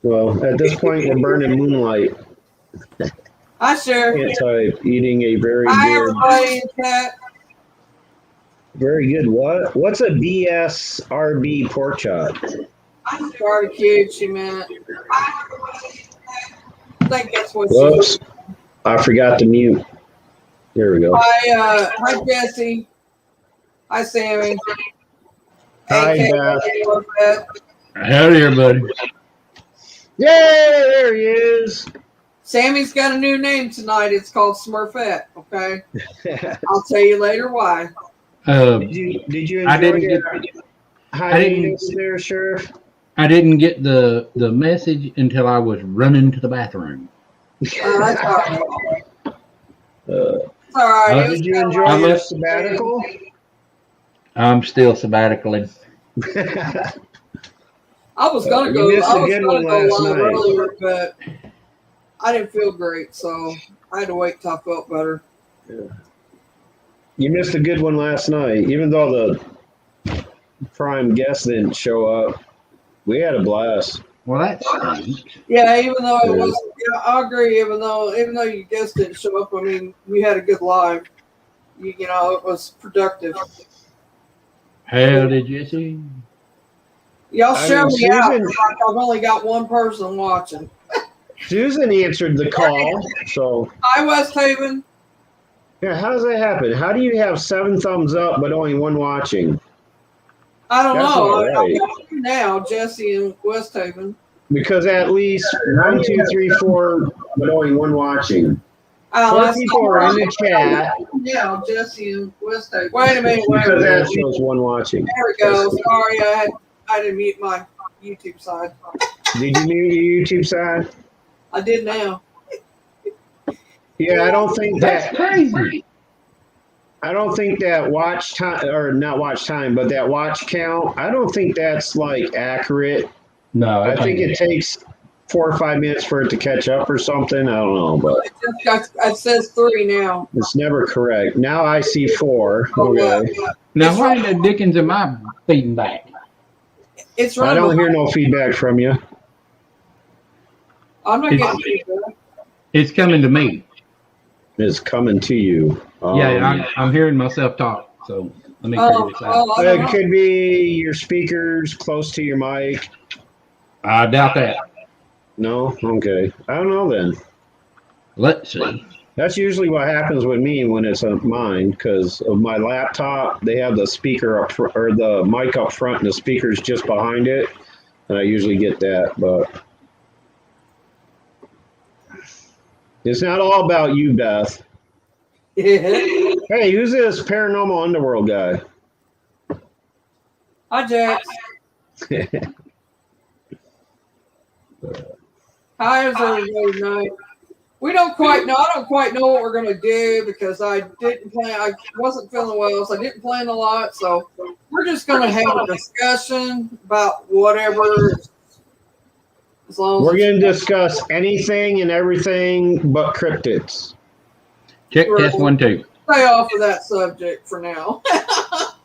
Well, at this point, we're burning moonlight. Hi, sure. Can't type. Eating a very Hi, good, everybody in chat. very good what? What's a BSRB pork chop? Barbecue, she meant. I think that's what Whoops. I forgot to mute. Here we go. Hi, Jesse. Hi, Sammy. Hi, AK, Beth. Howdy, everybody. Yay, there he is. Sammy's got a new name tonight. It's called Smurfette, okay? I'll tell you later why. Did you enjoy I didn't get. hiatus there, Sheriff? I didn't get the message until I was running to the bathroom. That's all right. It's all right. Did you enjoy your sabbatical? I'm still sabbaticaling. I was gonna You go. missed I a was good gonna one go last live night. earlier, but I didn't feel great, so I had to wait till I felt better. You missed a good one last night, even though the prime guest didn't show up. We had a blast. Well, that's strange. Yeah, even though it was, yeah, I agree. Even though you guys didn't show up, I mean, we had a good live. You know, it was productive. Howdy, Jesse. Y'all share me out. Susan- Like I've only got one person watching. Susan answered the call, so Hi, West Haven. yeah. How does that happen? How do you have 7 thumbs up but only 1 watching? I don't That's know. not right. I'm watching you now, Jesse in West Haven. Because at least 1, 2, 3, 4, but only 1 watching. 4 people are in the chat. Yeah, Jesse in West Haven. Wait a minute. Because that shows 1 watching. There we go. Sorry, I didn't mute my YouTube side. Did you mute your YouTube side? I did now. Yeah, I don't think That's crazy. I don't think that watch time, or not watch time, but that watch count, I don't think that's like accurate. No, I think it takes 4 or 5 minutes for it to catch up or something. I don't know, but It says 3 now. it's never correct. Now I see 4. Okay. Now, why the dickens am I feeding back? It's I running. don't hear no feedback from you. I'm not getting feedback. It's coming to me. It's coming to you. Yeah, I'm hearing myself talk. So let me figure this out. I don't It know. could be your speakers close to your mic. I doubt that. No? Okay. I don't know then. Let's see. That's usually what happens with me when it's mine, because of my laptop. They have the speaker up or the mic up front, and the speaker's just behind it, and I usually get that. But it's not all about you, Beth. Hey, who's this paranormal underworld guy? Hi, Jax. Hi, everybody tonight. We don't quite know. I don't quite know what we're going to do because I didn't plan. I wasn't feeling well, so I didn't plan a lot. So we're just going to have a discussion about whatever. As long as We're going to discuss anything and everything but cryptids. Check test 1 2. Stay off of that subject for now.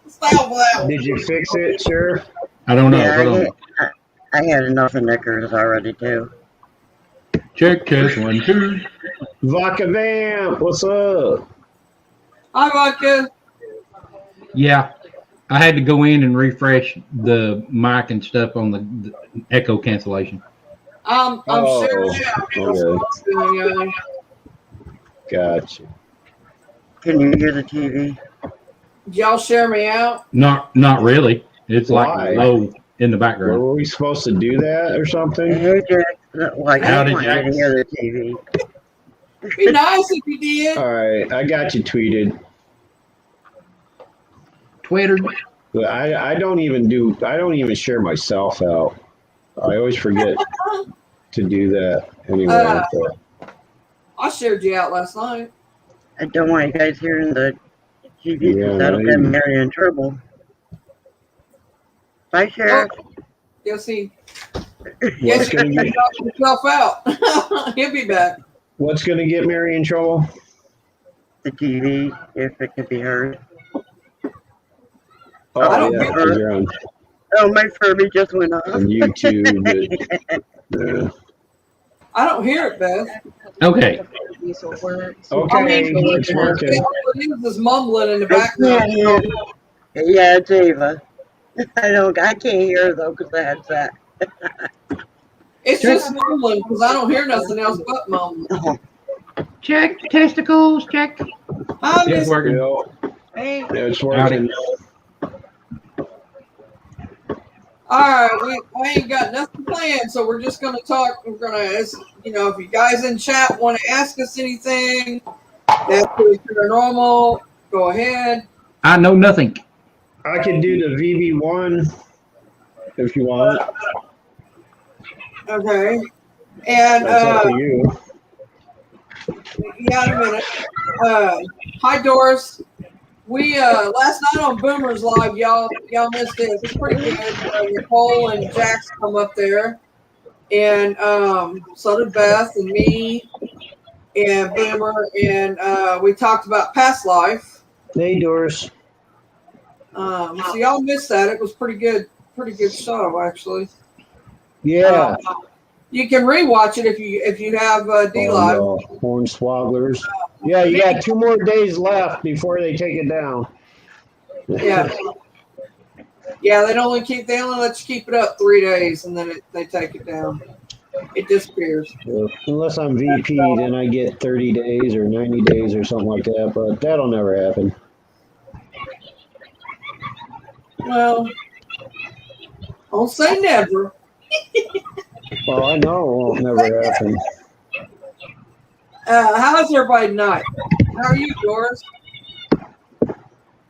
Stay off of that one. Did you fix it, Sheriff? I don't know. Yeah, Hold on. I had enough of knickers already too. Check test 1 2. Vodka Vamp, what's up? Hi, Vodka. Yeah, I had to go in and refresh the mic and stuff on the echo cancellation. I'm sure. Yeah, okay. Gotcha. Can you hear the TV? Did y'all share me out? Not really. It's Why? like low in the background. Were we supposed to do that or something? Hey, Jack. Like, How I did want you- you to hear the TV. It'd be nice if you did. All right, I got you tweeted. Twitter. But I don't even share myself out. I always forget to do that anyway. But I shared you out last night. I don't want you guys hearing the TV because Yeah, that'll get Mary in trouble. Bye, Sheriff. Guess he what's gonna get knocked himself out. He'll be back. what's gonna get Mary in trouble? The TV, if it can be heard. Oh I don't yeah, get 'cause you're on Oh, my Furby just went off. YouTube. Yeah. I don't hear it, Beth. Okay. Okay, it's working. It is mumbling in the I background. can't hear. Yeah, it's Ava. I can't hear though because I had that. It's just mumbling because I don't hear nothing else but mumbling. Check testicles. Check. Hi, It's Miss. working. Yeah, Hey. it's working. All right, I ain't got nothing planned, so we're just gonna talk. We're gonna, if you guys in chat want to ask us anything, that's paranormal. Go ahead. I know nothing. I could do the VV1 if you want. Okay. And That's up to you. yeah, in a minute. Hi, Doris. We last night on Boomer's Live, y'all missed it. It was pretty good. Nicole and Jax come up there, and so did Beth and me and Boomer, and we talked about past life. Hey, Doris. So y'all missed that. It was pretty good show actually. Yeah. You can rewatch it if you have D Live. Horn swogglers. Yeah, you got 2 more days left before they take it down. Yeah. Yeah, they only let you keep it up 3 days, and then they take it down. It disappears. Unless I'm VP, then I get 30 days or 90 days or something like that, but that'll never happen. Well, don't say never. Well, I know it won't never happen. How's everybody tonight? How are you, Doris?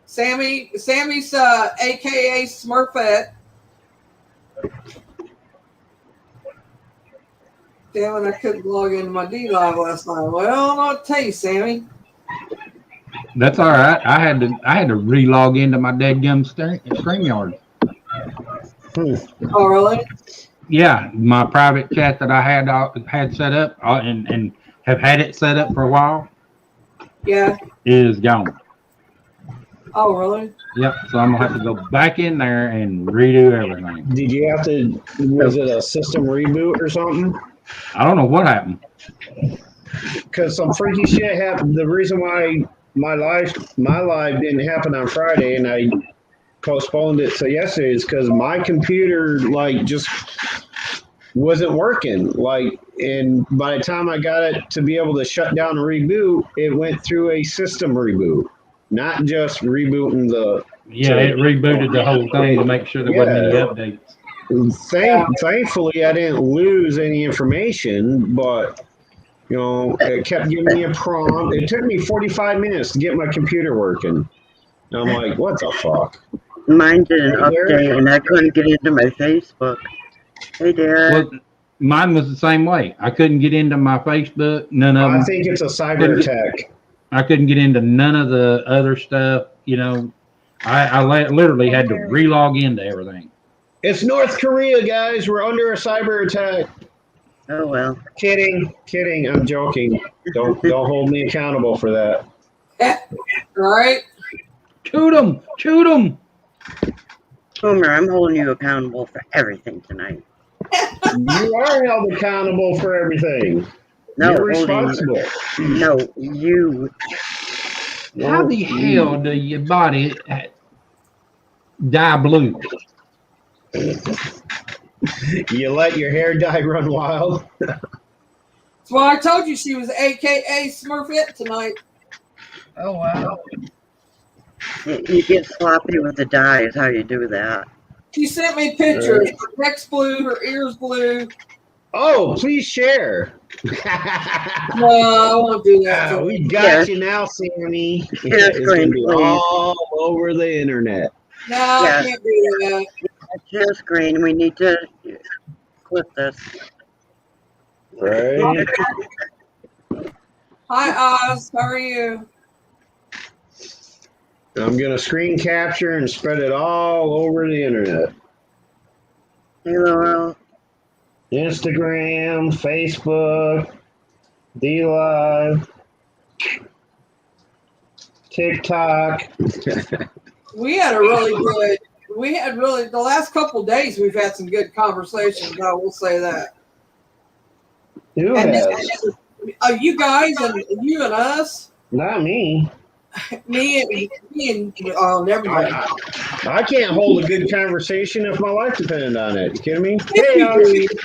Sammy's AKA Smurfette. Damn it, I couldn't log into my D Live last night. Well, I'll tell you, Sammy. That's all right. I had to re-log into my dadgum StreamYard. Oh, really? Yeah, my private chat that I had set up and have had it set up for a while. Yeah. Is gone. Oh, really? Yep. So I'm gonna have to go back in there and redo everything. Did you have to? Was it a system reboot or something? I don't know what happened. Because some freaky shit happened. The reason why my live didn't happen on Friday and I postponed it to yesterday is because my computer just wasn't working. And by the time I got it to be able to shut down and reboot, it went through a system reboot, not just rebooting the. Yeah, it rebooted the whole thing to make sure there wasn't any updates. Thankfully, I didn't lose any information, but it kept giving me a prompt. It took me 45 minutes to get my computer working. And I'm like, what the fuck? Mine did an update and I couldn't get into my Facebook. Hey, Derek. Well, mine was the same way. I couldn't get into my Facebook. None of them. I think it's a cyber attack. I couldn't get into none of the other stuff. I literally had to re-log into everything. It's North Korea, guys. We're under a cyber attack. Oh well. Kidding. I'm joking. Don't hold me accountable for that. Right? Shoot them! Homer, I'm holding you accountable for everything tonight. You are held accountable for everything. No, you're responsible. No, you. How the hell do your body dye blue? You let your hair dye run wild. That's why I told you she was AKA Smurfette tonight. Oh wow! You get sloppy with the dye is how you do that. She sent me pictures. Her neck's blue, her ears blue. Oh, please share. No, I won't do that. We got you now, Sammy. It's going to be all over the internet. No, I can't do that. Share screen. We need to clip this. Right. Hi, Oz. How are you? I'm going to screen capture and spread it all over the internet. Hey, Laurel. Instagram, Facebook, D-Live, TikTok. The last couple of days we've had some good conversations, I will say that. Who And has? you guys and you and us, Not me. me and oh, never mind. I can't hold a good conversation if my life depended on it. You kidding me? Yes, Hey, you do.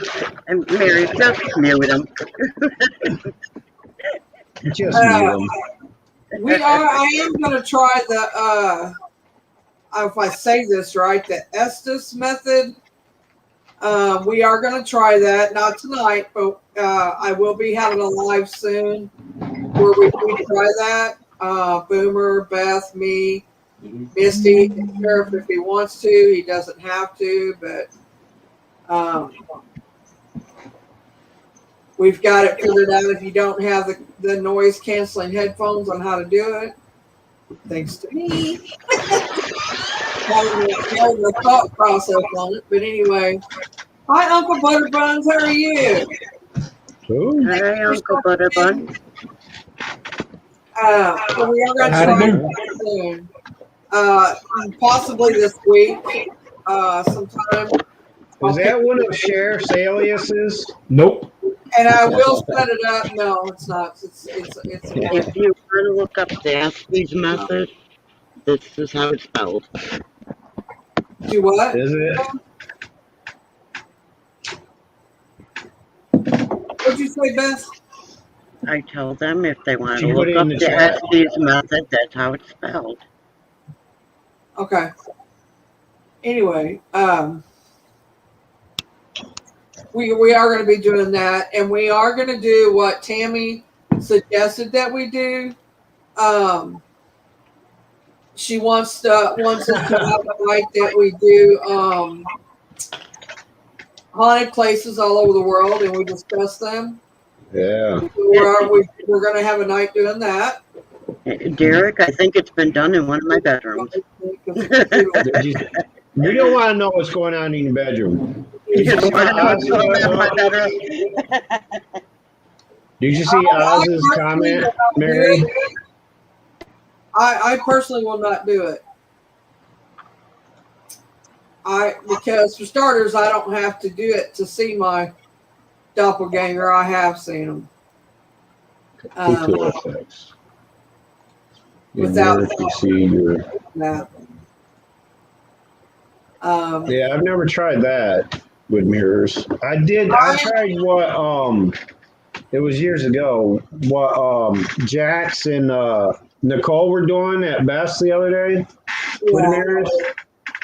And Mary, just mute him. just mute them. I am going to try the if I say this right, the Estes method. We are going to try that, not tonight, but I will be having a live soon where we try that. Boomer, Beth, me, Misty, Sheriff if he wants to. He doesn't have to, but we've got it figured out. If you don't have the noise canceling headphones on how to do it, thanks to me. Having the thought process on it. But anyway, hi, Uncle Butterbuns. How are you? Who? Hi, Uncle Butterbun. So we are going to Howdy try do. it soon. Possibly this week, sometime. Is that one of Sheriff's aliases? Nope. And I will set it up. No, it's not. It's If you want to look up the Estes method, this is how it's spelled. do what? Is it? What'd you say, Beth? I tell them if they want She to put look it in up the the chat. Estes method, that's how it's spelled. Okay. Anyway, we are going to be doing that, and we are going to do what Tammy suggested that we do. She wants us to have a night that we do haunted places all over the world, and we discuss them. Yeah. We're going to have a night doing that. Derek, I think it's been done in one of my bedrooms. We don't want to know what's going on in your bedroom. You don't want to know what's going on in my bedroom. Did you see Oz's comment, Mary? I personally will not do it. Because for starters, I don't have to do it to see my doppelganger. I have seen them. Cool effects. Without you see your. that. Yeah, I've never tried that with mirrors. I tried what it was years ago, what Jax and Nicole were doing at Best the other day with mirrors.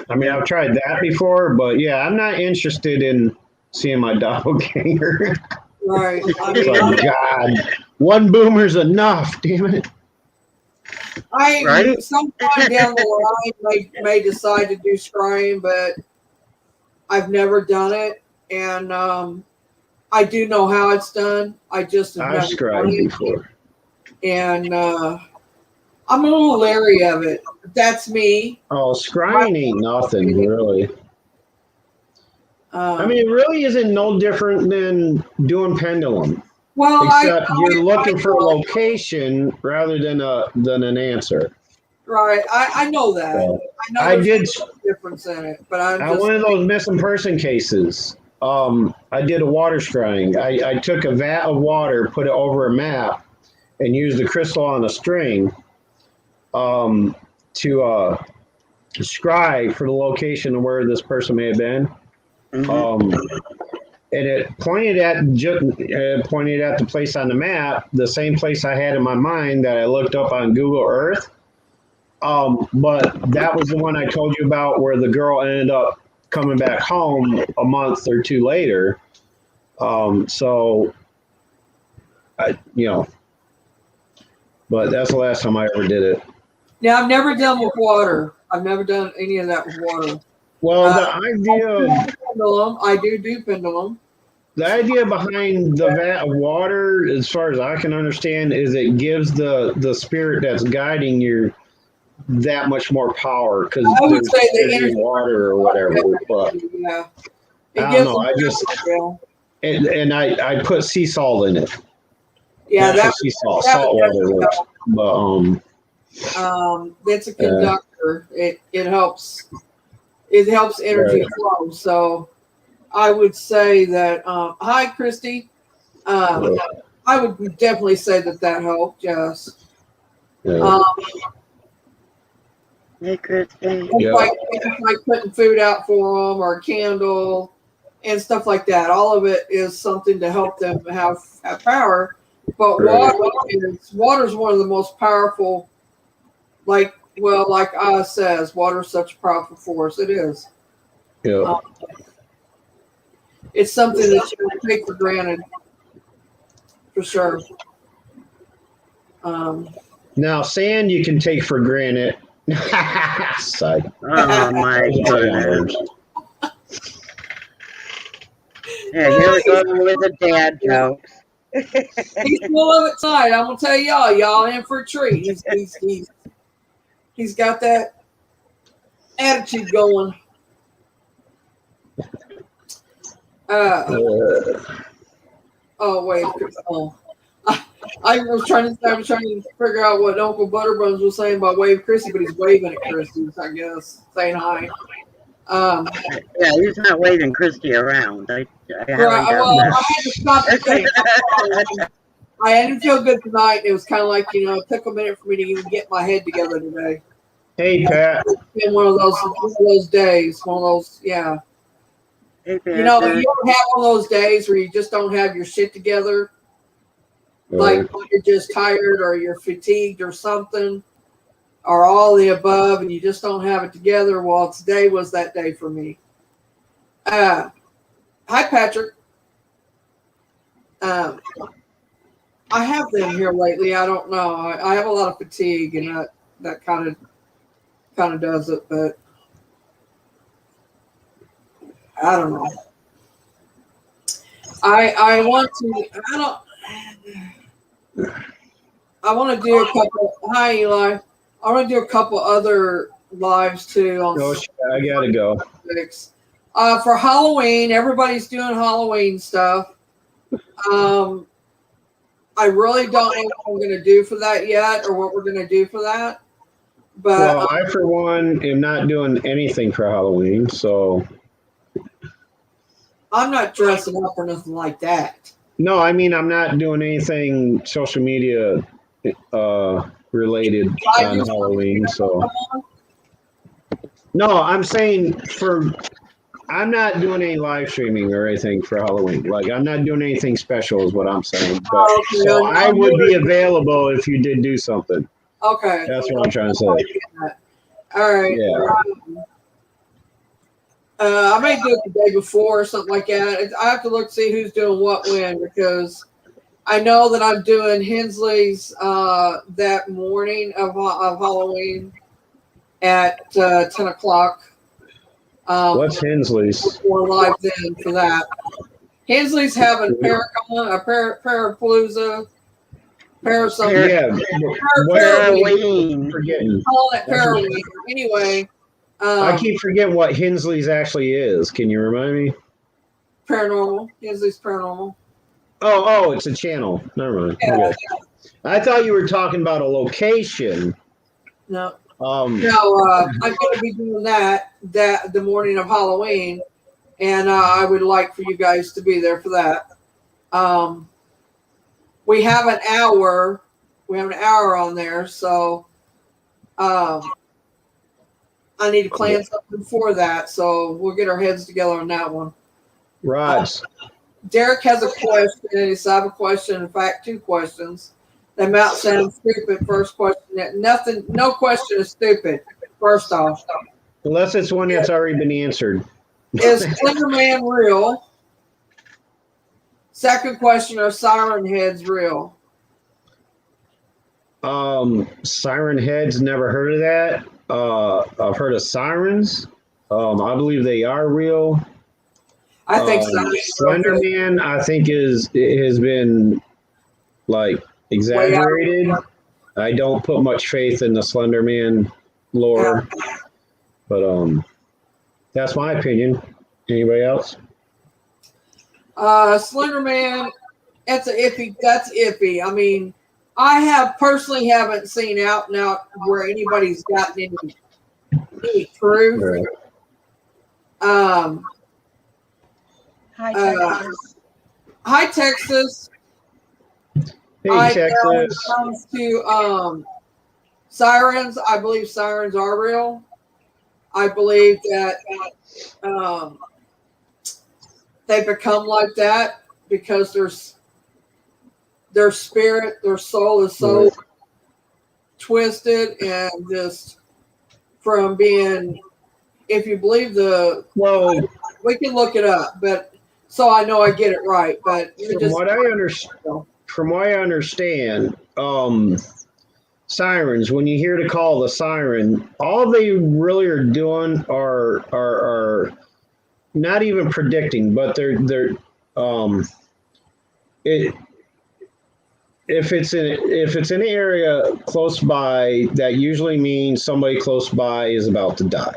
I mean, I've tried that before, but yeah, I'm not interested in seeing my doppelganger. Right. It's like, God, one boomer's enough, damn it. Right? Sometime down the line may decide to do scrying, but I've never done it, and I do know how it's done. I just have I've never scribed done it. before. And I'm a little leery of it. That's me. Oh, scrying ain't nothing, really. I mean, it Um, really isn't no different than doing pendulum, well, except you're looking for a location rather than an answer. right. I know that. So, I know I there's did. a difference in it, but I'm I just one of those missing person cases. I did a water scrying. I took a vat of water, put it over a map, and used a crystal on a string to scry for the location of where this person may have been. Mm-hmm. And it pointed at the place on the map, the same place I had in my mind that I looked up on Google Earth. But that was the one I told you about where the girl ended up coming back home a month or two later. So but that's the last time I ever did it. now. I've never done with water. I've never done any of that with water. Well, the idea I do pendulum. the idea behind the vat of water, as far as I can understand, is it gives the spirit that's guiding you that much more power because I would there's say the energy energy in water or whatever. But yeah, I don't know. I just and I put sea salt in it. Yeah, Natural sea salt, salt water works. But that's a conductor. It helps. It helps energy Right. flow. So I would say that. Hi, Christy. I would definitely say that helped. Yes. Yeah. Hey, Christy. Yeah. Like putting food out for them or a candle and stuff like that. All of it is something to help them have power. But Right. water is one of the most powerful. Like Oz says, water is such a powerful force. It is. Yeah. It's something that you don't take for granted, for sure. Now, sand you can take for granted. Side. Oh, my goodness. Yeah, here we go with the dad jokes. He's full of it tonight. I'm gonna tell y'all in for a treat. He's got that attitude going. Oh wait, I was trying to figure out what Uncle Butterbones was saying about wave Chrissy, but he's waving at Chrissy, I guess, saying hi. Yeah, he's not waving Christy around. I had to stop the thing. I didn't feel good tonight. It was kind of like, it took a minute for me to even get my head together today. Hey, Pat. It's been one of those days, one of those, yeah. Hey, You don't have one of those days where you just don't have your shit together. Right. Like you're just tired or you're fatigued or something, or all the above, and you just don't have it together. Well, today was that day for me. Hi, Patrick. I have been here lately. I don't know. I have a lot of fatigue, and that kind of does it. But I don't know. I want to do a couple. Hi, Eli. I want to do a couple other lives too. I gotta go. For Halloween, everybody's doing Halloween stuff. I really don't know what I'm going to do for that yet, or what we're going to do for that. But Well, I for one am not doing anything for Halloween, so. I'm not dressing up or nothing like that. No, I mean I'm not doing anything social media related on Halloween. So no, I'm saying I'm not doing any live streaming or anything for Halloween. Like I'm not doing anything special, is what I'm saying. But so I would be available if you did do something. Okay, that's what I'm trying to say. All right. Yeah. I may do it the day before or something like that. I have to look to see who's doing what when, because I know that I'm doing Hensley's that morning of Halloween at 10 o'clock. What's Hensley's? We're live then for that. Hensley's having Parapalooza, something. Yeah, Halloween. Forgetting. Calling it Paraween. Anyway. I keep forgetting what Hensley's actually is. Can you remind me? Paranormal. Hensley's Paranormal. Oh, it's a channel. Never mind. Yeah. Okay. I thought you were talking about a location. No. I'm going to be doing that the morning of Halloween, and I would like for you guys to be there for that. We have an hour. We have an hour on there, so I need to plan something for that. So we'll get our heads together on that one. Right. Derek has a question. He said, I have a question. In fact, two questions. They might sound stupid. First question. No question is stupid. First off. Unless it's one that's already been answered. Is Slender Man real? Second question, are siren heads real? Siren heads, never heard of that. I've heard of sirens. I believe they are real. I think Slender Man, I think has been like exaggerated. I don't put much faith in the Slender Man lore, but that's my opinion. Anybody else? Slender Man, that's iffy. I mean, I personally haven't seen out and out where anybody's gotten any proof. Right. Hi, Texas. Hi, Texas. Hey, When it Texas. comes to sirens, I believe sirens are real. I believe that um, they become like that because their spirit, their soul is so twisted and just from being. If you believe Well, we can look it up, but so I know I get it right. But let me from just. what I understand, from what I understand, sirens. When you hear the call of the siren, all they really are doing are not even predicting, but they're um, it, if it's in an area close by, that usually means somebody close by is about to die.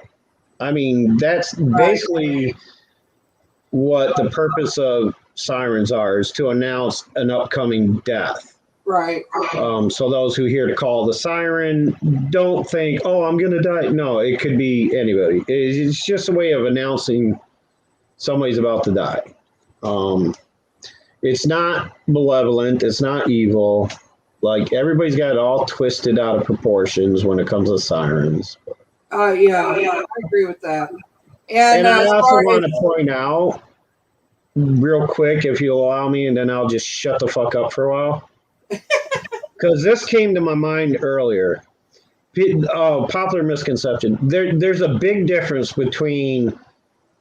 I mean, that's Right, basically what the purpose of sirens are, is to announce an upcoming death. right. So those who hear the call of the siren don't think, "Oh, I'm going to die." No, it could be anybody. It's just a way of announcing somebody's about to die. Um, it's not malevolent. It's not evil. Like, everybody's got it all twisted out of proportions when it comes to sirens. Yeah, I agree with that. And And I as also far want as to point out, real quick, if you allow me, and then I'll just shut the fuck up for a while, because this came to my mind earlier. Popular misconception. There's a big difference between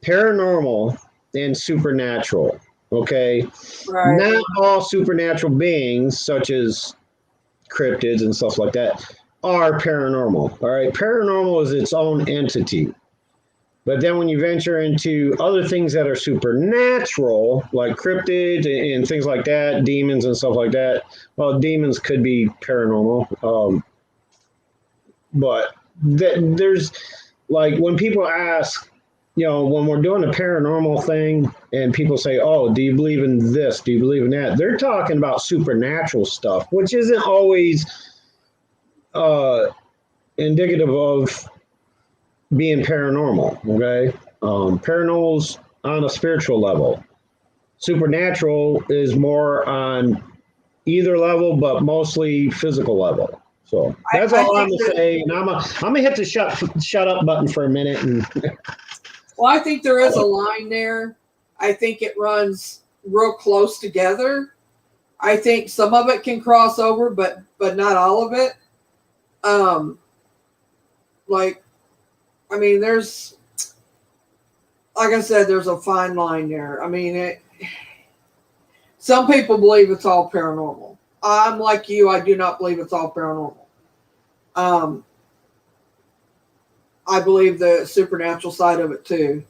paranormal and supernatural. Okay, right, not all supernatural beings, such as cryptids and stuff like that, are paranormal. All right, paranormal is its own entity. But then when you venture into other things that are supernatural, like cryptids and things like that, demons and stuff like that, well, demons could be paranormal. But there's, like, when people ask, when we're doing a paranormal thing and people say, "Oh, do you believe in this? Do you believe in that?" They're talking about supernatural stuff, which isn't always uh, indicative of being paranormal. Okay, paranormal's on a spiritual level. Supernatural is more on either level, but mostly physical level. So that's I all I'm think gonna that. say. And I'm gonna hit the shut up button for a minute. And Well, I think there is a line there. I think it runs real close together. I think some of it can cross over, but not all of it. Um, like I mean, there's like I said, there's a fine line there. I mean, some people believe it's all paranormal. I'm like you. I do not believe it's all paranormal. Um, I believe the supernatural side of it too.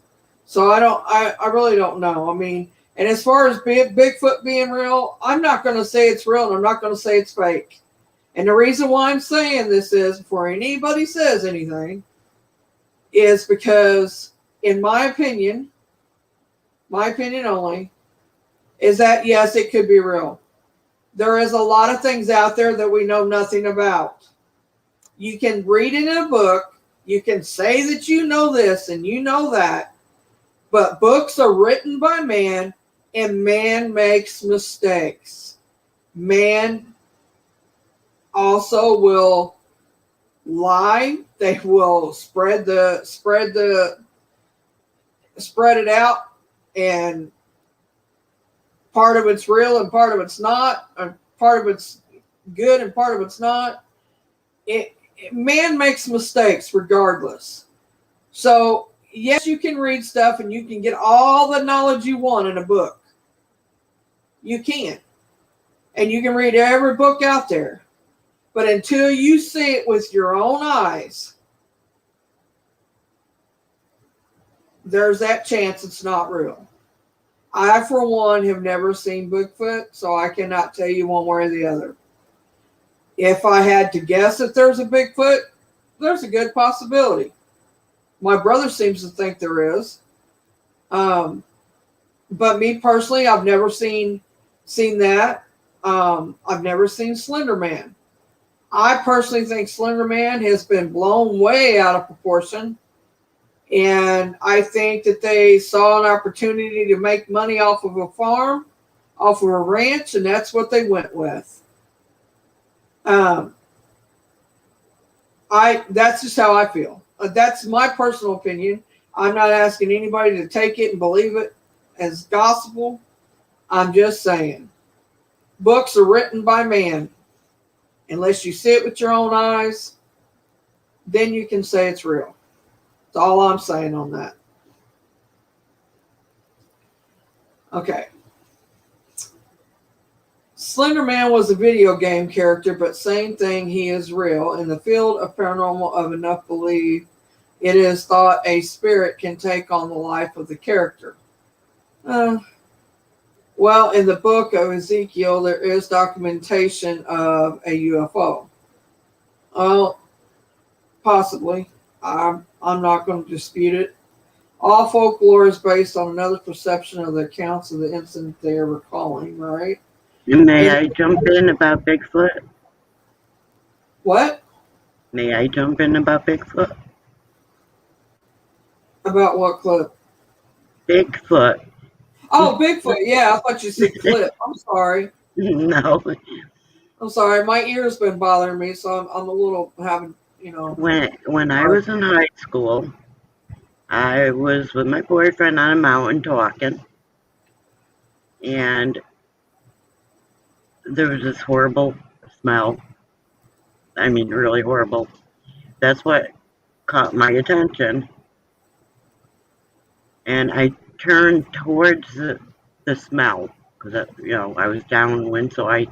So I really don't know. I mean, and as far as Bigfoot being real, I'm not going to say it's real and I'm not going to say it's fake. And the reason why I'm saying this is, before anybody says anything, is because, in my opinion only, is that yes, it could be real. There is a lot of things out there that we know nothing about. You can read it in a book, you can say that you know this and you know that, but books are written by man and man makes mistakes. Man also will lie. They will spread it out, and part of it's real and part of it's not, and part of it's good and part of it's not. Man makes mistakes regardless. So yes, you can read stuff and you can get all the knowledge you want in a book. You can. And you can read every book out there. But until you see it with your own eyes, there's that chance it's not real. I, for one, have never seen Bigfoot, so I cannot tell you one way or the other. If I had to guess if there's a Bigfoot, there's a good possibility. My brother seems to think there is. But me personally, I've never seen that. I've never seen Slender Man. I personally think Slender Man has been blown way out of proportion. And I think that they saw an opportunity to make money off of a farm, off of a ranch, and that's what they went with. Um, that's just how I feel. That's my personal opinion. I'm not asking anybody to take it and believe it as gospel. I'm just saying, books are written by man. Unless you see it with your own eyes, then you can say it's real. That's all I'm saying on that. Okay. Slender Man was a video game character, but same thing, he is real. In the field of paranormal of enough belief, it is thought a spirit can take on the life of the character. Well, in the book of Ezekiel, there is documentation of a UFO. Well, possibly. I'm not going to dispute it. All folklore is based on another perception of the accounts of the incident they are recalling, right? May I jump in about Bigfoot? What? May I jump in about Bigfoot? About what clip? Bigfoot. Oh, Bigfoot. Yeah, I thought you said clip. I'm sorry. No. I'm sorry. My ear's been bothering me, so I'm a little having, When I was in high school, I was with my boyfriend on a mountain talking, and there was this horrible smell. I mean, really horrible. That's what caught my attention. And I turned towards the smell because, I was downwind, so I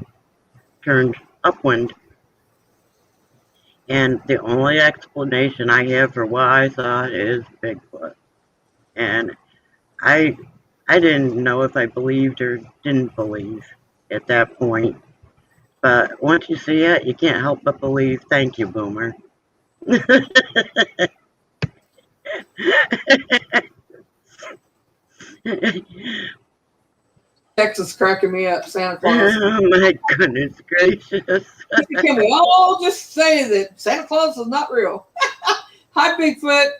turned upwind. And the only explanation I have for what I saw is Bigfoot. And I didn't know if I believed or didn't believe at that point. But once you see it, you can't help but believe. Thank you, Boomer. Texas cracking me up, Santa Claus. Oh my goodness gracious. Can we all just say that Santa Claus is not real? Hi, Bigfoot.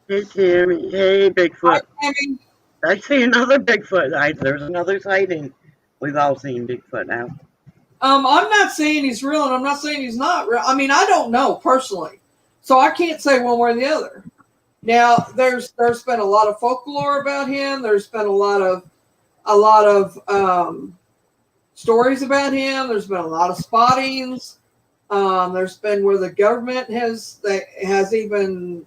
Hey, Sammy. Hey, Bigfoot. Hi, Sammy. I see another Bigfoot. There's another sighting. We've all seen Bigfoot now. I'm not saying he's real, and I'm not saying he's not real. I mean, I don't know personally, so I can't say one way or the other. Now, there's been a lot of folklore about him. There's been a lot of stories about him. There's been a lot of spottings. There's been where the government has even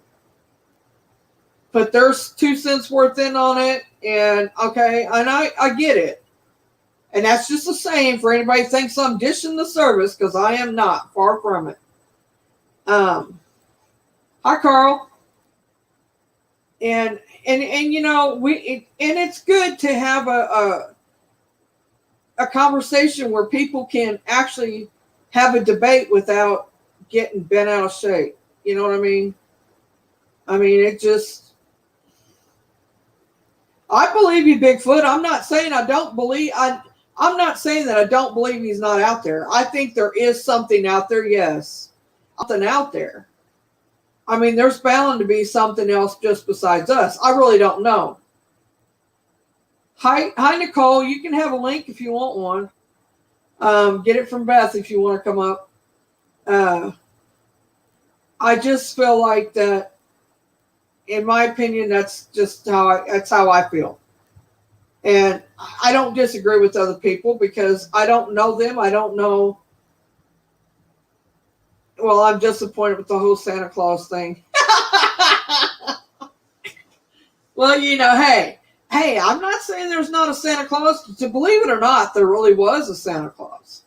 put their 2 cents worth in on it. And okay, and I get it. And that's just the same for anybody who thinks I'm dishing the service, because I am not, far from it. Hi, Carl. And it's good to have a conversation where people can actually have a debate without getting bent out of shape. You know what I mean? I believe you, Bigfoot. I'm not saying I don't believe. I'm not saying that I don't believe he's not out there. I think there is something out there. Yes, something out there. I mean, there's bound to be something else just besides us. I really don't know. Hi, Nicole. You can have a link if you want one. Get it from Beth if you want to come up. I just feel like that. In my opinion, that's how I feel. And I don't disagree with other people because I don't know them. I don't know. Well, I'm disappointed with the whole Santa Claus thing. Well, hey, I'm not saying there's not a Santa Claus. To believe it or not, there really was a Santa Claus.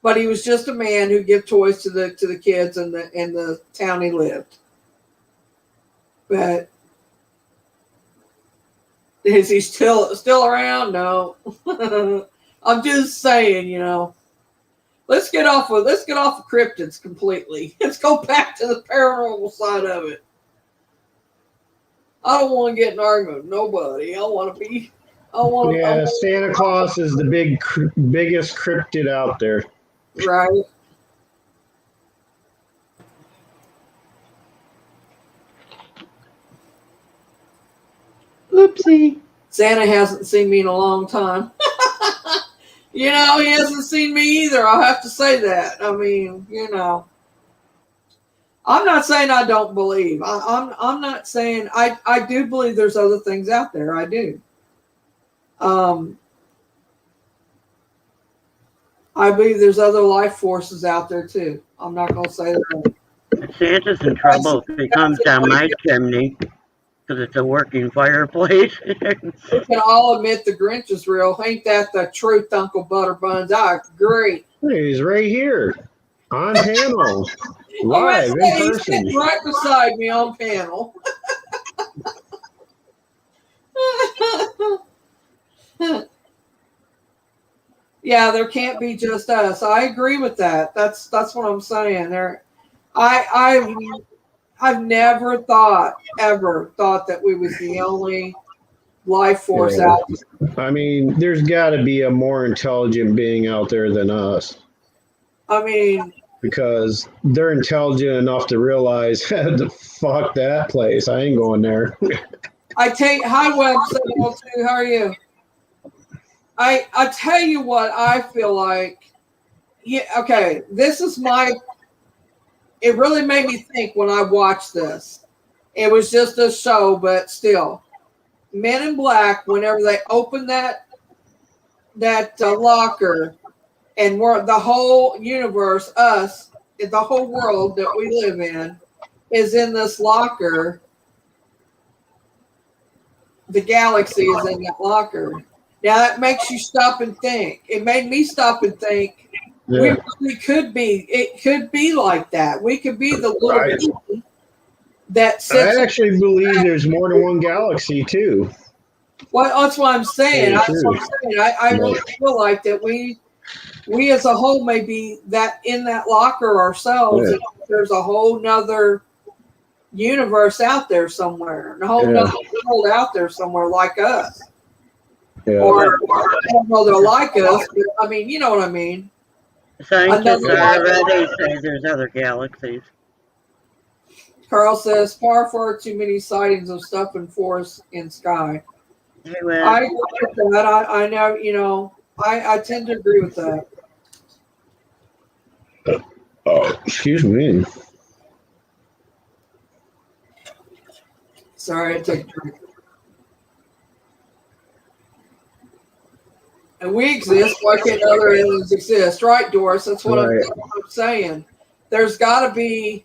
But he was just a man who gave toys to the kids in the town he lived. But is he still around? No. I'm just saying, let's get off of cryptids completely. Let's go back to the paranormal side of it. I don't want to get in an argument with nobody. Santa Claus is the biggest cryptid out there. Right. Oopsie. Santa hasn't seen me in a long time. He hasn't seen me either. I'll have to say that. I mean, I'm not saying I don't believe. I'm not saying I do believe there's other things out there. I do. I believe there's other life forces out there too. I'm not going to say that. Santa's in trouble if he comes down my chimney because it's a working fireplace. We can all admit the Grinch is real. Ain't that the truth, Uncle Butterbuns? I agree. He's right here on panel, live in He's person. sitting right beside me on panel. Yeah, there can't be just us. I agree with that. That's what I'm saying. I've never ever thought that we was the only life force out there. I mean, there's got to be a more intelligent being out there than us. I mean, because they're intelligent enough to realize, fuck that place. I ain't going there. Hi, Web 702. How are you? I tell you what I feel like. Yeah, okay. This is it really made me think when I watched this. It was just a show, but still. Men in Black, whenever they open that locker, and the whole universe, us, the whole world that we live in, is in this locker. The galaxy is in that locker. Now that makes you stop and think. It made me stop and think. Yeah. We could be. It could be like that. We could be the little people that sits. I actually believe there's more than one galaxy too. Well, that's what I'm saying. I really feel like that we as a whole may be that in that locker ourselves. Yeah. There's a whole nother universe out there somewhere, a whole nother world out there somewhere like us. Yeah. Or I don't know they're like us, but I mean, you know what I mean. Scientists already say there's other galaxies. Carl says far too many sightings of stuff in forest in sky. Hey, I agree with that. I know, I tend to agree with that. Oh, excuse me. Sorry, I took a drink. And we exist. Why can't other aliens exist? Right, Doris? That's what I'm saying. There's got to be.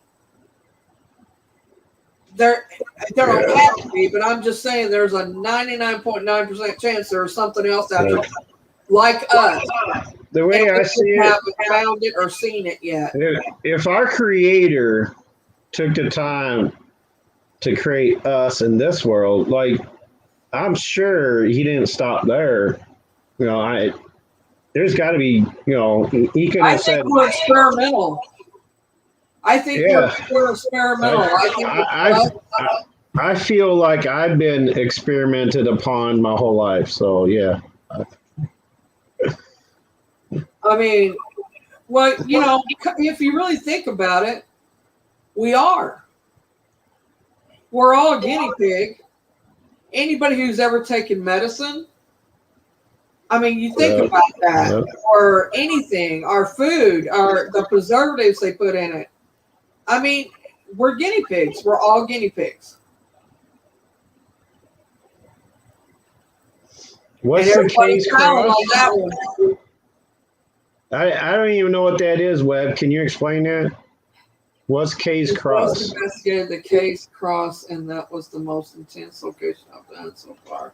There don't have to be, but I'm just saying there's a 99.9% chance there's something else out there like us. The way I see it, haven't found it or seen it yet. If our Creator took the time to create us in this world, like I'm sure He didn't stop there. There's got to be, he could have said. I think we're experimental. I think we're experimental. I feel like I've been experimented upon my whole life. So, yeah. I mean, well, if you really think about it, we are. We're all a guinea pig. Anybody who's ever taken medicine, I mean, you think about that, or anything, our food, the preservatives they put in it. I mean, we're guinea pigs. We're all guinea pigs. What's the case cross? I don't even know what that is, Webb. Can you explain that? What's K's Cross? I investigated the K's Cross, and that was the most intense location I've done so far.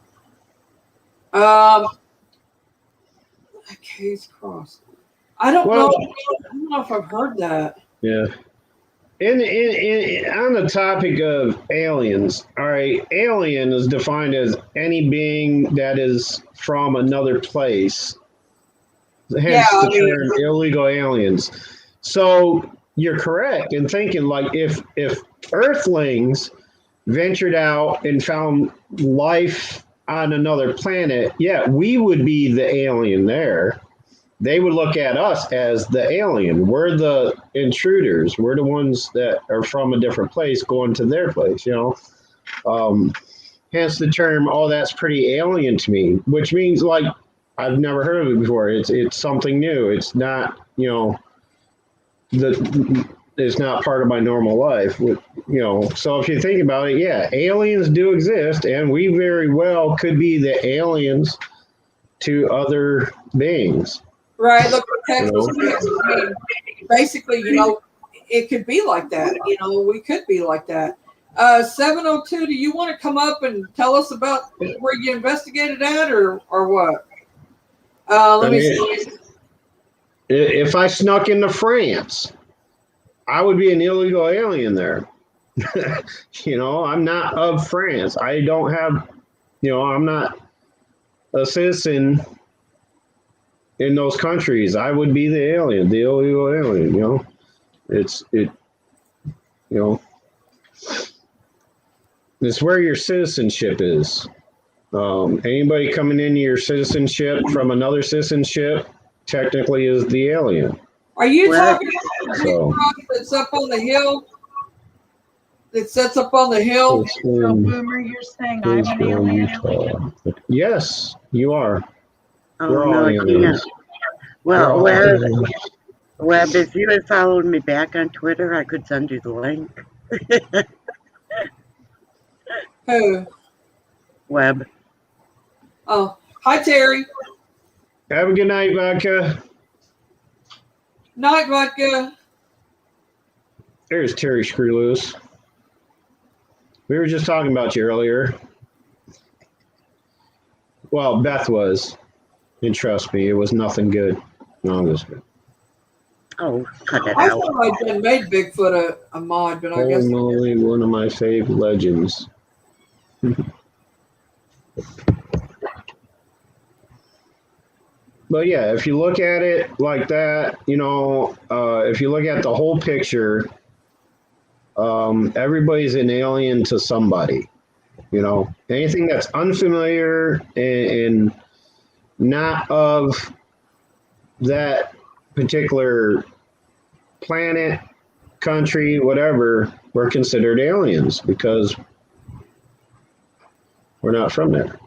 K's Cross. I don't know. I don't know if I've heard that. Yeah. On the topic of aliens, all right, alien is defined as any being that is from another place. Hence the term illegal aliens. So you're correct in thinking like if Earthlings ventured out and found life on another planet, we would be the alien there. They would look at us as the alien. We're the intruders. We're the ones that are from a different place going to their place, Hence the term, that's pretty alien to me, which means like I've never heard of it before. It's something new. It's not, it's not part of my normal life. So if you think about it, yeah, aliens do exist, and we very well could be the aliens to other beings. Right. Look at You Texas. know, I mean, basically, it could be like that. We could be like that. 702, do you want to come up and tell us about where you investigated at or what? Let I me mean, see. if I snuck into France, I would be an illegal alien there. I'm not of France. I don't have, I'm not a citizen in those countries. I would be the alien, the illegal alien. You know, it's where your citizenship is. Anybody coming into your citizenship from another citizenship technically is the alien. Are you Well, talking about the big So rock that's up on the hill? That sets up on the hill? it's So, in Boomer, you're saying I'm an Israel, alien? Utah. Yes, you are. oh We're all no, I can't. aliens. We're Well, all aliens. Webb, if you had followed me back on Twitter, I could send you the link. Who? Webb. Oh, hi, Terry. Have a good night, Vodka. Night, Vodka. There's Terry Screwloose. We were just talking about you earlier. Well, Beth was. And trust me, it was nothing good. No, I'm just good. Oh, cut it I out. thought I'd been made Bigfoot a mod, but I guess. Holy moly, one of my fave legends. But yeah, if you look at it like that, if you look at the whole picture, everybody's an alien to somebody. Anything that's unfamiliar and not of that particular planet, country, whatever, we're considered aliens because we're not from there.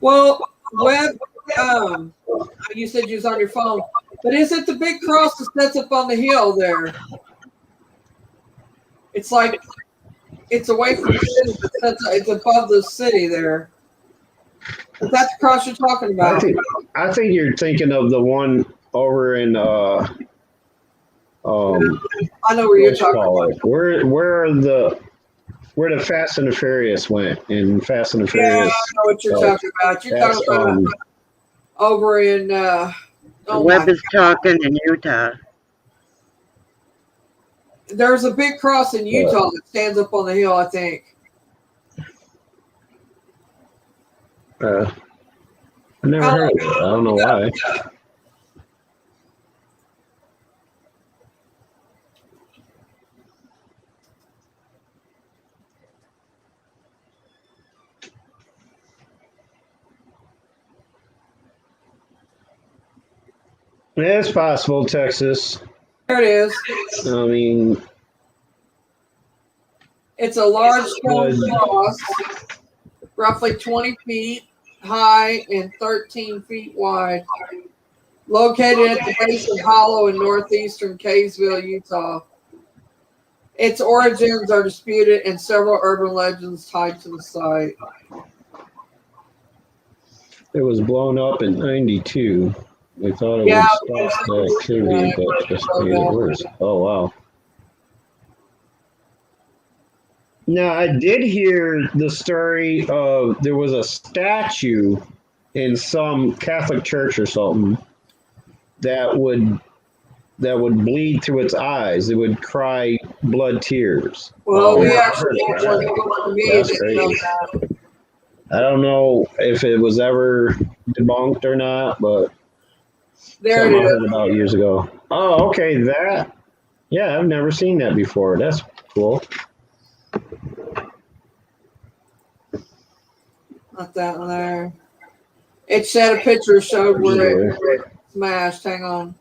Well, Webb, you said you was on your phone, but is it the big cross that sets up on the hill there? It's like it's away from the city, but it's above the city there. Is that the cross you're talking about? I think you're thinking of the one over in I know where you're talking about. Where the Fast and the Furious went in Fast and the Yeah, I Furious. know what you're talking about. You're talking about over in Webb is talking in Utah. there's a big cross in Utah that stands up on the hill, I think. I never heard of it. I don't know why. Yeah, it's possible, Texas. There it is. I mean, It's a large stone cross, roughly 20 feet high and 13 feet wide, located at the base of Hollow in northeastern Kaysville, Utah. Its origins are disputed and several urban legends tied to the site. it was blown up in '92. They thought it Yeah, would stop the activity, but just made it worse. Oh, wow. Now, I did hear the story of there was a statue in some Catholic church or something that would bleed through its eyes. It would cry blood tears. Well, we I actually heard have that. one That's that great. knows that. I don't know if it was ever debunked or not, but There something I it is. heard about years ago. Oh, okay, that. Yeah, I've never seen that before. That's cool. Not that one there. It said a picture showed where it smashed. Hang on.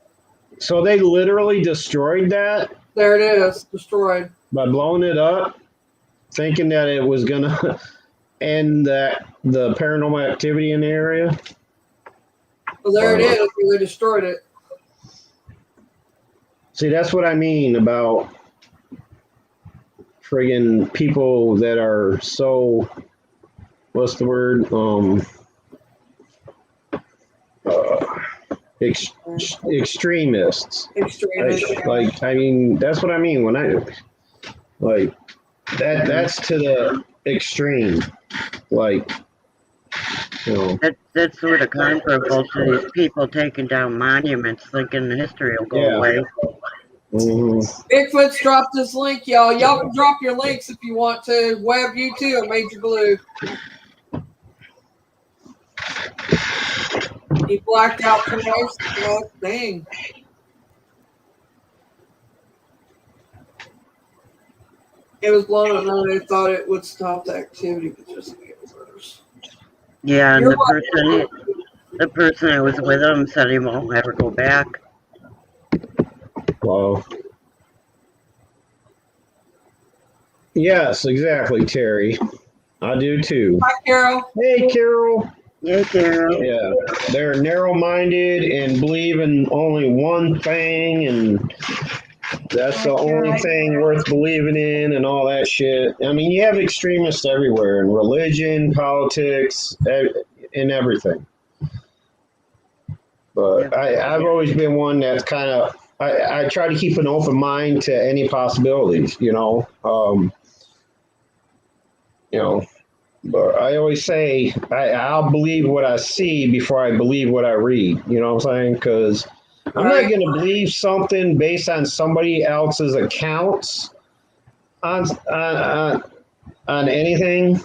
So they literally destroyed that There it is. Destroyed. by blowing it up, thinking that it was gonna end the paranormal activity in the area. Well, there it is. They destroyed it. See, that's what I mean about friggin' people that are so, what's the word? Extremists. Like, I mean, that's what I mean when I, like, that's to the extreme. Like, you know. That's sort of comparable to these people taking down monuments thinking the history will go away. Mm-hmm. Bigfoot's dropped this link, y'all. Y'all can drop your links if you want to. Web, you too, and Major Blue. He blacked out twice. Oh, dang. It was blown up, and they thought it would stop the activity, but just made it worse. Yeah, and the person that was with him said he won't ever go back. Wow. Yes, exactly, Terry. I do too. Hi, Carol. Hey, Carol. Hey, Carol. Yeah, they're narrow-minded and believe in only one thing, and that's the only thing worth believing in, and all that shit. I mean, you have extremists everywhere in religion, politics, and everything. But I've always been one that's kind of I try to keep an open mind to any possibilities, you know. But I always say I'll believe what I see before I believe what I read. You know what I'm saying? Because I'm not going to believe something based on somebody else's accounts on anything.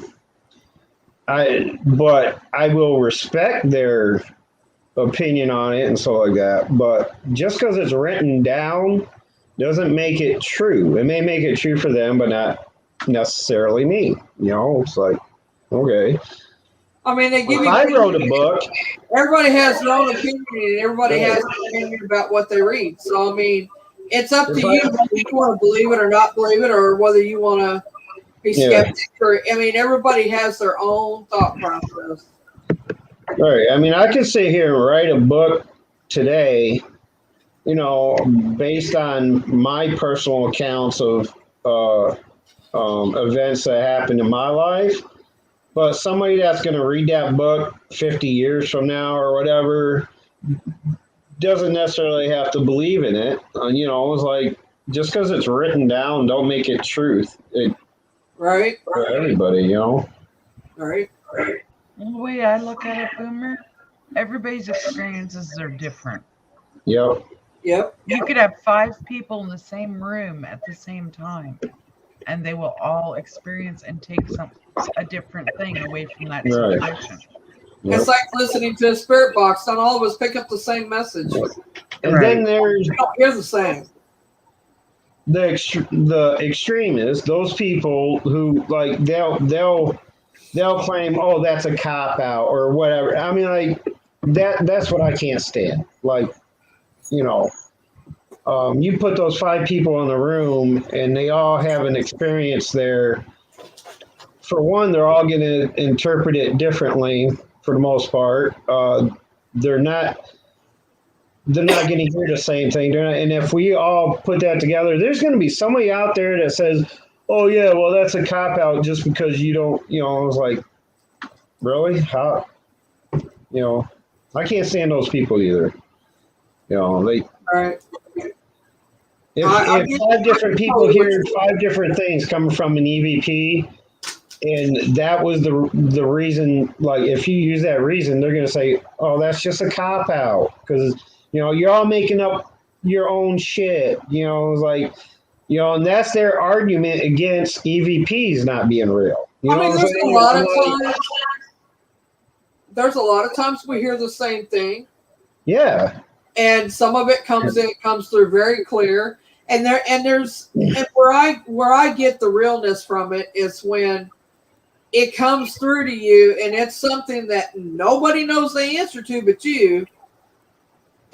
But I will respect their opinion on it and stuff like that. But just because it's written down doesn't make it true. It may make it true for them, but not necessarily me. You know, it's like, okay. I mean, they give you. I wrote a book. Everybody has their own opinion, and everybody has an opinion about what they read. So, I mean, it's up to you whether you want to believe it or not believe it, or whether you want to be skeptic. Or, I mean, everybody has their own thought process. Right. I mean, I could sit here and write a book today, you know, based on my personal accounts of events that happened in my life. But somebody that's going to read that book 50 years from now or whatever doesn't necessarily have to believe in it. You know, it's like just because it's written down, don't make it truth. Right. For everybody, you know. Right. The way I look at it, Boomer, everybody's experiences are different. Yep. You could have 5 people in the same room at the same time, and they will all experience and take a different thing away from that situation. Yep. It's like listening to a spirit box. Not all of us pick up the same message. And then there's here's the same. The extremists, those people who like they'll claim, oh, that's a cop out or whatever. I mean, like that's what I can't stand. Like, you know, you put those 5 people in the room and they all have an experience there. For one, they're all going to interpret it differently for the most part. They're not going to hear the same thing. And if we all put that together, there's going to be somebody out there that says, oh, yeah, well, that's a cop-out just because you don't, you know, I was like, really? How? You know, I can't stand those people either. You know, they... Right. If 5 different people hear 5 different things coming from an EVP, and that was the reason, like, if you use that reason, they're going to say, oh, that's just a cop-out. Because, you know, you're all making up your own shit. You know, it's like, you know, and that's their argument against EVPs not being real. You know, I mean, there's a lot of times we hear the same thing. Yeah. And some of it comes through very clear. And there's where I get the realness from it is when it comes through to you and it's something that nobody knows the answer to but you,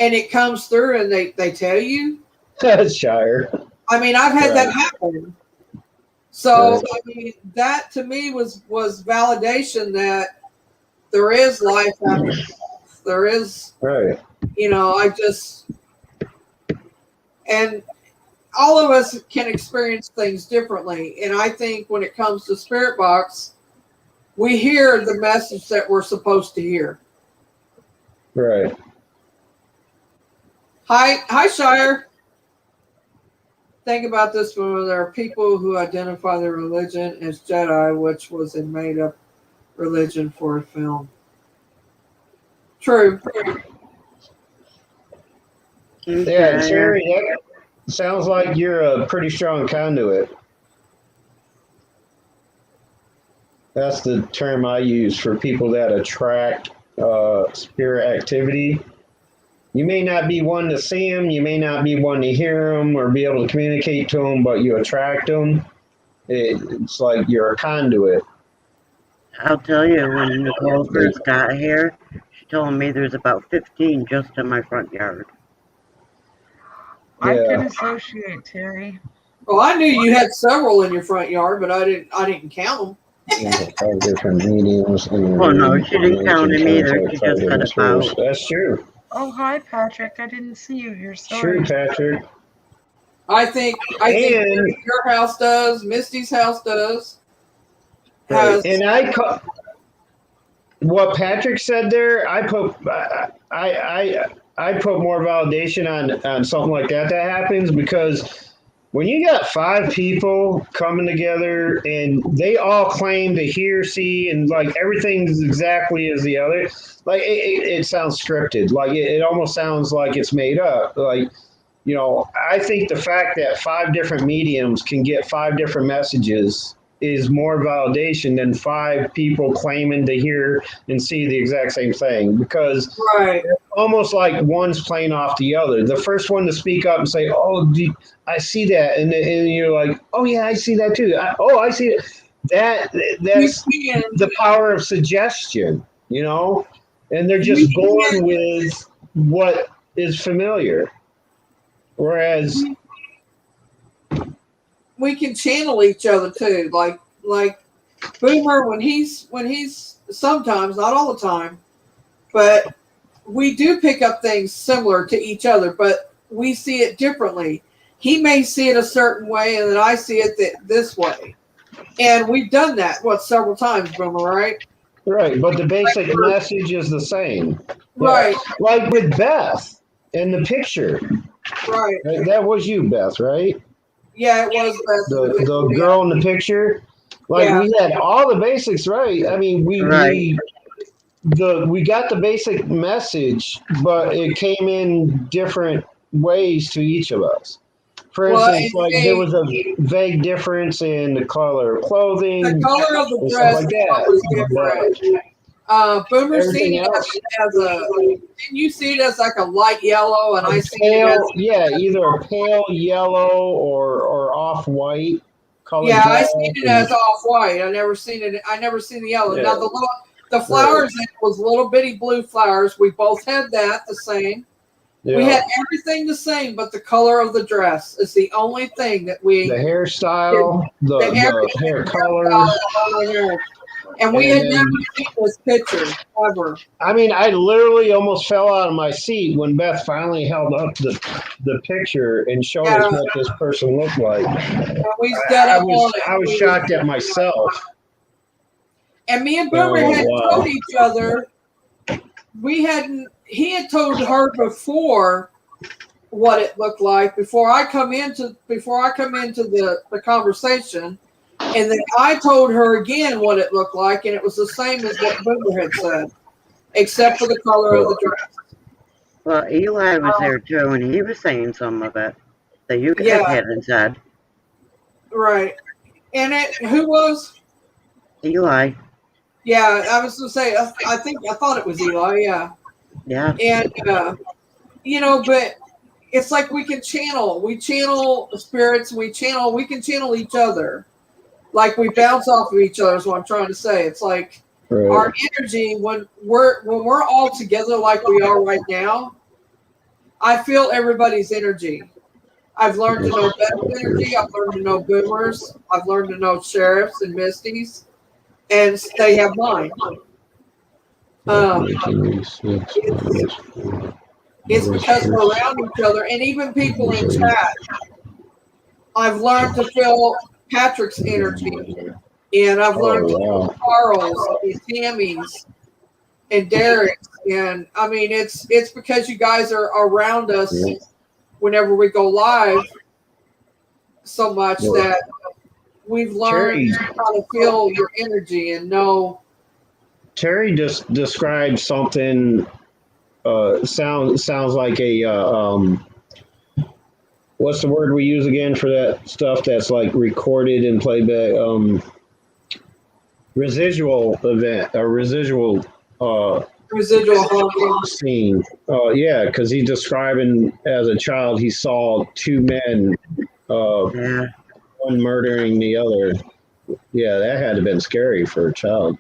and it comes through and they tell you. That's Shire. I mean, I've had that happen. So I mean, that to me was validation that there is life after death. There is, Right. and all of us can experience things differently. And I think when it comes to Spirit Box, we hear the message that we're supposed to hear. Right. Hi, Shire. Think about this when there are people who identify their religion as Jedi, which was a made-up religion for a film. True. Yeah, Terry, that sounds like you're a pretty strong conduit. That's the term I use for people that attract spirit activity. You may not be one to see them, you may not be one to hear them or be able to communicate to them, but you attract them. It's like you're a conduit. I'll tell you, when Nicole first got here, she told me there's about 15 just in my front yard. I can Yeah. associate, Terry. Well, I knew you had several in your front yard, but I didn't count them. Five different mediums. Oh, no, she didn't count them either. She just said about. That's true. Oh, hi, Patrick. I didn't see you. You're True, sorry. Patrick. I think your house does. Misty's house does. Right. And what Patrick said there, I put more validation on something like that happens, because when you got 5 people coming together and they all claim to hear, see, and like everything's exactly as the other, like it sounds scripted. Like it almost sounds like it's made up. Like, I think the fact that 5 different mediums can get 5 different messages is more validation than 5 people claiming to hear and see the exact same thing, because Right. it's almost like one's playing off the other. The first one to speak up and say, "Oh, I see that," and you're like, "Oh yeah, I see that too." I see it. That's the power of suggestion, and they're just going with what is familiar, whereas. We can channel each other too. Like Boomer, when he's sometimes, not all the time, but we do pick up things similar to each other, but we see it differently. He may see it a certain way, and then I see it this way. And we've done that several times, Boomer, right? Right, but the basic message is the same. Right. Yeah. Like with Beth in the picture. Right. That was you, Beth, right? Yeah, it was Beth. The girl in the picture. Like we had all the basics right. I mean, we got the basic message, but it came in different ways to each of us. For instance, there was a vague difference in the color of clothing. The color of the dress was different. Boomer seen it didn't you see it as like a light yellow, and I see it as either a pale yellow or off white color. Yeah, I seen it as off white. I never seen the yellow. Yeah. Now the flowers in it was little bitty blue flowers. We both had that the same. Yeah. We had everything the same, but the color of the dress is the only thing that the hairstyle, the hair color. And we had never seen this picture ever. I mean, I literally almost fell out of my seat when Beth finally held up the picture and showed us what this person looked like. I was shocked at myself. And me and Boomer had told each other he had told her before what it looked like before I come into the conversation. And then I told her again what it looked like, and it was the same as what Boomer had said, except for the color of the dress. Well, Eli was there too, and he was saying some of it that you guys hadn't said. Right. And who was? Eli. Yeah, I was going to say, I thought it was Eli, yeah. Yeah. And, but it's like we channel spirits, we can channel each other. Like we bounce off of each other is what I'm trying to say. It's like our energy when we're all together like we are right now. I feel everybody's energy. I've learned to know Beth's energy. I've learned to know Boomers. I've learned to know Sheriff's and Misty's, and they have mine. Um, 1986, it's because we're around each other, and even people in chat. I've learned to feel Patrick's energy, and I've learned to feel Carl's and Tammy's and Derek's, and I mean it's because you guys are around us whenever we go live so much that we've learned how to feel your energy and know. Terry just described something. Sounds like a what's the word we use again for that stuff that's like recorded and played back? Residual event, a residual Residual scene. Yeah, because he's describing as a child he saw two men, one murdering the other. Yeah, that had to have been scary for a child.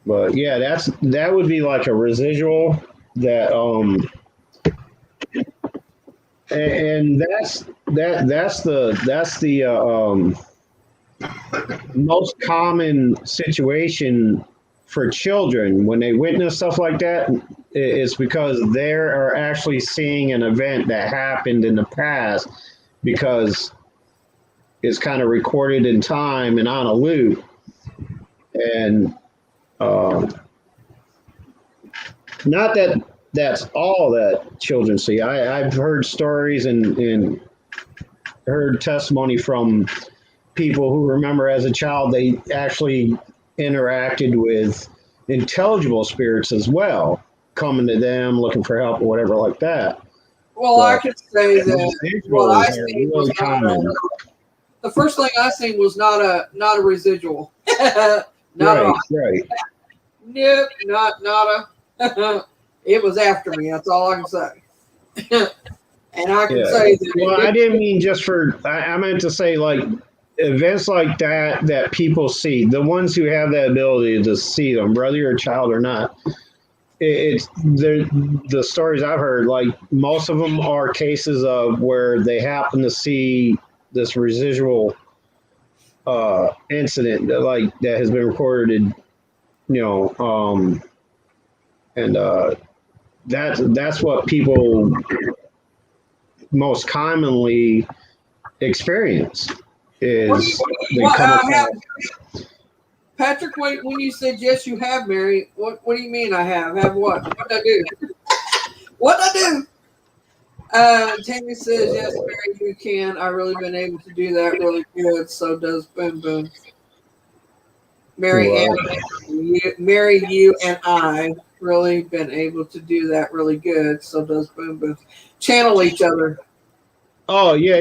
But yeah, that would be like a residual that and that's the most common situation for children when they witness stuff like that. It's because they are actually seeing an event that happened in the past because it's kind of recorded in time and on a loop. And not that that's all that children see. I've heard stories and heard testimony from people who remember as a child they actually interacted with intelligible spirits as well, coming to them, looking for help or whatever like that. Well, I could say that what I seen was common. The first thing I seen was not a residual. Right. Nope, not a. It was after me. That's all I can say. And I can say that. Well, I didn't mean just for. I meant to say like events like that people see. The ones who have that ability to see them, whether you're a child or not. It's the stories I've heard. Like most of them are cases of where they happen to see this residual incident that has been recorded. And that's what people most commonly experience is Patrick, when you said yes, you have, Mary. What do you mean I have? Have what? What did I do? What did I do? Tammy says yes, Mary. You can. I've really been able to do that really good. So does Boom Boom. Mary, you and I really been able to do that really good. So does Boom Boom. Channel each other. Oh yeah.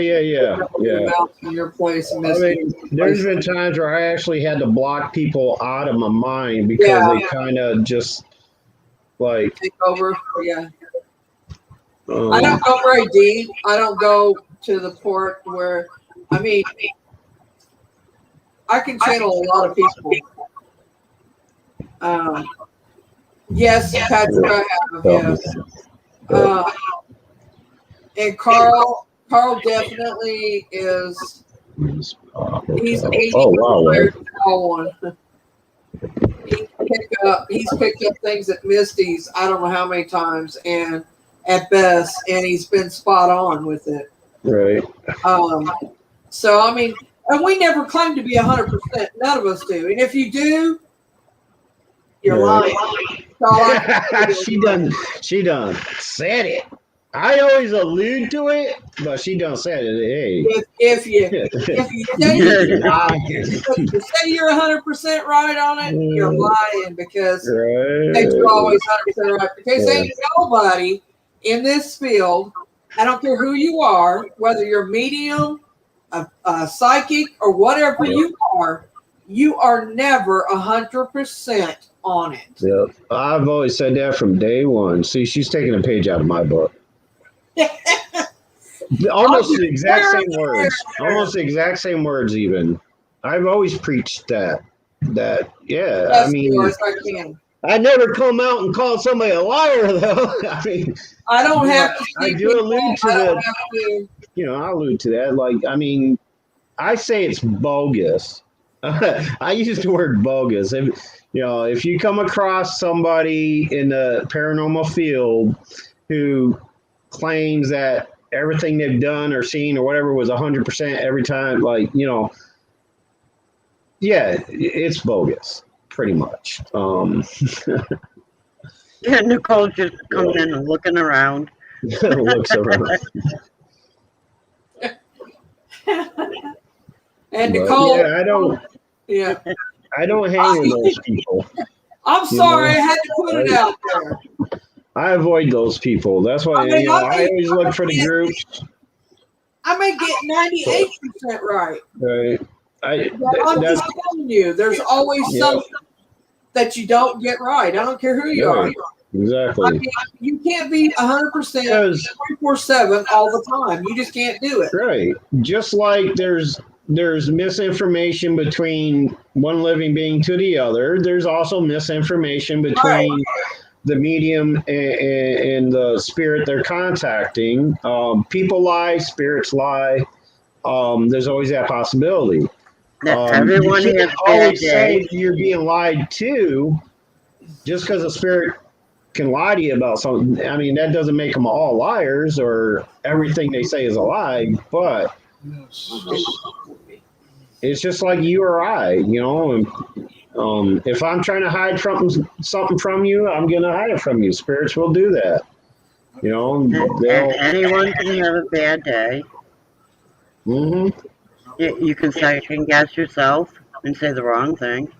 In your place, there's been times where I actually had to block people out of my mind because they kind of just like take over. Yeah. I don't go very deep. I don't go to the point where, I mean, I can channel a lot of people. Yes, Patrick, I have. Yes. And Carl definitely is. He's picked up things at Misty's. I don't know how many times, and at best, and he's been spot on with it. Right. So I mean, and we never claim to be 100%. None of us do. And if you do, you're lying. She done said it. I always allude to it, but she done said it. Hey, if you say you're 100% right on it, you're lying because you're always 100% right. Because ain't nobody in this field. I don't care who you are, whether you're medium, a psychic, or whatever you are never 100% on it. Yep. I've always said that from day one. See, she's taking a page out of my book. Almost the exact same words. Almost the exact same words even. I've always preached that I mean I never come out and call somebody a liar though. I mean I don't have to I do allude to that. I allude to that. Like, I mean, I say it's bogus. I use the word bogus. If you come across somebody in the paranormal field who claims that everything they've done or seen or whatever was 100% every time, yeah, it's bogus, pretty much. Yeah, Nicole just comes in and looking around. Looks around. And But, Nicole, yeah, yeah. I don't hang with those people. I'm sorry, I had to put it out there. I avoid those people. That's why I always look for the groups. I may get 98% right. Right. I'm just telling you, there's always something that you don't get right. I don't care who you are. Exactly. I mean, you can't be 100% 24/7 all the time. You just can't do it. Right. Just like there's misinformation between one living being to the other, there's also misinformation between the medium and the spirit they're contacting. People lie, spirits lie. There's always that possibility. Everyone you has can't always bad say days. you're being lied to just because a spirit can lie to you about something. I mean, that doesn't make them all liars or everything they say is a lie, but it's just like you or I, if I'm trying to hide something from you, I'm going to hide it from you. Spirits will do that. Anyone can have a bad day. Mm-hmm. You can second guess yourself and say the wrong thing.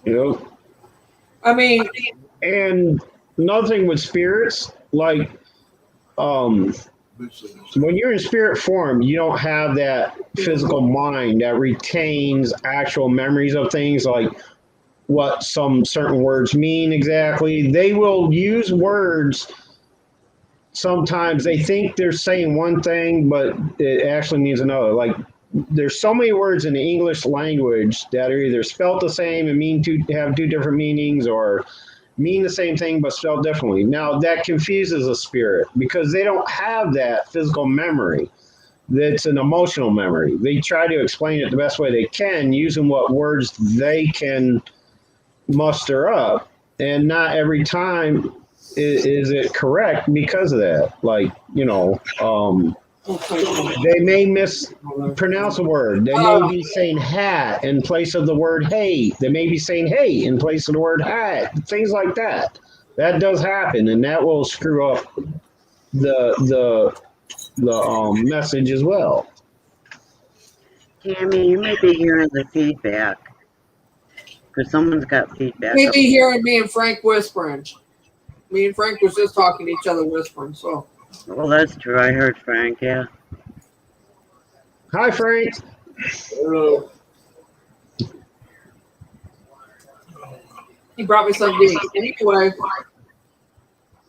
I mean, and another thing with spirits, when you're in spirit form, you don't have that physical mind that retains actual memories of things, like what some certain words mean exactly. They will use words. Sometimes they think they're saying one thing, but it actually means another. Like, there's so many words in the English language that are either spelled the same and have two different meanings, or mean the same thing but spelled differently. Now, that confuses a spirit because they don't have that physical memory. That's an emotional memory. They try to explain it the best way they can using what words they can muster up, and not every time is it correct because of that. They may mispronounce a word. They may be saying hat in place of the word hey. They may be saying hey in place of the word hat. Things like that. That does happen, and that will screw up the message as well. Tammy, you might be hearing the feedback because someone's got feedback. maybe hearing me and Frank whispering. Me and Frank was just talking to each other whispering. So. Well, that's true. I heard Frank. Yeah. Hi, Frank. Hello. He brought me some beans. Anyway,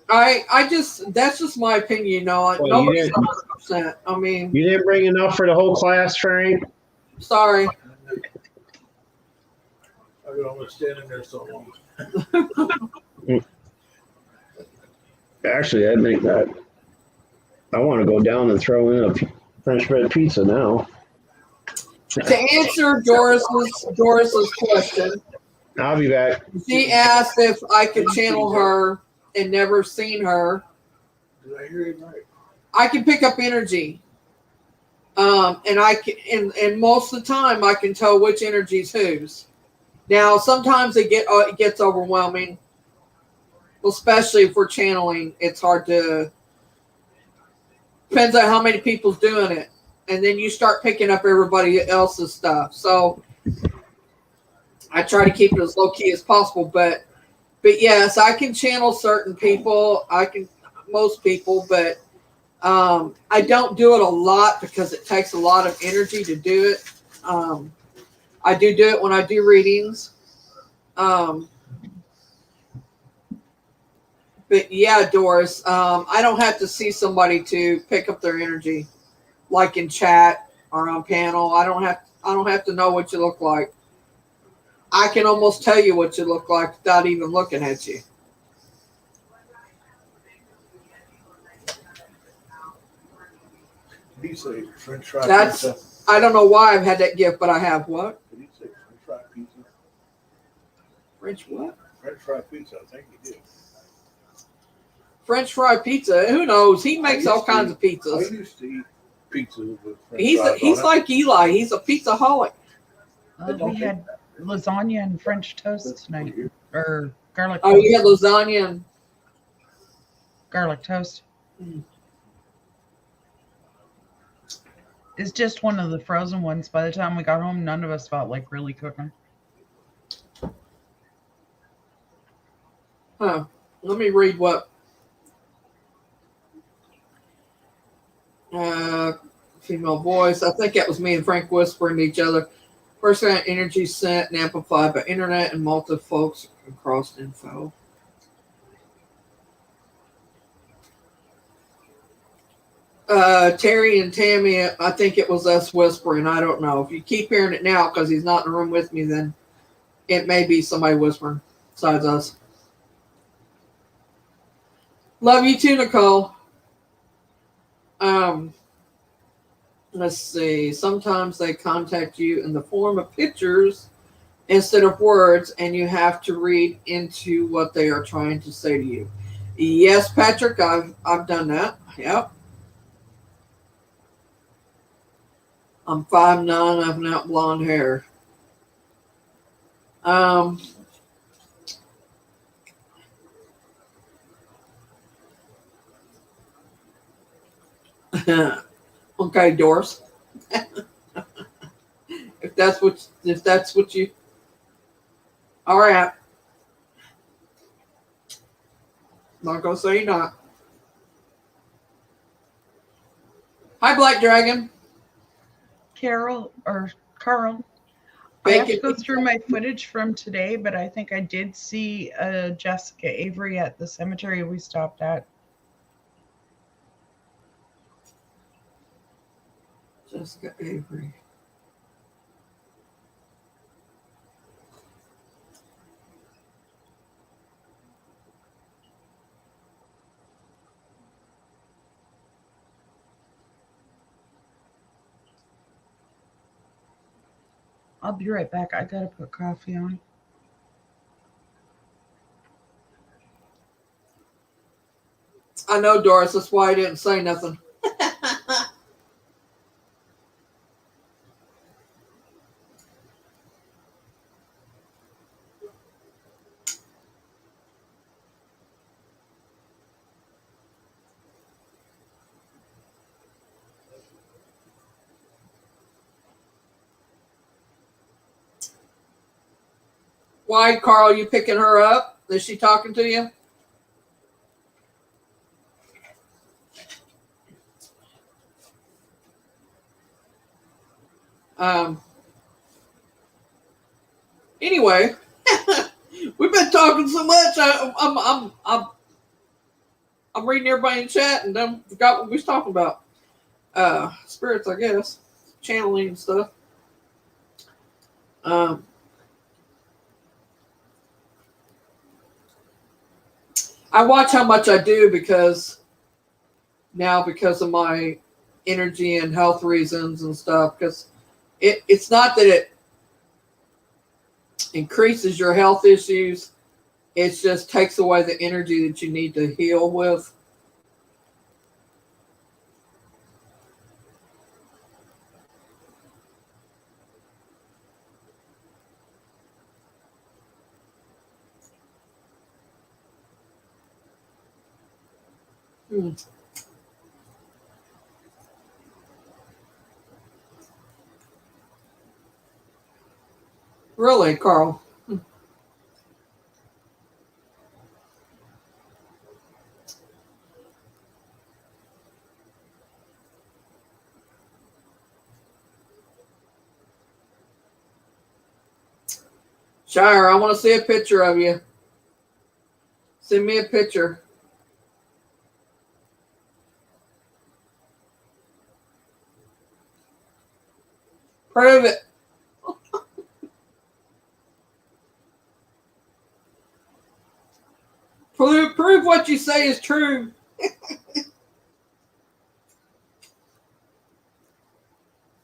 that's just my opinion, nobody's 100%. I mean, you didn't bring enough for the whole class, Frank. Sorry. I could only stand in there so long. Actually, I'd make that. I want to go down and throw in a French bread pizza now. To answer Doris's question, I'll be back. she asked if I could channel her and never seen her. Did I hear you right? I can pick up energy, and I can, and most of the time I can tell which energy's whose. Now, sometimes it gets overwhelming, especially if we're channeling. It's hard to. Depends on how many people's doing it, and then you start picking up everybody else's stuff. So I try to keep it as low key as possible, but yes, I can channel certain people. I can most people, but I don't do it a lot because it takes a lot of energy to do it. I do it when I do readings. But yeah, Doris, I don't have to see somebody to pick up their energy, like in chat or on panel. I don't have to know what you look like. I can almost tell you what you look like without even looking at you. Did he say French fry That's pizza? I don't know why I've had that gift, but I have. What? Did he say French fry pizza? French what? French fry pizza. I think he did. French fry pizza. Who knows? He makes all kinds of I pizzas. used to eat pizza with French He's fries on it. like Eli. He's a pizzaholic. We had lasagna and French toast tonight, or garlic. Oh, you had lasagna and garlic toast. Mm. It's just one of the frozen ones. By the time we got home, none of us felt like really cooking. Huh. Let me read what female voice. I think that was me and Frank whispering to each other. First hand energy sent and amplified by internet and multi folks across info. Terry and Tammy, I think it was us whispering. I don't know. If you keep hearing it now because he's not in the room with me, then it may be somebody whispering besides us. Love you too, Nicole. Let's see. Sometimes they contact you in the form of pictures instead of words, and you have to read into what they are trying to say to you. Yes, Patrick, I've done that. Yep. I'm 5'9". I have not blonde hair. Okay, Doris. if that's what you. All right. Not gonna say not. Hi, Black Dragon. Carol. I have to go through my footage from today, but I think I did see Jessica Avery at the cemetery we stopped at. Jessica Avery. I'll be right back. I gotta put coffee on. I know, Doris. That's why I didn't say nothing. Why, Carl? You picking her up? Is she talking to you? Anyway, we've been talking so much. I'm reading everybody in chat and then forgot what we was talking about. Spirits, I guess, channeling and stuff. I watch how much I do because of my energy and health reasons and stuff. Because it's not that it increases your health issues. It just takes away the energy that you need to heal with. Really, Carl? Shire, I want to see a picture of you. Send me a picture. Prove it. Prove what you say is true.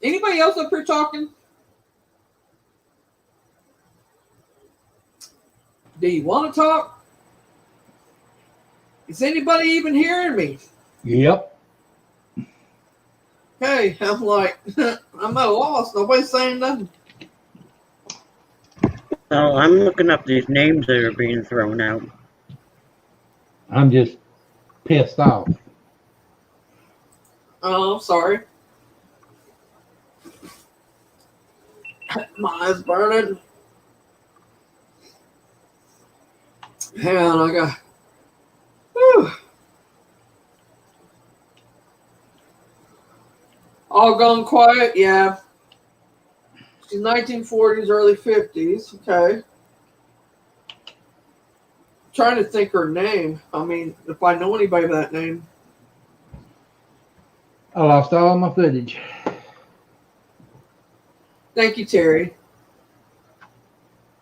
Anybody else up here talking? Do you want to talk? Is anybody even hearing me? Yep. Hey, I'm like, I'm at a loss. Nobody's saying nothing. So I'm looking up these names that are being thrown out. I'm just pissed off. Oh, I'm sorry. My eyes burning. Hang on, I got. Whew. All gone quiet, yeah. She's 1940s, early 50s. Okay. Trying to think her name. I mean, if I know anybody by that name. I lost all my footage. Thank you, Terry.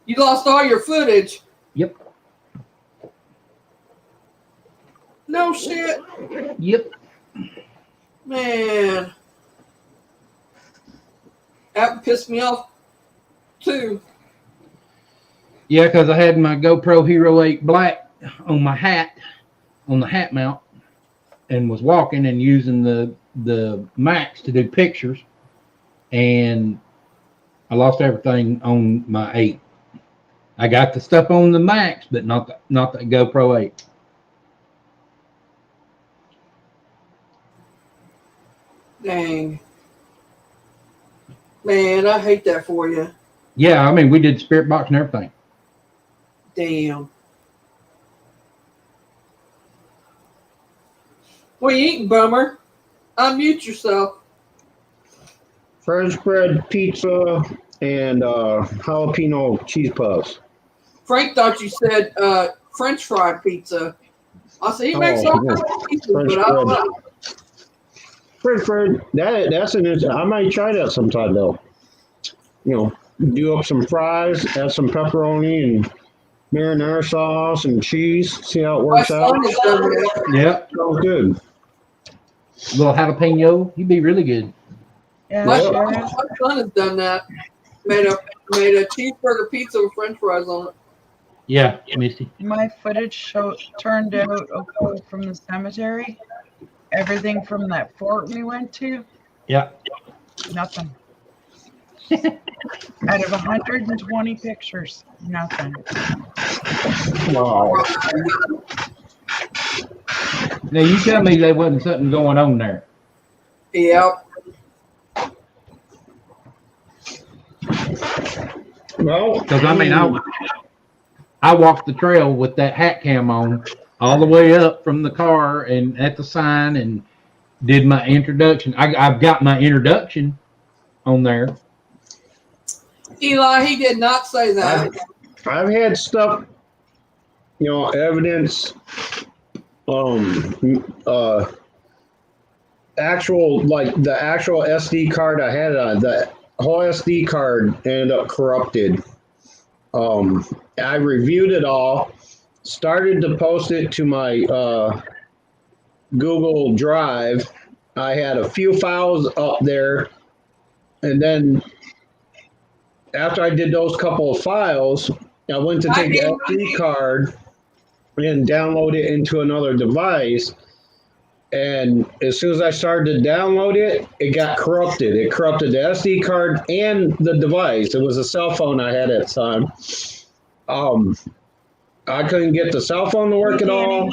You lost all your footage. Yep. No shit. Yep. Man. That pissed me off too. Yeah, because I had my GoPro Hero 8 Black on my hat, on the hat mount, and was walking and using the Max to do pictures, and I lost everything on my 8. I got the stuff on the Max, but not the GoPro 8. Dang. Man, I hate that for you. Yeah, I mean, we did spirit box and everything. Damn. What are you eating, bummer? Unmute yourself. French bread pizza and jalapeno cheese puffs. Frank thought you said French fry pizza. I said he makes all kinds of pizzas, French but I don't bread. know. French bread. That's I might try that sometime though. You know, do up some fries, add some pepperoni and marinara sauce and cheese. See how it My works out. son has done that. Yep. Sounds good. Little jalapeno, you'd be really good. Yeah, My, Yeah. sure my is. son has done that. Made a cheeseburger pizza with French fries on it. Yeah, Misty. My footage turned out okay from the cemetery. Everything from that fort we went to, Yeah. nothing. Out of 120 pictures, nothing. Wow. Now you tell me there wasn't something going on there. Yep. Well, Because I mean, I walked the trail with that hat cam on all the way up from the car and at the sign and did my introduction. I've got my introduction on there. Eli, he did not say that. I've had stuff, you know, evidence, actual, like the actual SD card I had on, the whole SD card ended up corrupted. I reviewed it all, started to post it to my Google Drive. I had a few files up there, and then after I did those couple of files, I went to take the SD card and download it into another device. And as soon as I started to download it, it got corrupted. It corrupted the SD card and the device. It was a cell phone I had at the time. I couldn't get the cell phone to work at all.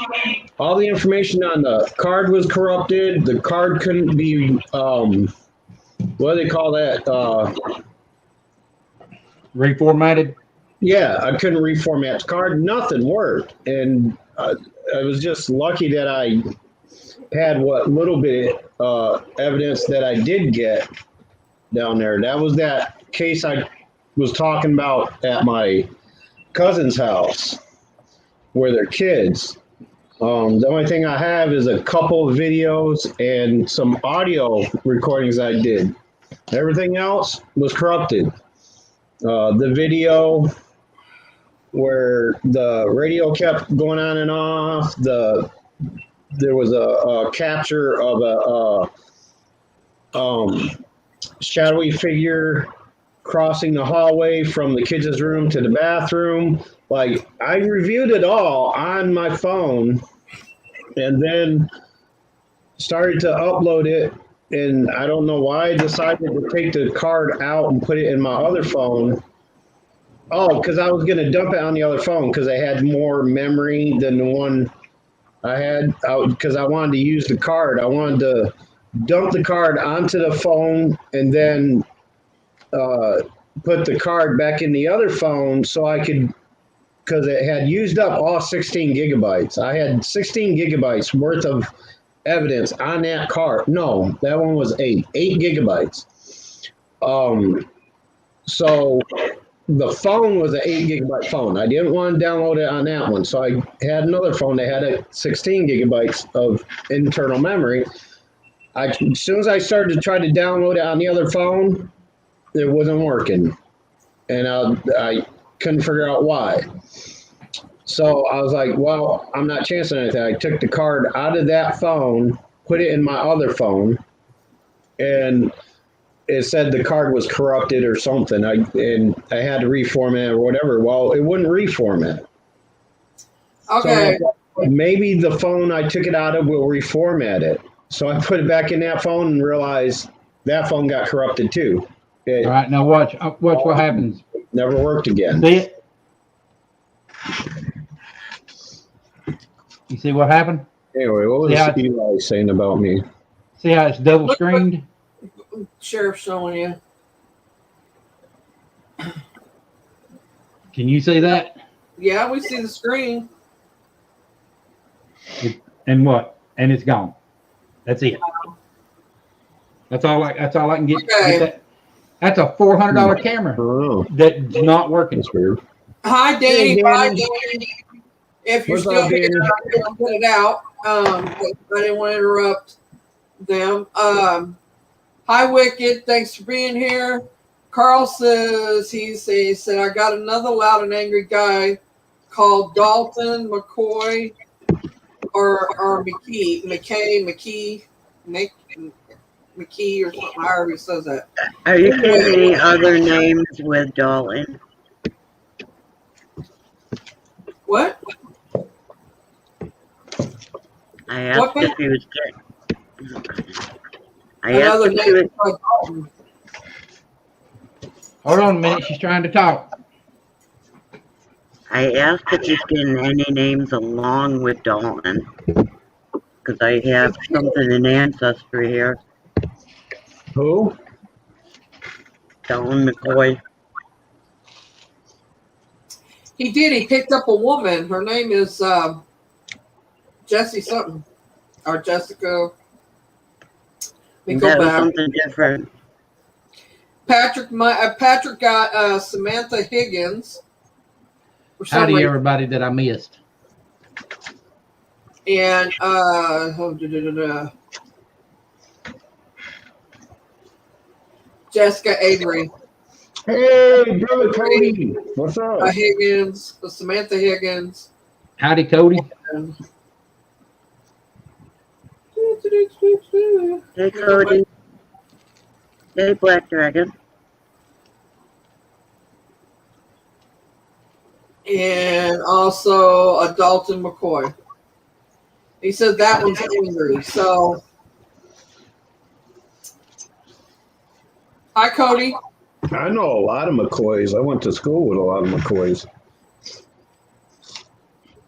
All the information on the card was corrupted. The card couldn't be, what do they call that? Reformatted. Yeah, I couldn't reformat the card. Nothing worked. And I was just lucky that I had what little bit evidence that I did get down there. That was that case I was talking about at my cousin's house where they're kids. The only thing I have is a couple of videos and some audio recordings I did. Everything else was corrupted. The video where the radio kept going on and off, there was a capture of a shadowy figure crossing the hallway from the kids' room to the bathroom Like I reviewed it all on my phone, and then started to upload it. And I don't know why I decided to take the card out and put it in my other phone. Oh, because I was gonna dump it on the other phone because I had more memory than the one I had. Because I wanted to use the card. I wanted to dump the card onto the phone and then put the card back in the other phone so I could, because it had used up all 16 gigabytes. I had 16 gigabytes worth of evidence on that card. No, that one was 8 gigabytes. So the phone was an 8 gigabyte phone. I didn't want to download it on that one. So I had another phone that had 16 gigabytes of internal memory. As soon as I started to try to download it on the other phone, it wasn't working. And I couldn't figure out why. So I was like, well, I'm not chancing anything. I took the card out of that phone, put it in my other phone, and it said the card was corrupted or something. I had to reformat or whatever. Well, it wouldn't reformat. Okay. So maybe the phone I took it out of will reformat it. So I put it back in that phone and realized that phone got corrupted too. It All right, now watch what happens. never worked again. See it? You see what happened? Anyway, what was Eli saying about me? See how it's double screened? Sheriff showing you. Can you see that? Yeah, we see the screen. And what? And it's gone. That's it. That's all I can get. Okay. Get that. That's a $400 camera that's not working. That's weird. Hi, Danny. Hey, Bye, Danny. Danny. If you're What's still up, here, Danny? I'm going to put it out. I didn't want to interrupt them. Hi, Wicked. Thanks for being here. Carl says, he said, I got another loud and angry guy called Dalton McCoy or McKee or something, however he says that. Are you getting any other names with Dalton? What? I asked if he was getting. Another name called Dalton. Hold on a minute. She's trying to talk. I asked if he's getting any names along with Dalton. Because I have something in Ancestry here. Who? Dalton McCoy. He did. He picked up a woman. Her name is Jessie something. Or Jessica. Let me go That was back. something different. Patrick got Samantha Higgins. Howdy, everybody that I missed. And Jessica Avery. Hey, brother Cody. What's up? Higgins, Samantha Higgins. Howdy, Cody. And Hey, Cody. Hey, Black Dragon. and also a Dalton McCoy. He said that one's angry. So, hi, Cody. I know a lot of McCoys. I went to school with a lot of McCoys.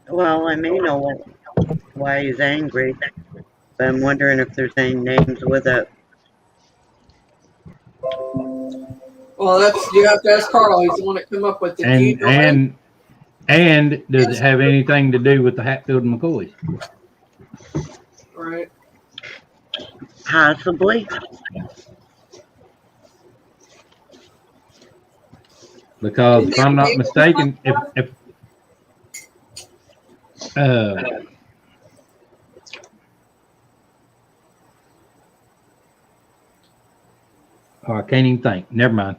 Well, I may know why he's angry, but I'm wondering if there's any names with it. Well, you have to ask Carl. He's the one that came up with it. And does it have anything to do with the Hatfield and McCoys? Right. Possibly. Because if I'm not mistaken, if oh, I can't even think. Never mind.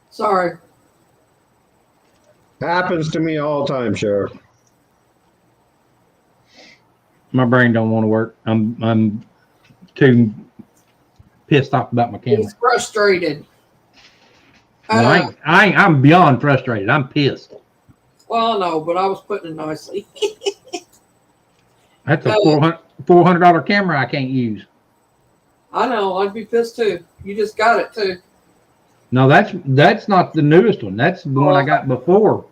Sorry. Happens to me all the time, Sheriff. My brain don't want to work. I'm too pissed off about my camera. He's frustrated. No, I'm beyond frustrated. I'm pissed. Well, no, but I was putting it nicely. That's a $400 camera I can't use. I know. I'd be pissed too. You just got it too. No, that's not the newest one. That's the one I got before.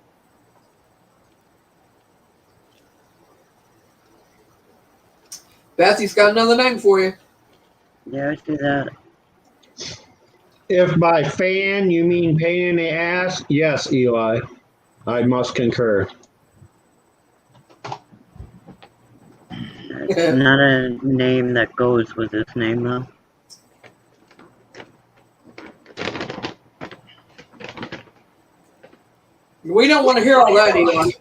Betsy's got another name for you. Yeah, I see that. If by fan you mean pain in the ass, yes, Eli, I must concur. It's not a name that goes with his name, though. We don't want to hear all that, Eli.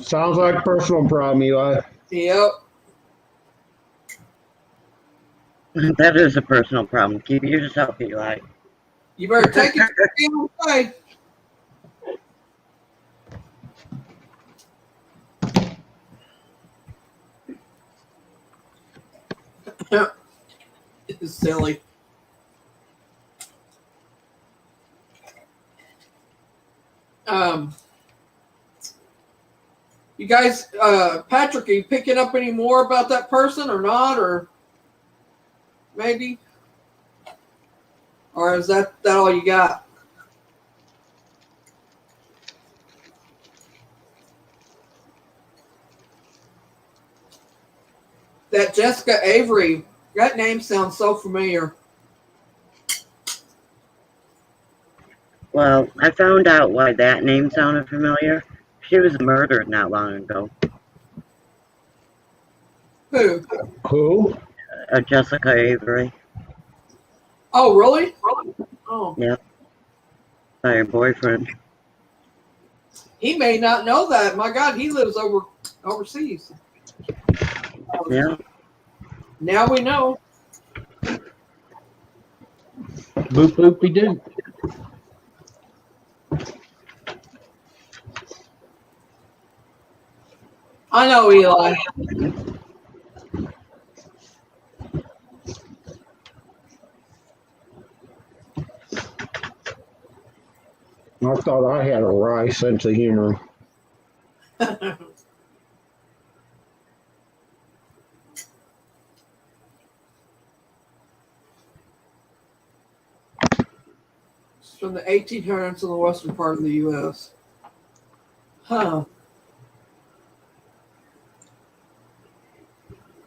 Sounds like a personal problem, Eli. Yep. That is a personal problem. Keep it yourself, Eli. You better take it to the way. It's silly. You guys, Patrick, are you picking up any more about that person or not, or maybe, or is that all you got? That Jessica Avery, that name sounds so familiar. Well, I found out why that name sounded familiar. She was murdered not long ago. Who? Who? Jessica Avery. Oh, really? Oh. Yep. By her boyfriend. He may not know that. My God, he lives overseas. Yeah. Now we know. Boop boopy doo. I know, Eli. I thought I had a wry sense of humor. It's from the 1800s in the western part of the U.S. Huh.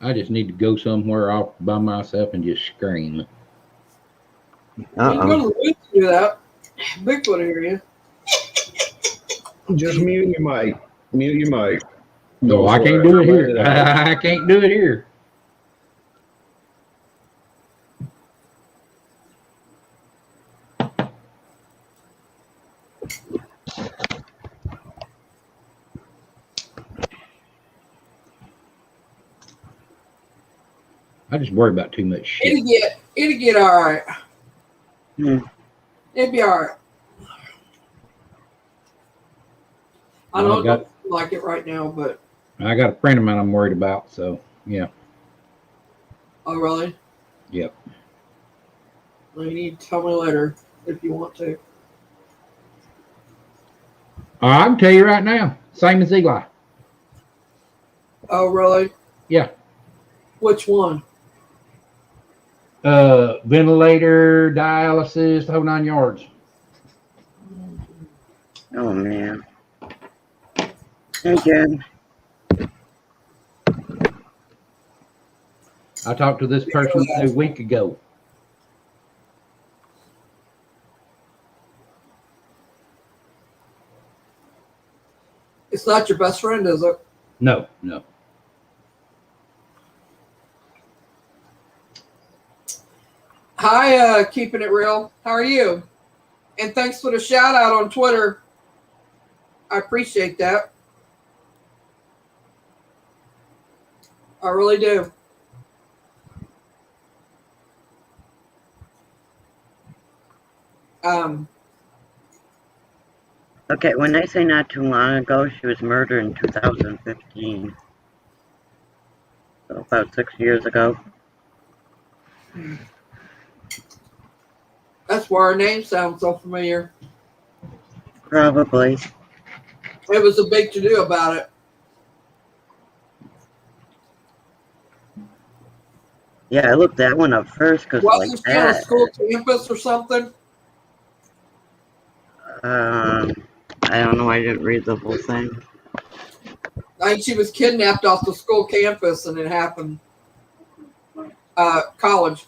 I just need to go somewhere off by myself and just scream. You can go to the woods to do that. Bigfoot area. Just mute your mic. Mute your mic. No, I can't do it here. I can't do it here. I just worry about too much shit. It'll get all right. Hmm. It'll be all right. I Well, don't feel like it right now, but. I got a friend of mine I'm worried about, so yeah. Oh, really? Yep. Well, you need to tell me later if you want to. I can tell you right now. Same as Eli. Oh, really? Yeah. Which one? Ventilator, dialysis, the whole 9 yards. Oh, man. Again. I talked to this person a week ago. It's not your best friend, is it? No. Hi, Keeping It Real. How are you? And thanks for the shout out on Twitter. I appreciate that. I really do. Okay, when they say not too long ago, she was murdered in 2015. So about 6 years ago. That's why her name sounds so familiar. Probably. It was a big to do about it. Yeah, I looked that one up first because like Wasn't she on a that. school campus or something? I don't know. I didn't read the whole thing. I think she was kidnapped off the school campus, and it happened. College.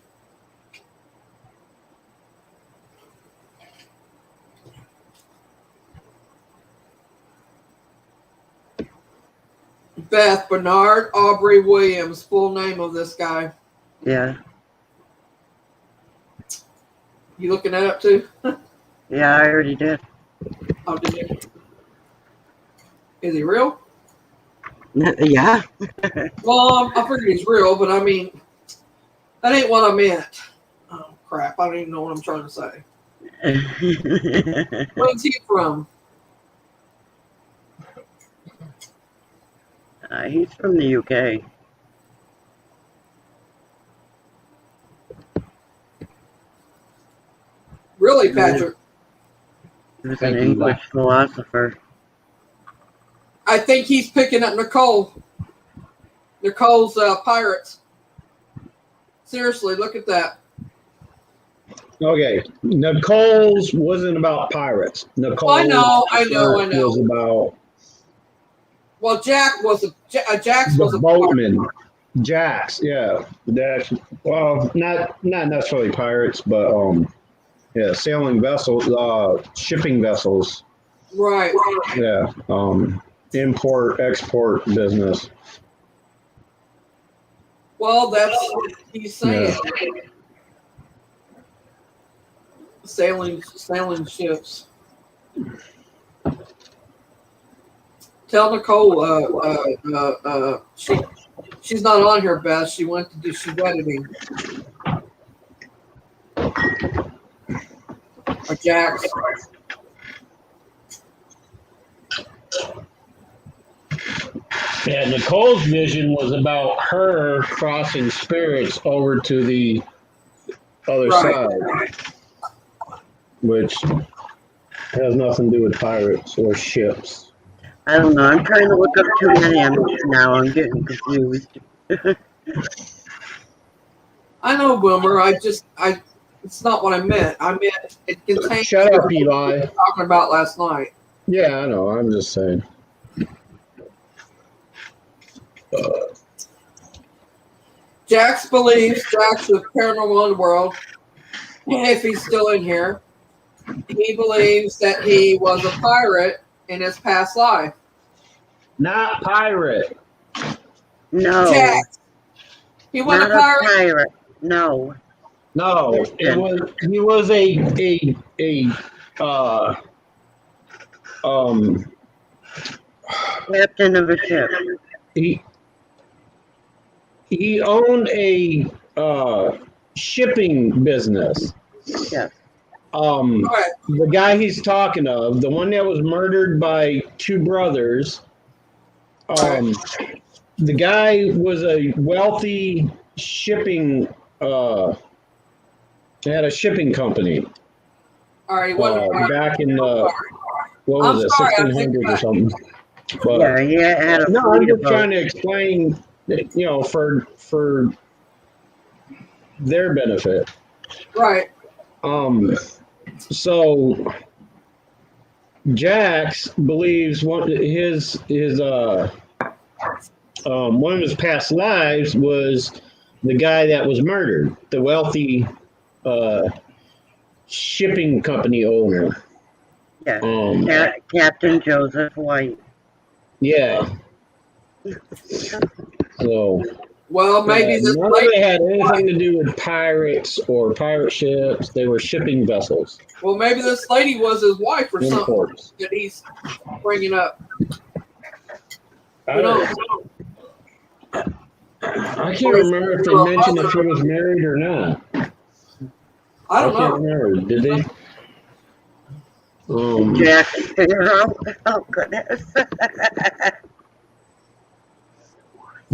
Beth Bernard Aubrey Williams, full name of this guy. Yeah. You looking that up too? Yeah, I already did. Oh, did you? Is he real? Yeah. Well, I figured he's real, but I mean, that ain't what I meant. Oh crap! I don't even know what I'm trying to say. Where's he from? He's from the UK. Really, Patrick? He was Thank an you, English philosopher. I think he's picking up Nicole. Nicole's Pirates. Seriously, look at that. Okay, Nicole's wasn't about pirates. Nicole, I know. was about Well, Jack was Jax was the a pirate. boatman. Jacks, yeah. That's well, not necessarily pirates, but yeah, sailing vessels, shipping vessels. Right. Yeah, import export business. Well, that's what he's saying. Yeah. Sailing ships. Tell Nicole she's not on here, Beth. She went to do editing. Or Jax. Yeah, Nicole's vision was about her crossing spirits over to the other Right. side, which has nothing to do with pirates or ships. I don't know. I'm trying to look up too many now. I'm getting confused. I know, Boomer. It's not what I meant. I meant it contains Shut up, what we Eli. were talking about last night. Yeah, I know. I'm just saying. Jax believes Jax is paranormal in the world. If he's still in here, he believes that he was a pirate in his past life. Not pirate. No. Jax. He wasn't Not a pirate. pirate. No. No, it was. He was Captain of a ship. He owned a shipping business. Yes. Right. The guy he's talking of, the one that was murdered by two brothers, the guy was a wealthy shipping, had a shipping company All right. He wasn't a pirate. back in the, what was it, I'm sorry, I 1600s or something. But, Yeah, he had a no, I'm fleet of just trying boats. to explain, for their benefit. Right. So Jax believes one of his past lives was the guy that was murdered, the wealthy shipping company owner. Yeah. Captain Joseph White. Yeah. So Well, maybe this none of it had anything to do with pirates or pirate ships. They were shipping vessels. Well, maybe this lady was his wife or something Imports. that he's bringing up. I Who knows? can't remember if they mentioned if he was married or not. I don't can't know. remember. Did they? Jack Sparrow. Oh, goodness.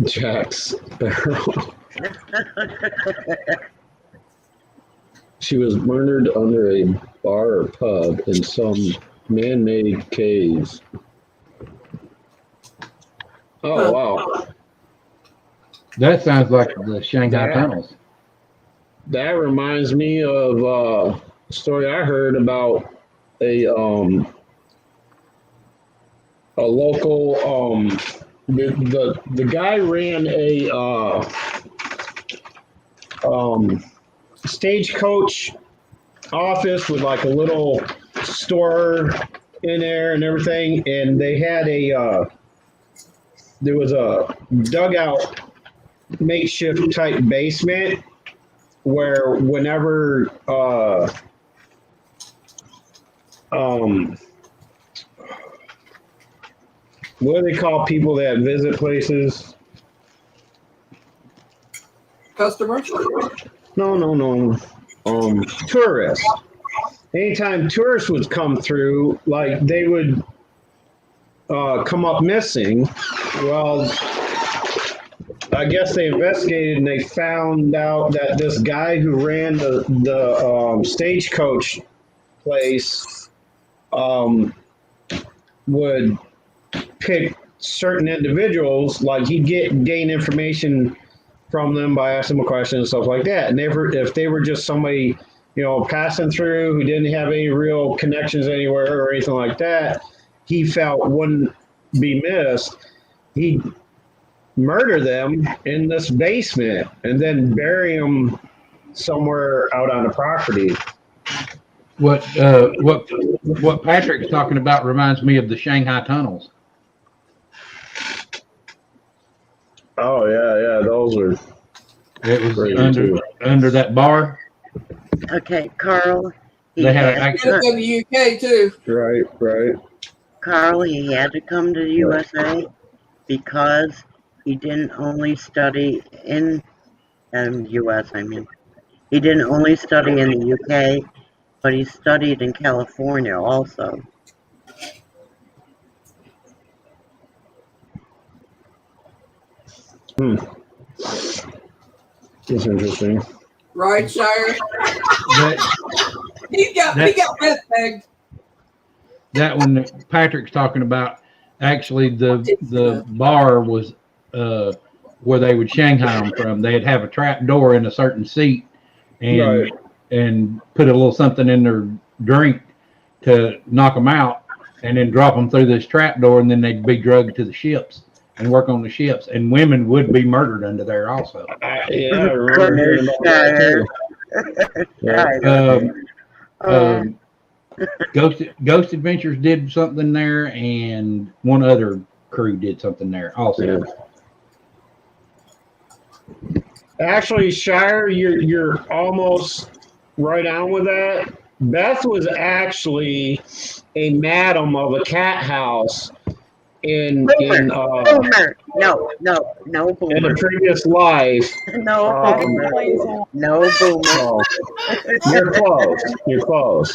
Jack Sparrow. She was murdered under a bar or pub in some Man-made caves. Oh, Huh. wow. That sounds like the Shanghai That- tunnels. That reminds me of a story I heard about a local the guy ran a stagecoach office with like a little store in there and everything, and they had there was a dugout makeshift type basement where whenever what do they call people that visit places? Customers? No. Tourists. Anytime tourists would come through, like they would come up missing. Well, I guess they investigated and they found out that this guy who ran the stagecoach place would pick certain individuals, like he'd gain information from them by asking them a question and stuff like that. And if they were just somebody, passing through who didn't have any real connections anywhere or anything like that, he felt wouldn't be missed, he'd murder them in this basement and then bury them somewhere out on the property. What Patrick's talking about reminds me of the Shanghai tunnels. Oh yeah, those are. It was Crazy under that bar. Okay, Carl. They had had It's in the UK too. Right. Carl, he had to come to the USA because he didn't only study in US, I mean. He didn't only study in the UK, but he studied in California also. That's interesting. Right, Shire? That He got red pegged. that one that Patrick's talking about, actually the bar was where they would Shanghai them from. They'd have a trap door in a certain seat and put a little something in their drink to knock them out, and then drop them through this trap door, and then they'd be drugged to the ships and work on the ships. And women would be murdered under there also. I remember hearing about that too. Yeah. Ghost Adventures did something there, and one other crew did something there also. Yeah. Actually, Shire, you're almost right on with that. Beth was actually a madam of a cat house in Boomer. No, Boomer. in a previous life. No, Boomer. No, Boomer. Oh, you're close.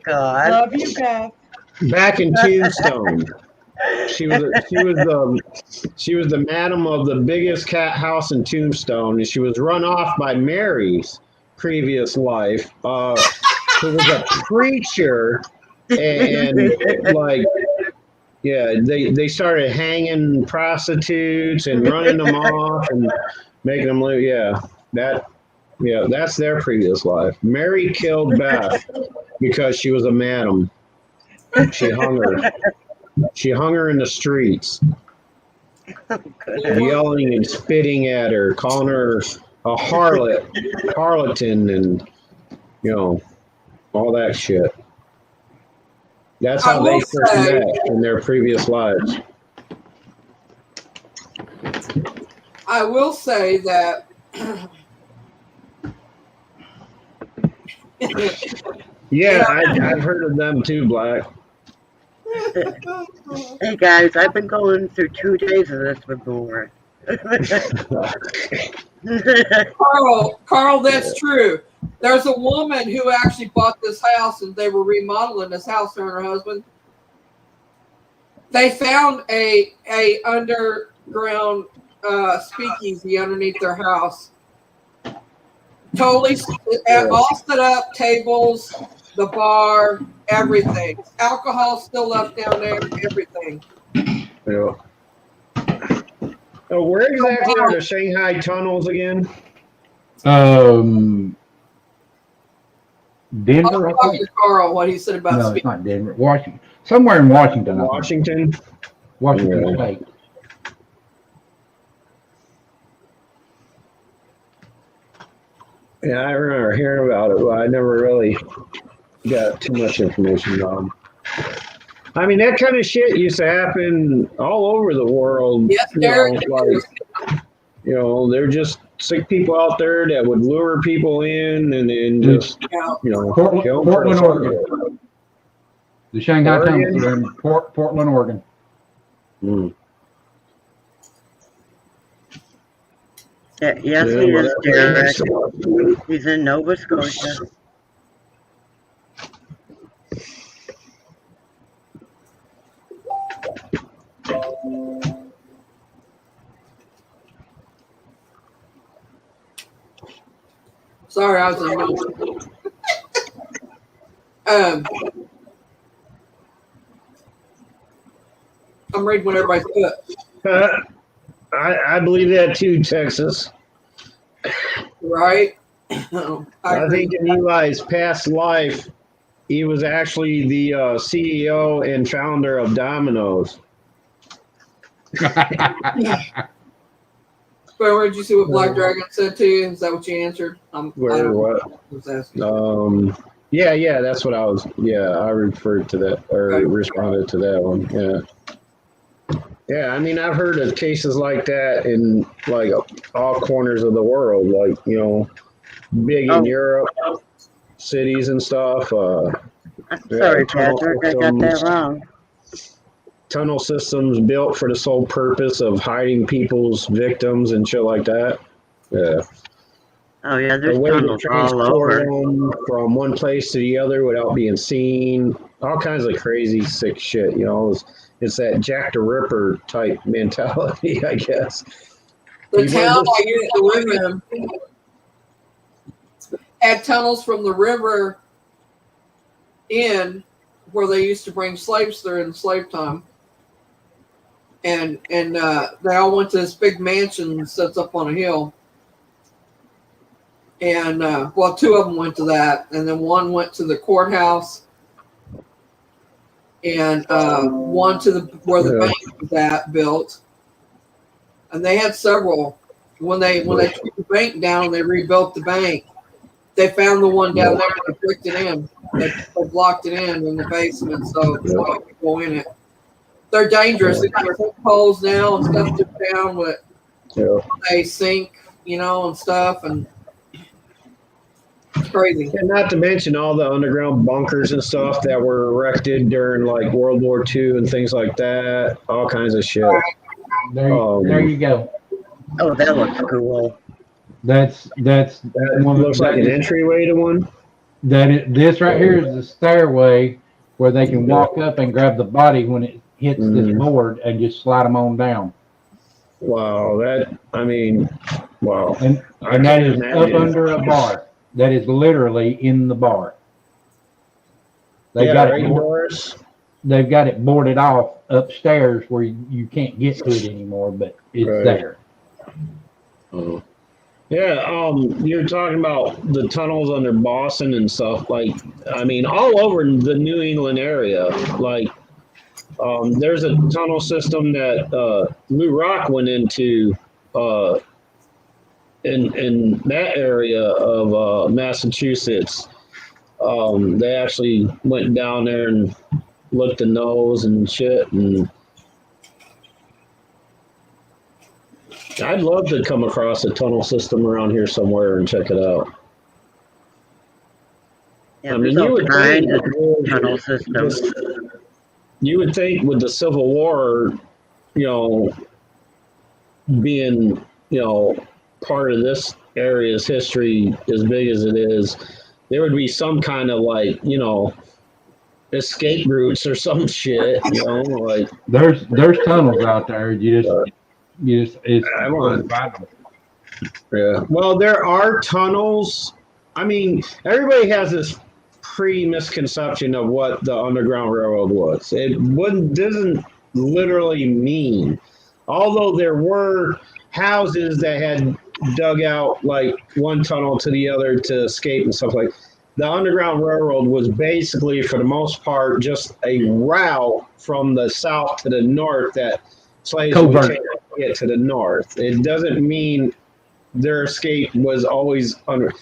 God. Love you, Beth. Back in Tombstone, she was the madam of the biggest cat house in Tombstone, and she was run off by Mary's previous life, who was a preacher, and they started hanging prostitutes and running them off and making them live. That's their previous life. Mary killed Beth because she was a madam. She hung her. She hung her in the streets, yelling and spitting at her, calling her a harlotton, and all that shit. That's how they first met in their previous lives. I will say that I've heard of them too, Black. Hey guys, I've been going through 2 days of this with Boomer. Carl, that's true. There's a woman who actually bought this house, and they were remodeling this house, her and her husband. They found a underground speakeasy underneath their house. Totally all set up, tables, the bar, everything. Alcohol still left down there, everything. Yeah. So where exactly are the Shanghai tunnels again? Denver, I I'll talk think. to Carl what he said about No, speed. it's not Denver. Washington. Somewhere in Washington, I think. Washington. Washington Yeah. State. Yeah, I remember hearing about it, but I never really got too much information on. I mean, that kind of shit used to happen all over the world. Yes, You Derek. know, like, you know, they're just sick people out there that would lure people in and just, Yeah. you know, Portland, kill them Portland, for Oregon. The Shanghai Oregon? tunnels are in Portland, Oregon. Mm. Yes, Yeah, he well, is, that's Derek. He's in Nova Scotia. Sorry, I was in the I'm reading what everybody's put. I believe that too, Texas. Right? I think in Eli's past life, he was actually the CEO and founder of Domino's. But where did you see what Black Dragon said to you? Is that what you answered? Where what? I was asking. Yeah, that's what I was. Yeah, I referred to that or Okay. responded to that one. Yeah. I mean, I've heard of cases like that in like all corners of the world, like you know, big in Europe, cities and stuff. Sorry, Patrick, I got that wrong. Tunnel systems built for the sole purpose of hiding people's victims and shit like that. Yeah. Oh yeah, there's A way to tunnels all transport over. them from one place to the other without being seen. All kinds of crazy, sick shit. You know, it's that Jack the Ripper type mentality, I guess. The People town just- I used to live in had tunnels from the river in where they used to bring slaves through in slave time. And they all went to this big mansion that sits up on a hill. And well, two of them went to that, and then one went to the courthouse, and one to the where the bank was at built. And they had several. When they took the bank down, they rebuilt the bank. They found the one down there and they bricked it in. They blocked it in the basement, so no people in it. They're dangerous. They got holes now and stuff just down with they sink, you know, and stuff, and it's crazy. And not to mention all the underground bunkers and stuff that were erected during like World War II and things like that. All kinds of shit. There you go. Oh, that looks cool. That looks like an entryway to one. This right here is the stairway where they can walk up and grab the body when it hits this board and just slide them on down. Wow, wow. And that is up under a bar. That is literally in the bar. They've got it boarded off upstairs where you can't get to it anymore, but it's there. Oh. Yeah, you're talking about the tunnels under Boston and stuff. Like, I mean, all over the New England area. Like, there's a tunnel system that Lou Rock went into in that area of Massachusetts. They actually went down there and looked the nose and shit, and I'd love to come across a tunnel system around here somewhere and check it out. Yeah, I mean, there's you all would kinds think of tunnel systems. you would think with the Civil War, you know, being, you know, part of this area's history as big as it is, there would be some kind of like, you know, escape routes or some shit, you know, like there's tunnels out there. It's I want. find them. Yeah. Well, there are tunnels. I mean, everybody has this pre-misconception of what the Underground Railroad was. It wouldn't doesn't literally mean, although there were houses that had dug out like one tunnel to the other to escape and stuff like. The Underground Railroad was basically, for the most part, just a route from the south to the north that slaves would Covert. take to get to the north. It doesn't mean their escape was always under.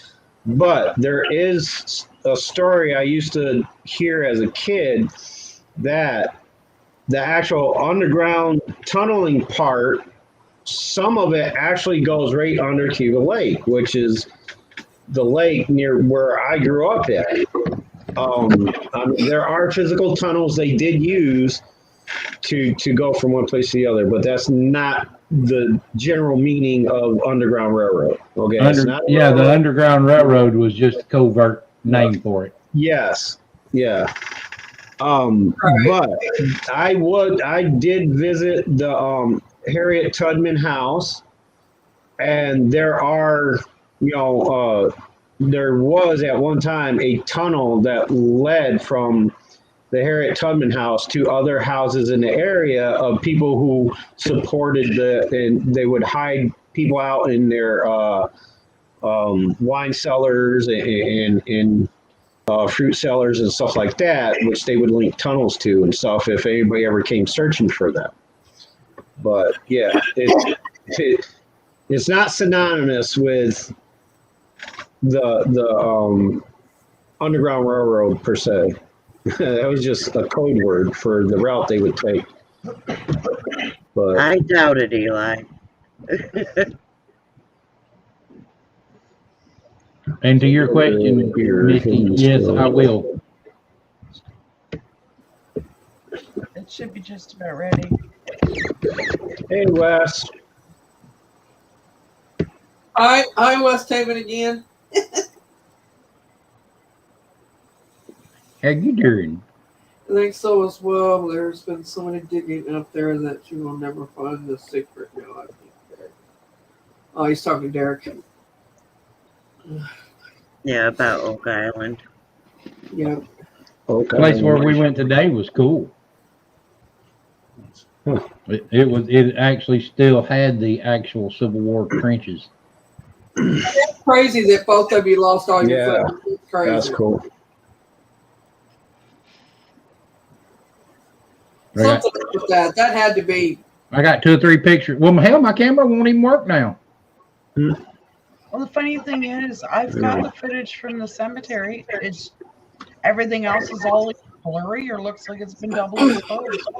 But there is a story I used to hear as a kid that the actual underground tunneling part, some of it actually goes right under Cuba Lake, which is the lake near where I grew up at. There are physical tunnels they did use to go from one place to the other, but that's not the general meaning of Underground Railroad. Okay, it's not. The Underground Railroad was just a covert name for it. Yes, yeah. But I did visit the Harriet Tubman house, and there was at one time a tunnel that led from the Harriet Tubman house to other houses in the area of people who supported and they would hide people out in their wine cellars and fruit cellars and stuff like that, which they would link tunnels to and stuff if anybody ever came searching for them. But yeah, it's not synonymous with the Underground Railroad per se. That was just a code word for the route they would take. But I doubt it, Eli. And to your question, Misty, yes, I will. It should be just about ready. hey, Wes. Hi, West Haven again. How you doing? I think so as well. There's been so many digging up there that you will never find the secret. No, I think. Oh, he's talking to Derek. Yeah, about Oak Island. Yeah. Okay. The place where we went today was cool. Huh. It actually still had the actual Civil War trenches. It's crazy that both of you lost all your Yeah, footage. It's crazy. That's cool. Something like that. That had to be. I got 2 or 3 pictures. Well, hell, my camera won't even work now. Well, the funny thing is, I've got the footage from the cemetery. It's everything else is all blurry or looks like it's been double exposed.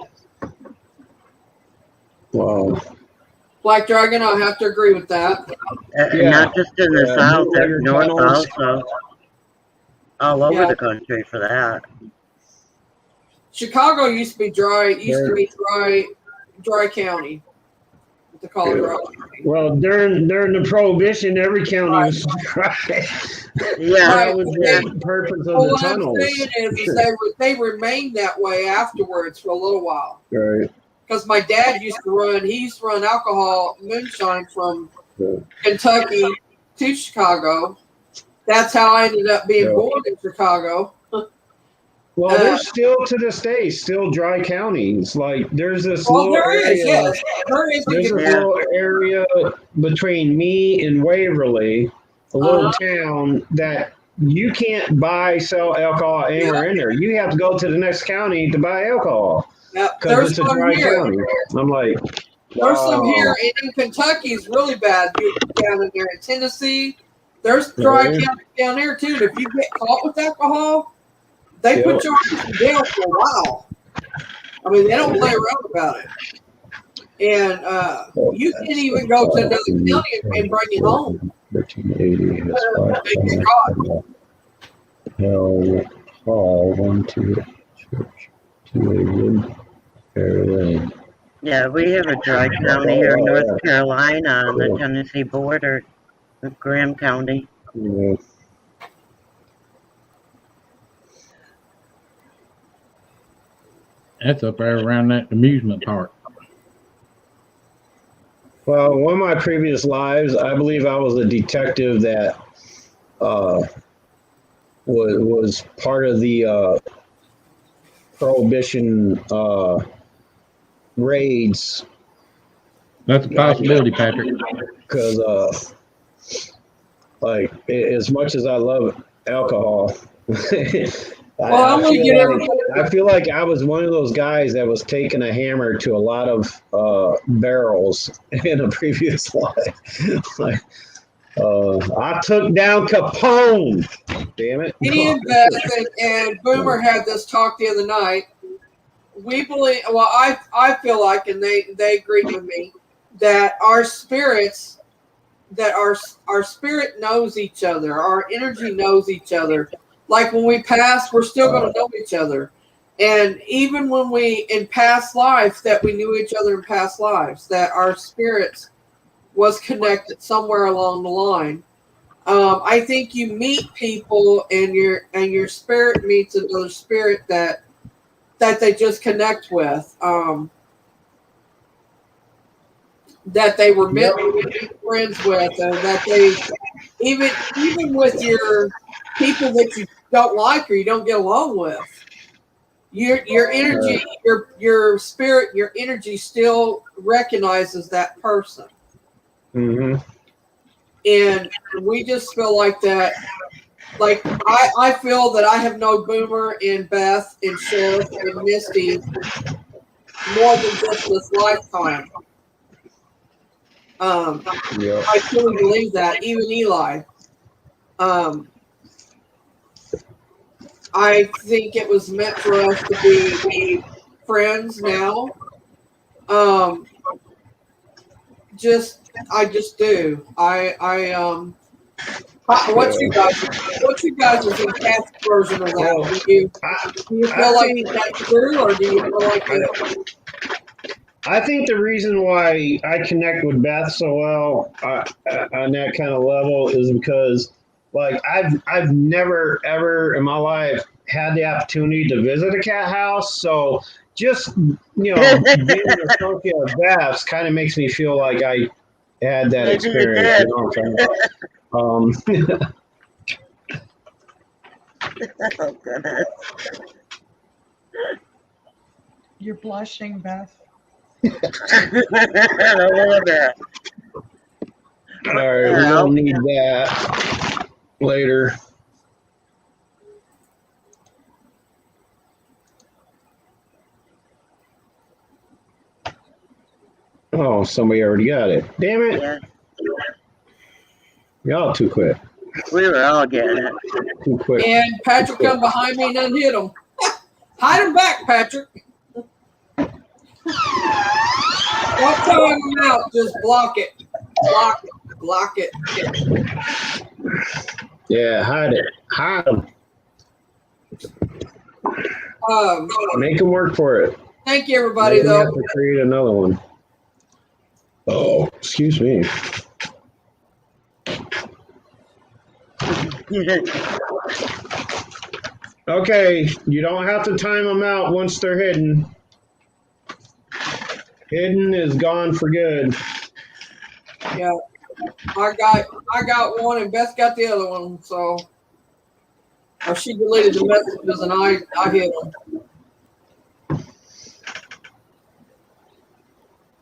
Wow. Black Dragon, I have to agree with that. Yeah. Not just in the south, Bootlegger there's north tunnels. also. All over Yeah. the country for that. Chicago used to be dry. It used to be dry county. The Colorado. Well, during the Prohibition, every county was dry. Yeah, That was the purpose of Well, the what I'm tunnels. saying is they remained that way afterwards for a little while. Right. Because my dad used to run alcohol moonshine from Kentucky to Chicago. That's how I ended up being born in Chicago. Well, there's still to this day still dry counties. Like there's this little there area. is, yes. There is. There's a little area between me and Waverly, a little town that you can't sell alcohol anywhere in there. You have to go to the next county to buy alcohol because it's a dry county. I'm like, there's some here, and in Kentucky is really bad. You down in there in Tennessee, there's dry counties down there too. And if you get caught with alcohol, they put you in jail for a while. I mean, they don't play around about it. And you can't even go to another county and bring it home. 1380 Hell Hall, 1-2 Church, 2 Lane. Yeah, we have a dry county here in North Carolina on the Tennessee border with Graham County. Yeah. That's up there around that amusement park. Well, one of my previous lives, I believe I was a detective that was part of the prohibition raids That's a possibility, Patrick. because like as much as I love alcohol, Well, I'm gonna get everybody. I feel like I was one of those guys that was taking a hammer to a lot of barrels in a previous life. Like, I took down Capone. Damn it! Me and Beth and Boomer had this talk the other night. We believe. Well, I feel like, and they agreed with me that our spirits, that our spirit knows each other. Our energy knows each other. Like when we pass, we're still going to know each other. And even when we, in past lives, that we knew each other in past lives, that our spirits was connected somewhere along the line. I think you meet people and your spirit meets another spirit that they just connect with. That they were meant to be friends with, and that they even with your people that you don't like or you don't get along with, your energy, your spirit, your energy still recognizes that person. Mm-hmm. And we just feel like that. Like I feel that I have known Boomer and Beth and Sheriff and Misty more than just this lifetime. I truly believe that. Even Eli. I think it was meant for us to be friends now. I just do. What's you guys' attached version of that? Do you feel like that's true, or do you feel like it? I think the reason why I connect with Beth so well on that kind of level is because, like, I've never ever in my life had the opportunity to visit a cat house. So just being an associate of Beth's kind of makes me feel like I had that Maybe you experience. did. You know what I'm saying? Oh, goodness. You're blushing, Beth. A little bit. All right, we don't need that later. Oh, somebody already got it. Damn it. Yeah, Y'all too quick. we were all getting it. Too quick. And Patrick come behind me and unhit him. Hide him back, Patrick. Don't tell him out. Just block it. Block it. Yeah, hide it. Hide them. Make them work for it. Thank you, everybody, Maybe though. have to create another one. Oh, excuse me. Okay, you don't have to time them out once they're hidden. Hidden is gone for good. Yeah, I got one, and Beth got the other one. So, or she deleted the messages, and I hit them.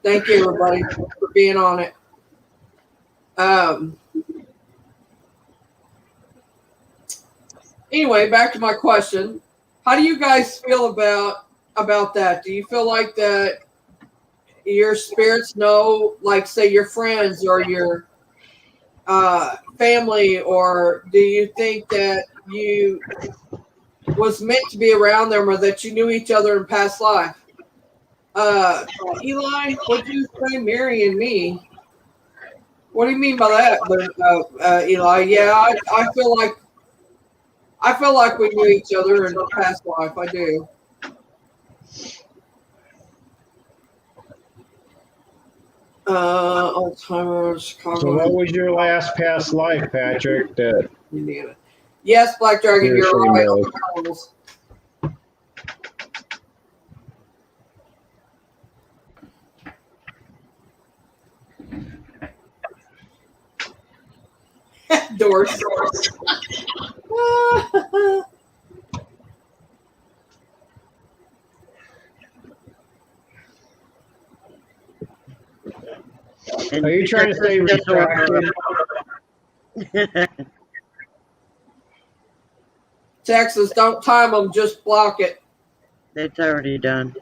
Thank you, everybody, for being on it. Anyway, back to my question. How do you guys feel about that? Do you feel like that your spirits know, like, say, your friends or your family, or do you think that you was meant to be around them, or that you knew each other in past life? Eli, what'd you say, Mary and me? What do you mean by that, Eli? Yeah, I feel like we knew each other in past life. I do. Alzheimer's, Chicago. So what was your last past life, Patrick? That Indiana. Yes, Black Dragon, you're right. Doors. And Are you trying to say just retracted? Texas, don't time them, just block it. It's already done.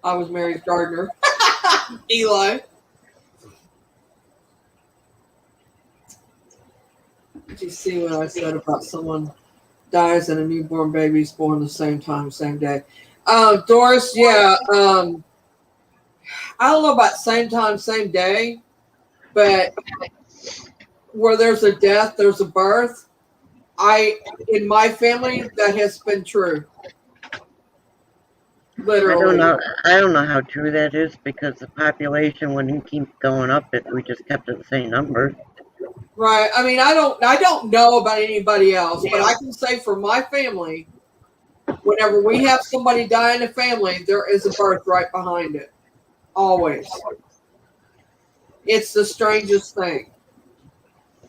I was Mary's gardener. Eli. Did you see what I said about someone dies and a newborn baby's born the same time, same day? Doris, yeah. I don't know about same time, same day, but where there's a death, there's a birth. In my family, that has been true. Literally. I don't know how true that is because the population wouldn't keep going up if we just kept it the same number. Right. I mean, I don't know about anybody else, but I can say for my family, whenever we have somebody die in the family, there is a birth right behind it. Always. It's the strangest thing.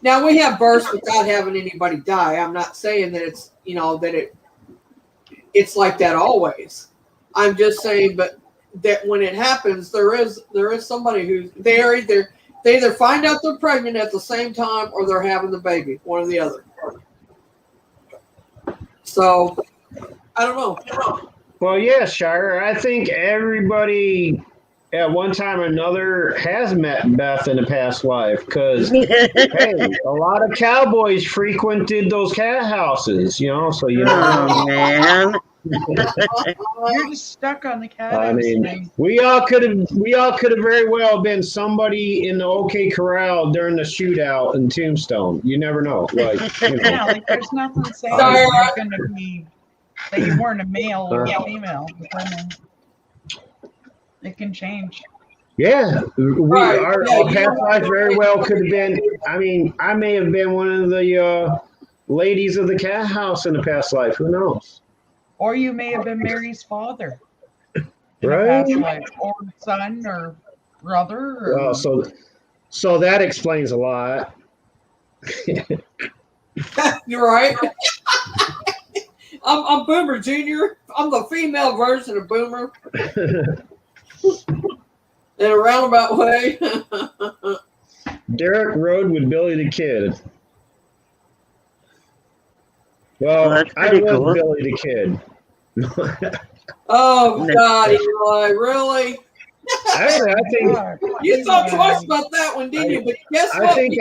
Now we have births without having anybody die. I'm not saying that it's it's like that always. I'm just saying, but that when it happens, there is somebody who they either find out they're pregnant at the same time or they're having the baby, one or the other. So I don't know. Well, yeah, Shire. I think everybody at one time or another has met Beth in a past life because, hey, a lot of cowboys frequented those cat houses, so you know. Oh, man. You're just stuck on the cat I house mean, thing. we all could have very well been somebody in the OK Corral during the shootout in Tombstone. You never know. Yeah, like there's nothing saying Sorry. you're going to be that you weren't a male or a female. It can change. Yeah, Right. our past life very well could have been. I mean, I may have been one of the ladies of the cat house in a past life. Who knows? Or you may have been Mary's father in Right. a past life, or son, or brother. Or... Well, so that explains a lot. You're right. I'm Boomer Jr. I'm the female version of Boomer. In a roundabout way. Derek rode with Billy the Kid. Well, I was cool. Billy the Kid. Oh God, Eli, really? Actually, I think You thought twice about that one, didn't you? But guess what? I think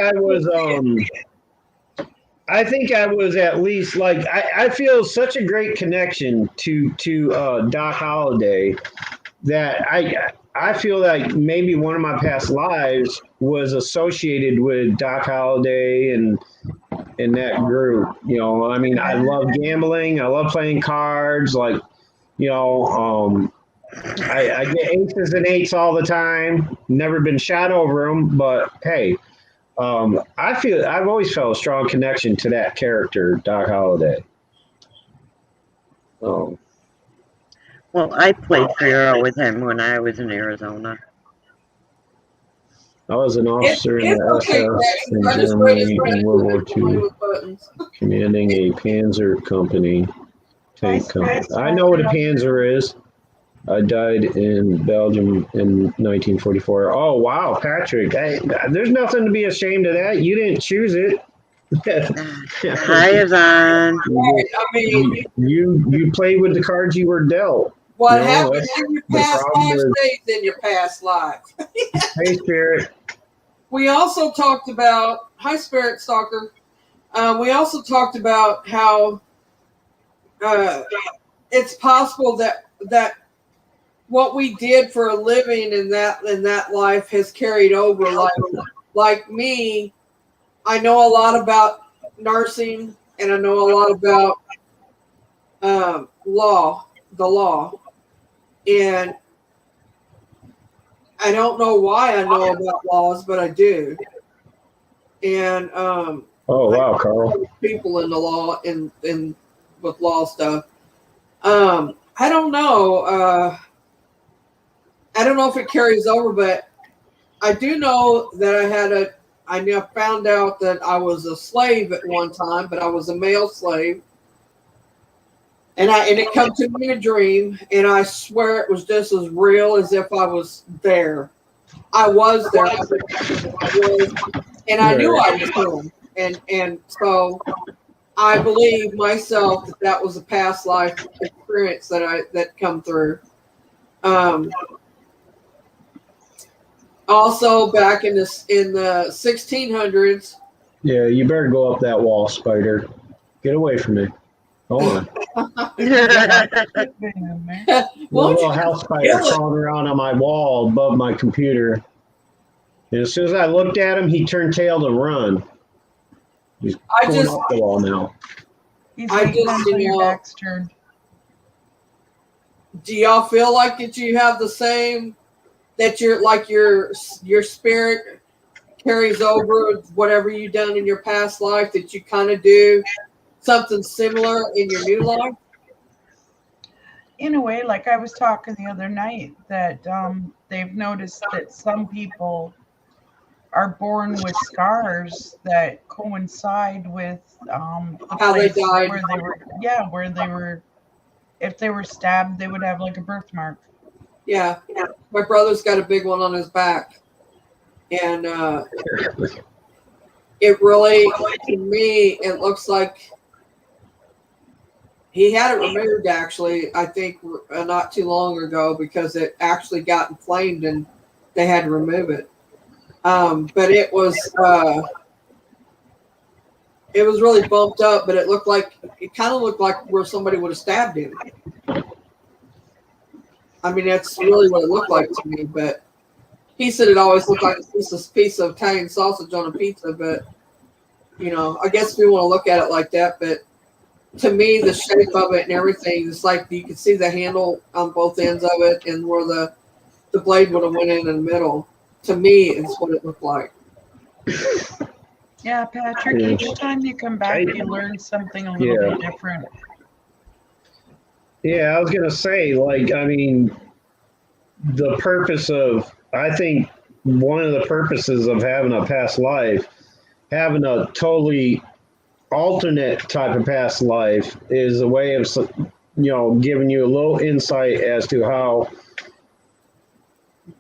I was at least I feel such a great connection to Doc Holliday that I feel like maybe one of my past lives was associated with Doc Holliday and that group. I mean, I love gambling. I love playing cards. I get aces and eights all the time. Never been shot over them, but hey, I've always felt a strong connection to that character, Doc Holliday. Well, I played Pharaoh with him when I was in Arizona. I was an officer in the okay, SS in I just Germany read in World War II, with buttons. commanding a Panzer company, tank company. I know what a Panzer is. I died in Belgium in 1944. Oh, wow, Patrick. There's nothing to be ashamed of that. You didn't choose it. Hi, Yvonne. I mean, You played with the cards you were dealt. what happened in your past life is- stays in your past life. Hey, Spirit. We also talked about, hi, Spirit Stalker. We also talked about how it's possible that what we did for a living in that life has carried over. Like me, I know a lot about nursing and I know a lot about the law. And I don't know why I know about laws, but I do. And oh wow, Carl. People in the law and with law stuff. I don't know. I don't know if it carries over, but I do know that found out that I was a slave at one time, but I was a male slave. And it come to me in a dream, and I swear it was just as real as if I was there. I was there. I was, and I knew I was him. And so I believe myself that was a past life experience that come through. Also, back in the 1600s. Yeah, you better go up that wall, Spider. Get away from me. Hold on. Little house spider crawling around on my wall above my computer. And as soon as I looked at him, he turned tail to run. He's going up the wall now. Your back's turned. Do y'all feel like that you have the same, that you're like your spirit carries over whatever you've done in your past life, that you kind of do something similar in your new life? In a way, like I was talking the other night, that they've noticed that some people are born with scars that coincide with the how they place died. where they were, if they were stabbed, they would have like a birthmark. Yeah. My brother's got a big one on his back. And it really, to me, it looks like he had it removed, actually, I think not too long ago, because it actually got inflamed and they had to remove it. But it was really bumped up, but it kind of looked like where somebody would have stabbed him. I mean, that's really what it looked like to me, but he said it always looked like a piece of Italian sausage on a pizza, but, I guess we want to look at it like that, but to me, the shape of it and everything, it's like you can see the handle on both ends of it and where the blade would have went in the middle. To me, it's what it looked like. Yeah, Patrick, each time you come back, you learn something a little bit different. Yeah, I was going to say, I think one of the purposes of having a past life, having a totally alternate type of past life, is a way of, giving you a little insight as to how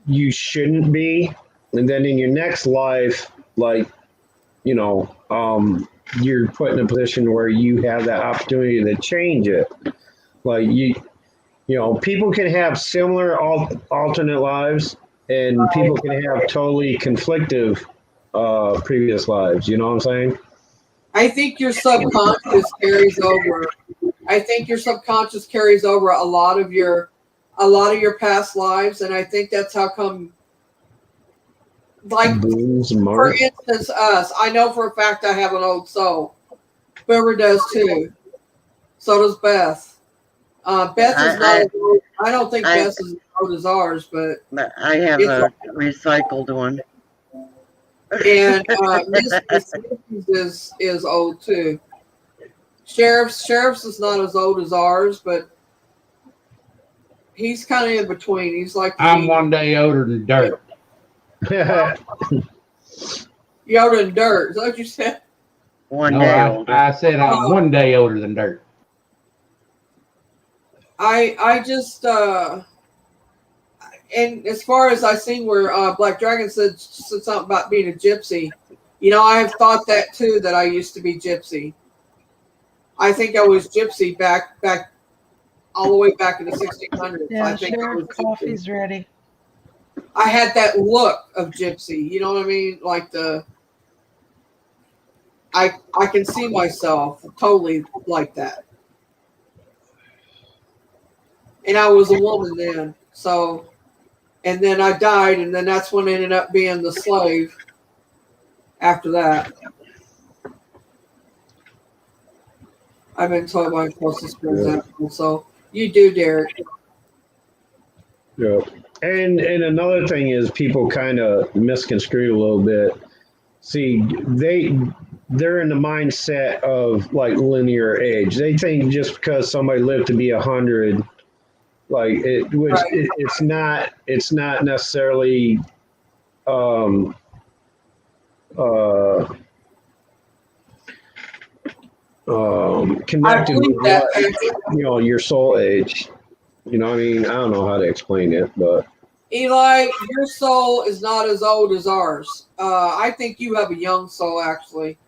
you shouldn't be. And then in your next life, you're put in a position where you have that opportunity to change it. Like people can have similar alternate lives, and people can have totally conflictive previous lives. You know what I'm saying? I think your subconscious carries over. I think your subconscious carries over a lot of your past lives, and I think that's how come. Like, for instance, us. I know for a fact I have an old soul. Whoever does too. So does Beth. Beth is not. I don't think Beth is as old as ours, but I have a recycled one. And Missy's is old too. Sheriff's is not as old as ours, but he's kind of in between. He's like I'm one day older than dirt. You're older than dirt. Is that what you said? One day older. I said I'm 1 day older than dirt. I just and as far as I seen where Black Dragon said something about being a gypsy, I have thought that too, that I used to be gypsy. I think I was gypsy back all the way back in the 1600s. Yeah, I think sure. Coffee's ready. I had that look of gypsy. You know what I mean? Like I can see myself totally like that. And I was a woman then. So, and then I died, and then that's when I ended up being the slave after that. I've been told by closest friends that. So you do, Derek. Yeah. And another thing is people kind of misconstrue a little bit. See, they're in the mindset of like linear age. They think just because somebody lived to be 100, it's not necessarily uh, I connected believe with that, what, Patrick. your soul age. You know, what I mean, I don't know how to explain it, but Eli, your soul is not as old as ours. I think you have a young soul, actually.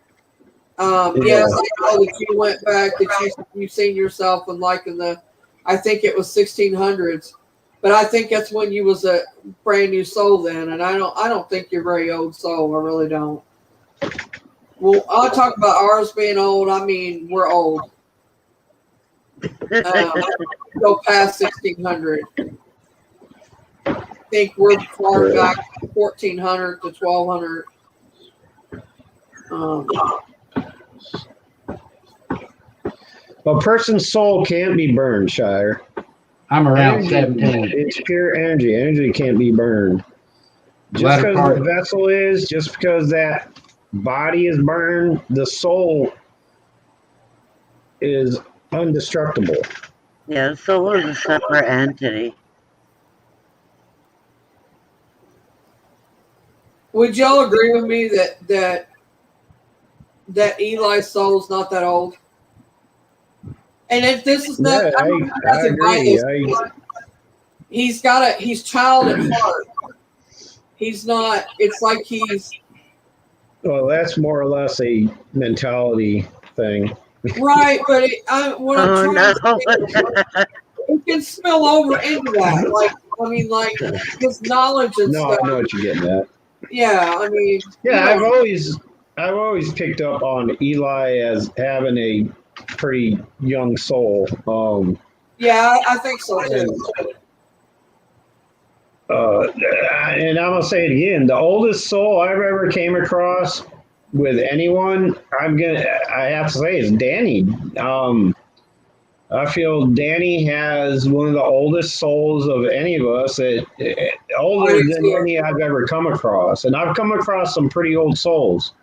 yeah, Yes, I know that you went back, that you seen yourself in like in the, I think it was 1600s, but I think that's when you was a brand new soul then, and I don't think you're very old soul. I really don't. Well, I'll talk about ours being old. I mean, we're old. Go past 1600. I think we're far back 1400 to 1200. a person's soul can't be burned, Shire. I'm around Energy, 17. it's pure energy. Energy can't be burned. Just Latter because part. the vessel is, just because that body is burned, the soul is indestructible. Yeah, soul is a separate entity. Would y'all agree with me that Eli's soul's not that old? And if this is not, Yeah, I don't think I that's agree. advice. He's child at heart. He's not. It's like he's Well, that's more or less a mentality thing. right, but what I'm Oh trying no. to say, it can spill over into that. Like I mean, like his knowledge and No, stuff. I know what you're getting at. Yeah, I mean, Yeah, I've always picked up on Eli as having a pretty young soul. Yeah, I think so And too. and I'm gonna say it again: the oldest soul I've ever came across with anyone, I have to say, is Danny. I feel Danny has one of the oldest souls of any of us, older I do than too. any I've ever come across. And I've come across some pretty old souls.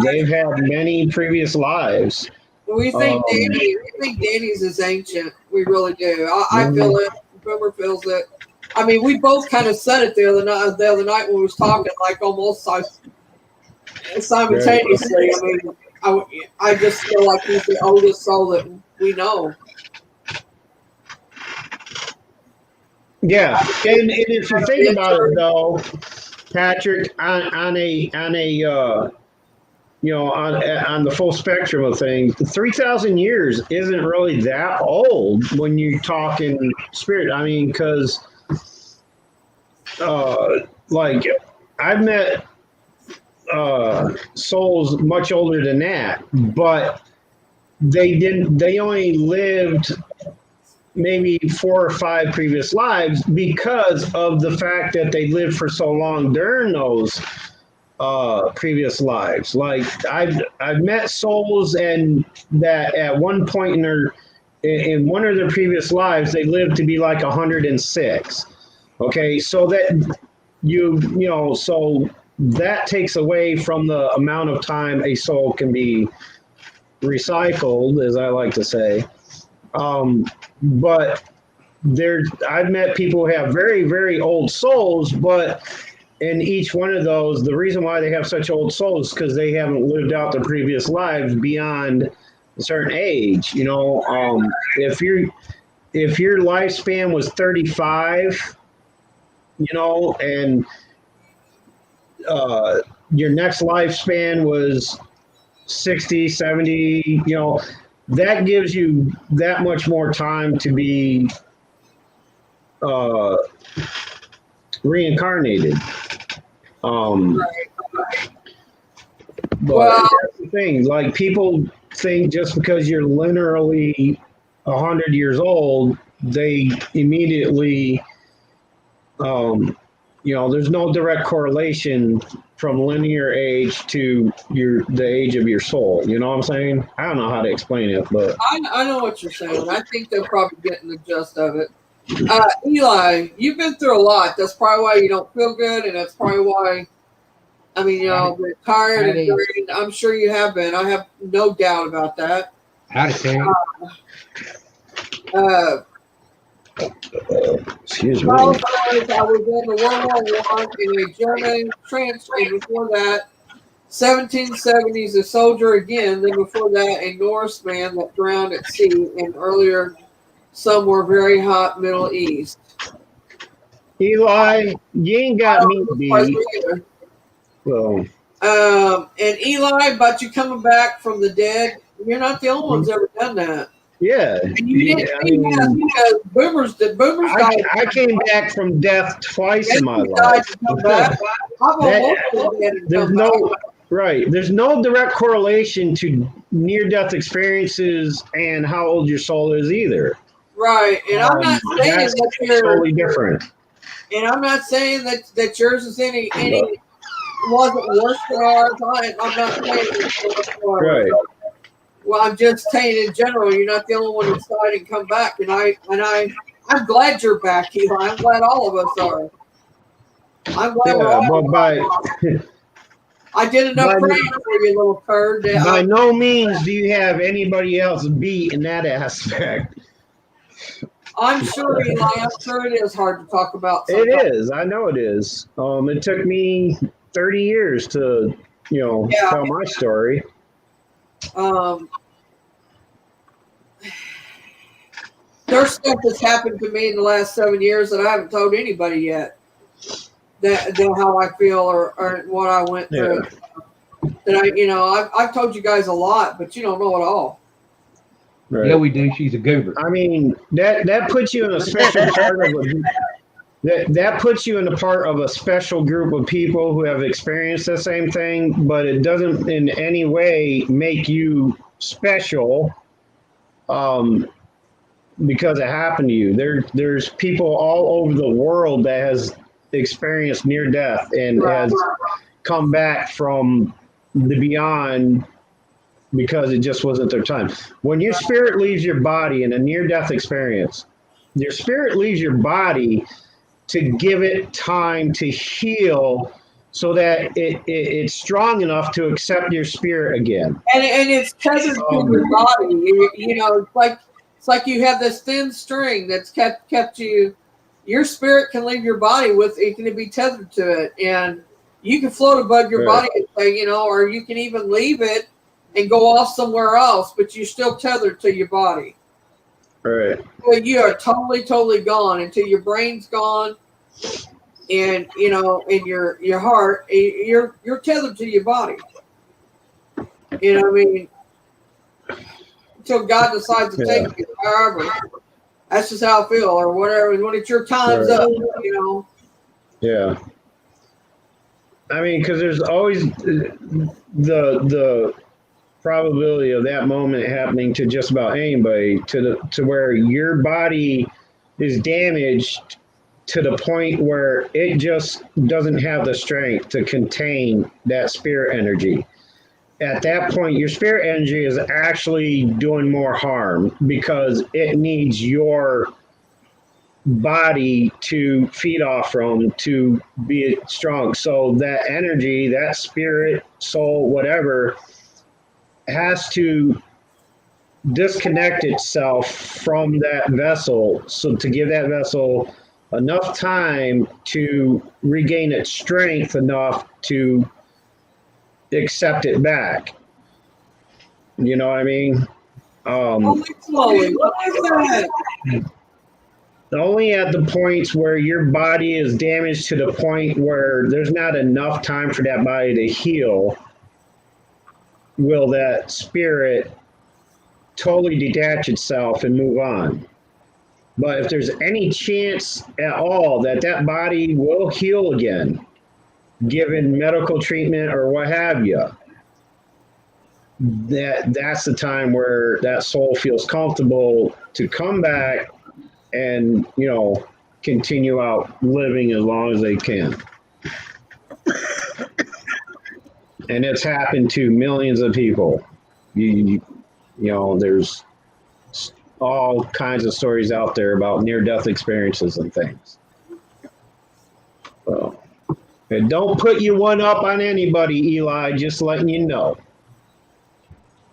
They've had many previous lives. Um, We think Danny's is ancient. We really do. I feel mhm, it. Boomer feels it. I mean, we both kind of said it the other night. The other night when we was talking, like almost right. simultaneously. I mean, I just feel like he's the oldest soul that we know. Yeah, and if you think about it, though, Patrick, on a on the full spectrum of things, 3,000 years isn't really that old when you're talking spirit. I mean, because like I've met souls much older than that, but they only lived maybe 4 or 5 previous lives because of the fact that they lived for so long during those previous lives. Like I've met souls and that at one point in one of their previous lives they lived to be like 106. Okay, so that so that takes away from the amount of time a soul can be recycled, as I like to say. But I've met people who have very, very old souls, but in each one of those, the reason why they have such old souls is because they haven't lived out their previous lives beyond a certain age. If your lifespan was 35, and your next lifespan was 60, 70, that gives you that much more time to be uh, reincarnated. Um, but Well, that's the thing. Like people think just because you're linearly 100 years old, they immediately, there's no direct correlation from linear age to the age of your soul. You know what I'm saying? I don't know how to explain it, but I know what you're saying. I think they're probably getting the gist of it. Eli, you've been through a lot. That's probably why you don't feel good, and that's probably why. I mean, you're tired and Howdy, drained. I'm sure you have been. I have no doubt about that. howdy, Terry. Uh, Excuse me. Well, I was in the World War I in a German trench, and before that, 1770s, a soldier again. Then before that, a Norseman that drowned at sea, and earlier, some were very hot Middle East. Eli, you ain't got me beat. So, And Eli, but you coming back from the dead, you're not the only one's ever done that. yeah. And you didn't I see mean, that because boomers died. I came back from death twice in my Died life. to come back. I've almost been dead and There's come no back. right. There's no direct correlation to near-death experiences and how old your soul is either. Right, and I'm not saying That's that you're totally different. and I'm not saying that yours is any wasn't worse than ours. I'm not saying it's worse than ours. Right. Well, I'm just saying in general, you're not the only one that's died and come back. And I'm glad you're back, Eli. I'm glad all of us are. I'm glad we're all but I did enough praying for you, little turd. by no means do you have anybody else beat in that aspect. I'm sure, Eli. I'm sure it is hard to talk about. It Sometimes. is. I know it is. It took me 30 years to, tell my story. There's stuff that's happened to me in the last 7 years that I haven't told anybody yet. That how I feel or what I went through. That I've told you guys a lot, but you don't know it all. Right. Yeah, we do. She's a goober. I mean, that puts you in a special part of that puts you in a part of a special group of people who have experienced the same thing, but it doesn't in any way make you special because it happened to you. There's people all over the world that has experienced near death and has come back from the beyond because it just wasn't their time. When your spirit leaves your body in a near-death experience, your spirit leaves your body to give it time to heal so that it's strong enough to accept your spirit again. And it's tethered to your body. It's like you have this thin string that's kept you. Your spirit can leave your body it can be tethered to it, and you can float above your body, or you can even leave it and go off somewhere else, but you're still tethered to your body. Right. Well, you are totally, totally gone until your brain's gone, and in your heart, you're tethered to your body. Until God decides to take you, however. That's just how I feel, or whatever. When it's your time's up, Yeah. I mean, because there's always the probability of that moment happening to just about anybody, to where your body is damaged to the point where it just doesn't have the strength to contain that spirit energy. At that point, your spirit energy is actually doing more harm because it needs your body to feed off from to be strong. So that energy, that spirit, soul, whatever, has to disconnect itself from that vessel. So to give that vessel enough time to regain its strength enough to accept it back. You know what I mean? Slowly. What is that? Only at the points where your body is damaged to the point where there's not enough time for that body to heal will that spirit totally detach itself and move on. But if there's any chance at all that body will heal again, given medical treatment or what have you, that's the time where that soul feels comfortable to come back and continue out living as long as they can. And it's happened to millions of people. There's all kinds of stories out there about near-death experiences and things. So, and don't put you one up on anybody, Eli, just letting you know.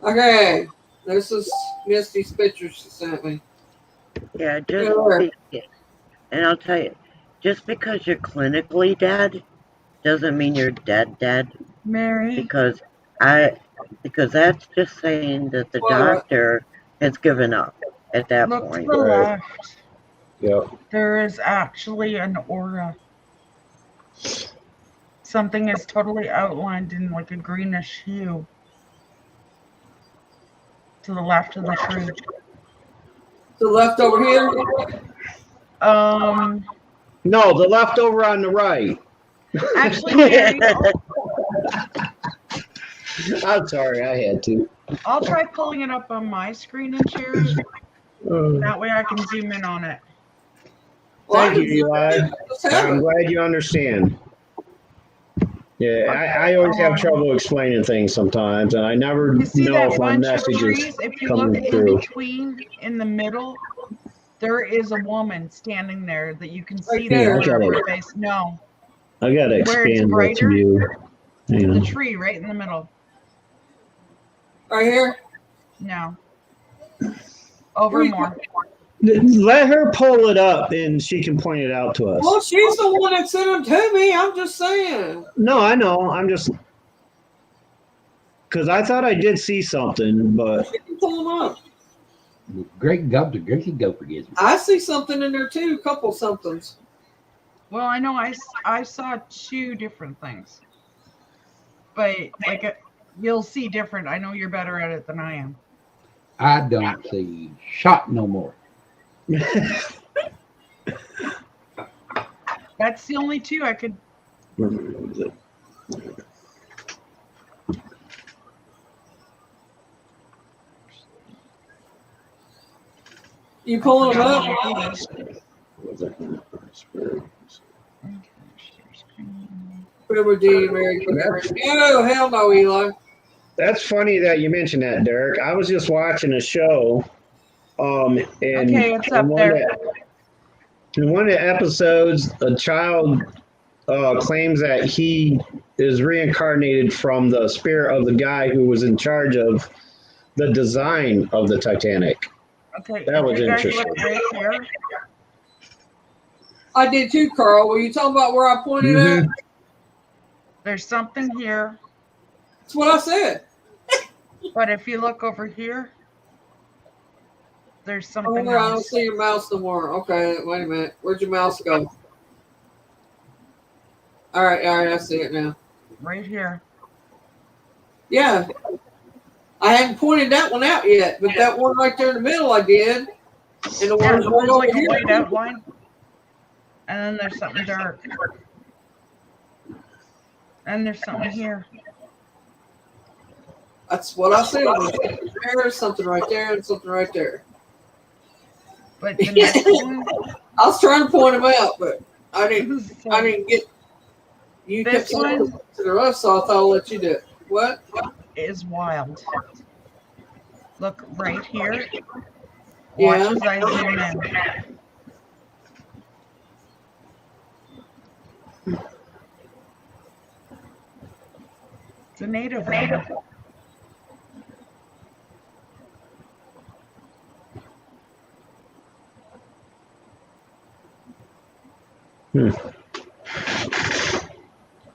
Okay, this is Misty's picture she sent me. Yeah, Sure. and I'll tell you, just because you're clinically dead doesn't mean you're dead, Mary, because that's just saying that the What? doctor has given up at that look to point. the Right. left. Yep. There is actually an aura. Something is totally outlined in like a greenish hue to the left of the tree. The left over here? No, the leftover on the right. Actually, Mary, I'm sorry, I had to. I'll try pulling it up on my screen and share it. That way I can zoom in on it. Thank you, Eli. I'm glad you understand. Yeah, I always have trouble explaining things sometimes, and I never You see know that if my bunch of message trees? is If you look coming in through. between, in the middle, there is a woman standing there that you can Right see there. the corner of her face. No, I gotta where it's expand that brighter, view. Hang the on. tree right in the middle. Right here? No. Over more. Let her pull it up, and she can point it out to Well, us. she's the one that sent them to me. I'm just saying. No, I know. I'm just because I thought I did see something, but She can pull them up. Great gobs of Gracie Gopher gives me. I see something in there too. A couple somethings. Well, I know I saw two different things. But like you'll see different. I know you're better at it than I am. I don't see shot no more. That's the only two I could. You pulling them up? Whoever did, Mary. Oh, hell no, Eli. That's funny that you mentioned that, Derek. I was just watching a show, and Okay, it's up there. In one of the episodes, a child claims that he is reincarnated from the spirit of the guy who was in charge of the design of the Titanic. Okay, That was you guys interesting. look right here. I did too, Carl. Were you talking about where I pointed at? There's something here. That's what I said. But if you look over here, there's Oh, something I don't else. see your mouse no more. Okay, wait a minute. Where'd your mouse go? All right, I see it now. Right here. Yeah. I hadn't pointed that one out yet, but that one right there in the middle I did. And the Yeah, one right there's over like a here. white outline. And then there's something dark. And there's something here. That's what I said. There's something right there and something right there. But the next one, I was trying to point them out, but I didn't get. You kept This saying one- to the rest, so I thought I'll let you do it. What? is wild. Look right here. Yeah. Watch as I zoom in. It's a native one.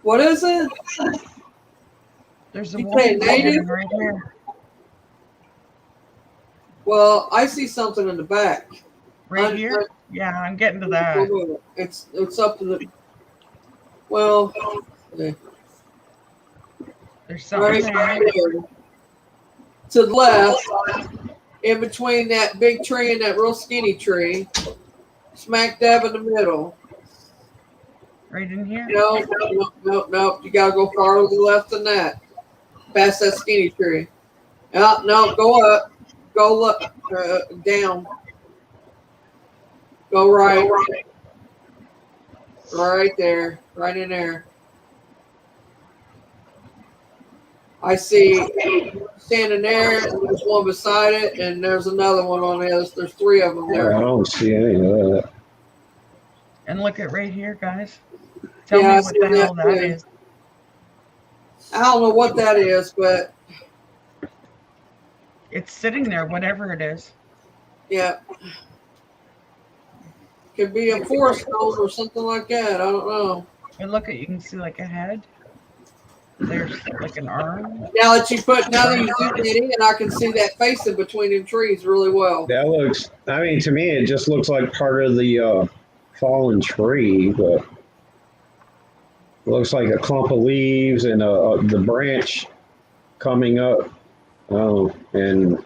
What is it? There's a You woman say native? standing right here. Well, I see something in the back. Right here? Yeah, I'm getting to that. It's up to the. Well, yeah. There's something Right there. there. To the left, in between that big tree and that real skinny tree, smack dab in the middle. Right in here? No. You gotta go farther to the left than that. Past that skinny tree. No, go up. Go down. Go right. Right there. Right in there. I see standing there, and there's one beside it, and there's another one on the other. There's three of them I there. don't see any of that. And look at right here, guys. Tell Yeah, I me what see the hell that that too. is. I don't know what that is, but It's sitting there, whatever it is. yeah. Could be a forest stone or something like that. I don't know. And look at, you can see like a head. There's like an arm. Now that you zoom it in, I can see that face in between them trees really well. That looks. I mean, to me, it just looks like part of the fallen tree, but it looks like a clump of leaves and the branch coming up. Oh, and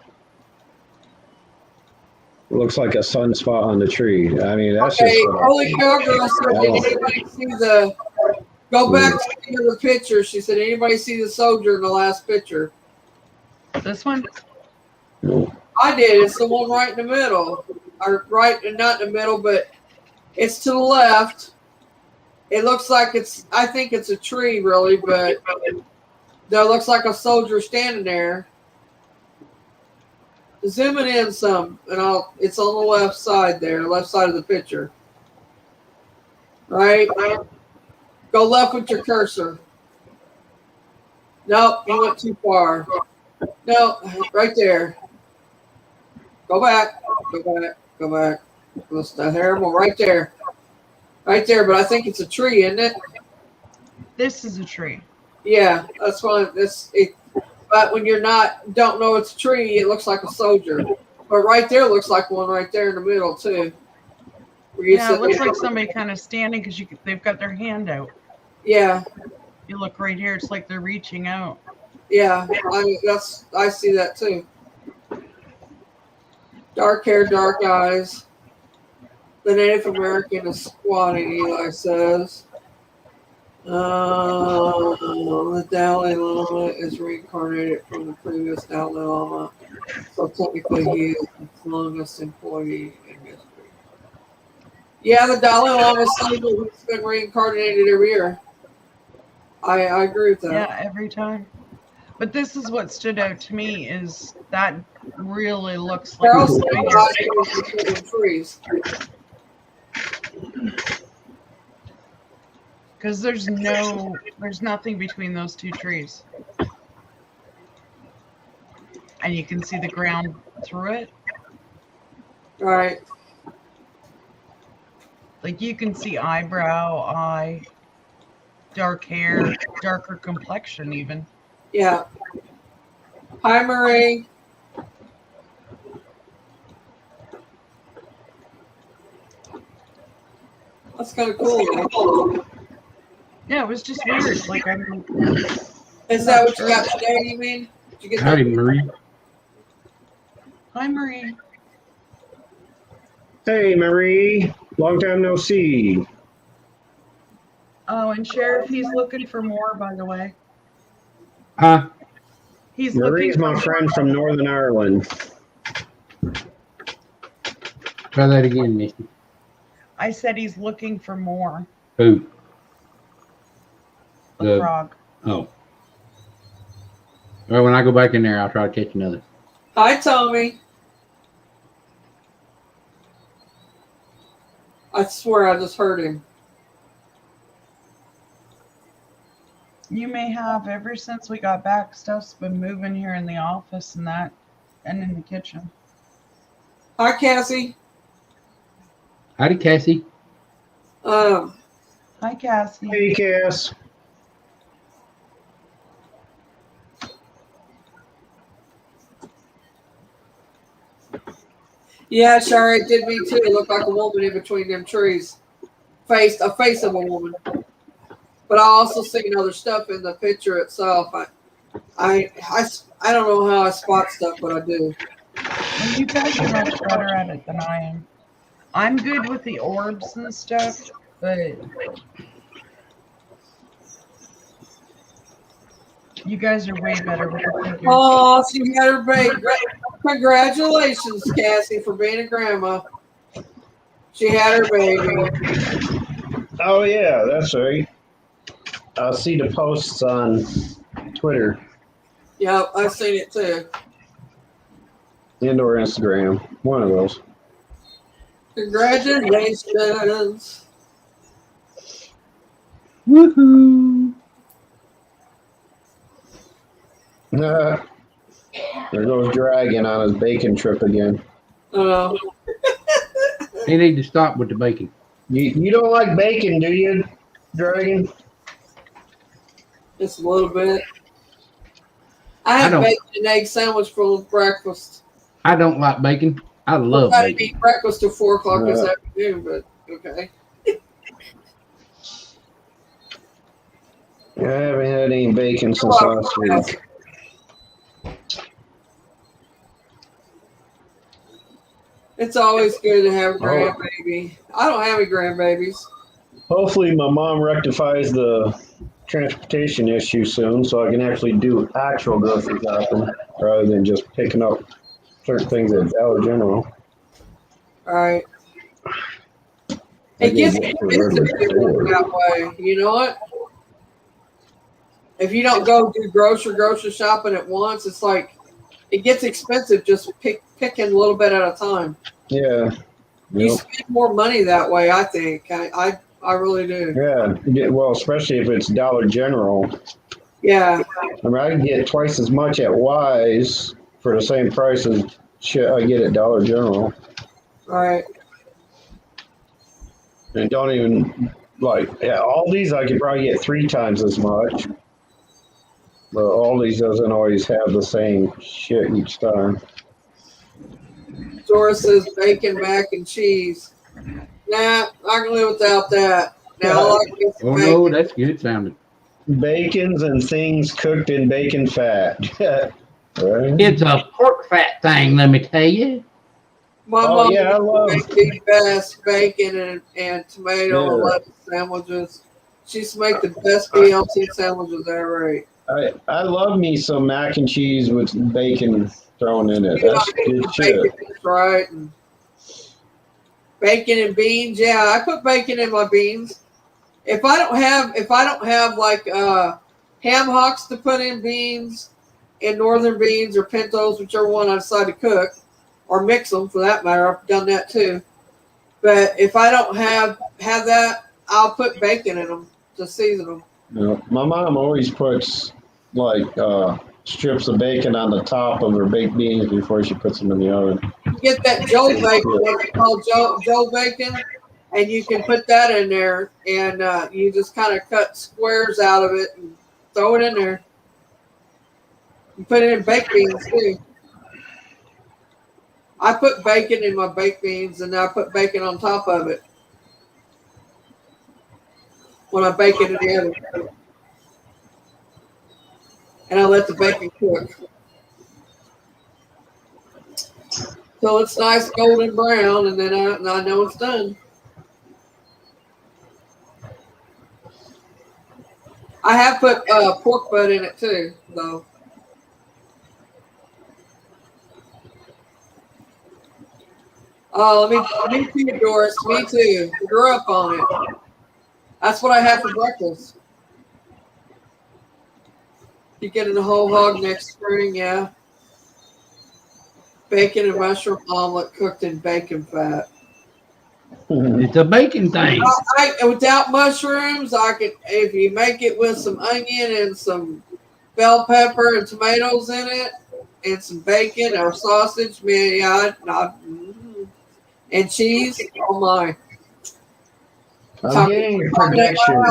it looks like a sunspot on the tree. I mean, that's Okay, just. Holy Cowgirl said, did anybody see the? Go back to the other picture. She said, anybody see the soldier in the last picture? This one? I did. It's the one right in the middle. Or right, not in the middle, but it's to the left. It looks like I think it's a tree, really, but there looks like a soldier standing there. Zoom it in some, and it's on the left side there, left side of the picture. Right? Go left with your cursor. Nope, you went too far. No, right there. Go back. Go back. That's terrible. Right there. Right there, but I think it's a tree, isn't it? This is a tree. Yeah, that's fine. But when don't know it's a tree, it looks like a soldier. But right there looks like one right there in the middle too. Yeah, it looks like somebody kind of standing because they've got their hand out. Yeah. You look right here; it's like they're reaching out. Yeah, I see that too. Dark hair, dark eyes. The Native American is squatting, Eli says. The Dalai Lama is reincarnated from the previous Dalai Lama. So technically he is the longest employee in history. Yeah, the Dalai Lama says he's been reincarnated every year. I agree with that. Yeah, every time. But this is what stood out to me is that really looks like trees. Because there's nothing between those two trees. And you can see the ground through it. Right. Like you can see eyebrow, eye, dark hair, darker complexion even. Yeah. Hi, Marie. That's kind of cool. Yeah, it was just weird. Like is that what you got today? You mean? Did you get Howdy, Marie. Hi, Marie. Hey, Marie. Long time no see. Oh, and Sheriff, he's looking for more, by the way. Huh? He's Marie's looking my friend from Northern Ireland. Try that again, Misty. I said he's looking for more. Who? The frog. Oh. Well, when I go back in there, I'll try to catch another. Hi, Tommy. I swear I just heard him. You may have, ever since we got back, stuff's been moving here in the office and that, and in the kitchen. Hi, Cassie. Howdy, Cassie. Hi, Cassie. Hey, Cass. Yeah, Shari, it did me too. It looked like a woman in between them trees. A face of a woman. But I also seen other stuff in the picture itself. I don't know how I spot stuff, but I do. Well, you guys are much better at it than I am. I'm good with the orbs and stuff, but you guys are way better with the figures. Oh, she had her baby. Congratulations, Cassie, for being a grandma. She had her baby. Oh, yeah, that's right. I'll see the posts on Twitter Yep, I've seen it too. and or Instagram. One of those. Congratulations. Woohoo! There goes Dragon on his bacon trip again. Oh. He need to stop with the bacon. You don't like bacon, do you, Dragon? Just a little bit. I I had don't- bacon and egg sandwich for breakfast. I don't like bacon. I Well, love I didn't bacon. eat breakfast till 4 o'clock this Yeah. afternoon, but okay. I haven't had any bacon since last week. It's always good to have a grandbaby. I don't have any grandbabies. Hopefully, my mom rectifies the transportation issue soon, so I can actually do actual grocery shopping rather than just picking up certain things at Dollar General. All right. I It gets get to the expensive store. that way. You know what? If you don't go do grocery shopping at once, it's like it gets expensive just picking a little bit at a time. Yeah. You Yep. spend more money that way, I think. I really do. Yeah. Well, especially if it's Dollar General. Yeah. I mean, I can get twice as much at Wise for the same price as shit I get at Dollar General. All right. And don't even, like, yeah, all these I could probably get 3 times as much. But all these doesn't always have the same shit each time. Doris says bacon, mac, and cheese. Nah, I can live without that. Now I like me some Oh bacon. no, that's good sounding. Bacons and things cooked in bacon fat. Right? It's a pork fat thing, let me tell you. My Oh, mom yeah, I love- makes the best bacon and tomato and Yeah. lettuce sandwiches. She used to make the best BLT sandwiches I ever ate. I love me some mac and cheese with bacon thrown in it. You know, That's I make good the shit. bacon just right. And bacon and beans, yeah, I put bacon in my beans. If I don't have like ham hocks to put in beans, and northern beans or pintos, whichever one I decide to cook, or mix them for that matter, I've done that too. But if I don't have that, I'll put bacon in them to season them. You know, my mom always puts like strips of bacon on the top of her baked beans before she puts them in the oven. You get that Joe bacon, what they call Joe bacon, and you can put that in there, and you just kind of cut squares out of it and throw it in there. You put it in baked beans too. I put bacon in my baked beans, and I put bacon on top of it when I bake it in the oven. And I let the bacon cook. So it's nice golden brown, and then I know it's done. I have put pork butt in it too, though. Oh, me too, Doris. Me too. I grew up on it. That's what I have for breakfast. You get a whole hog next spring, yeah. Bacon and mushroom omelet cooked in bacon fat. It's a bacon thing. Without mushrooms, I could, if you make it with some onion and some bell pepper and tomatoes in it, and some bacon or sausage, man, yeah, and cheese. Oh my! I'm getting a prediction.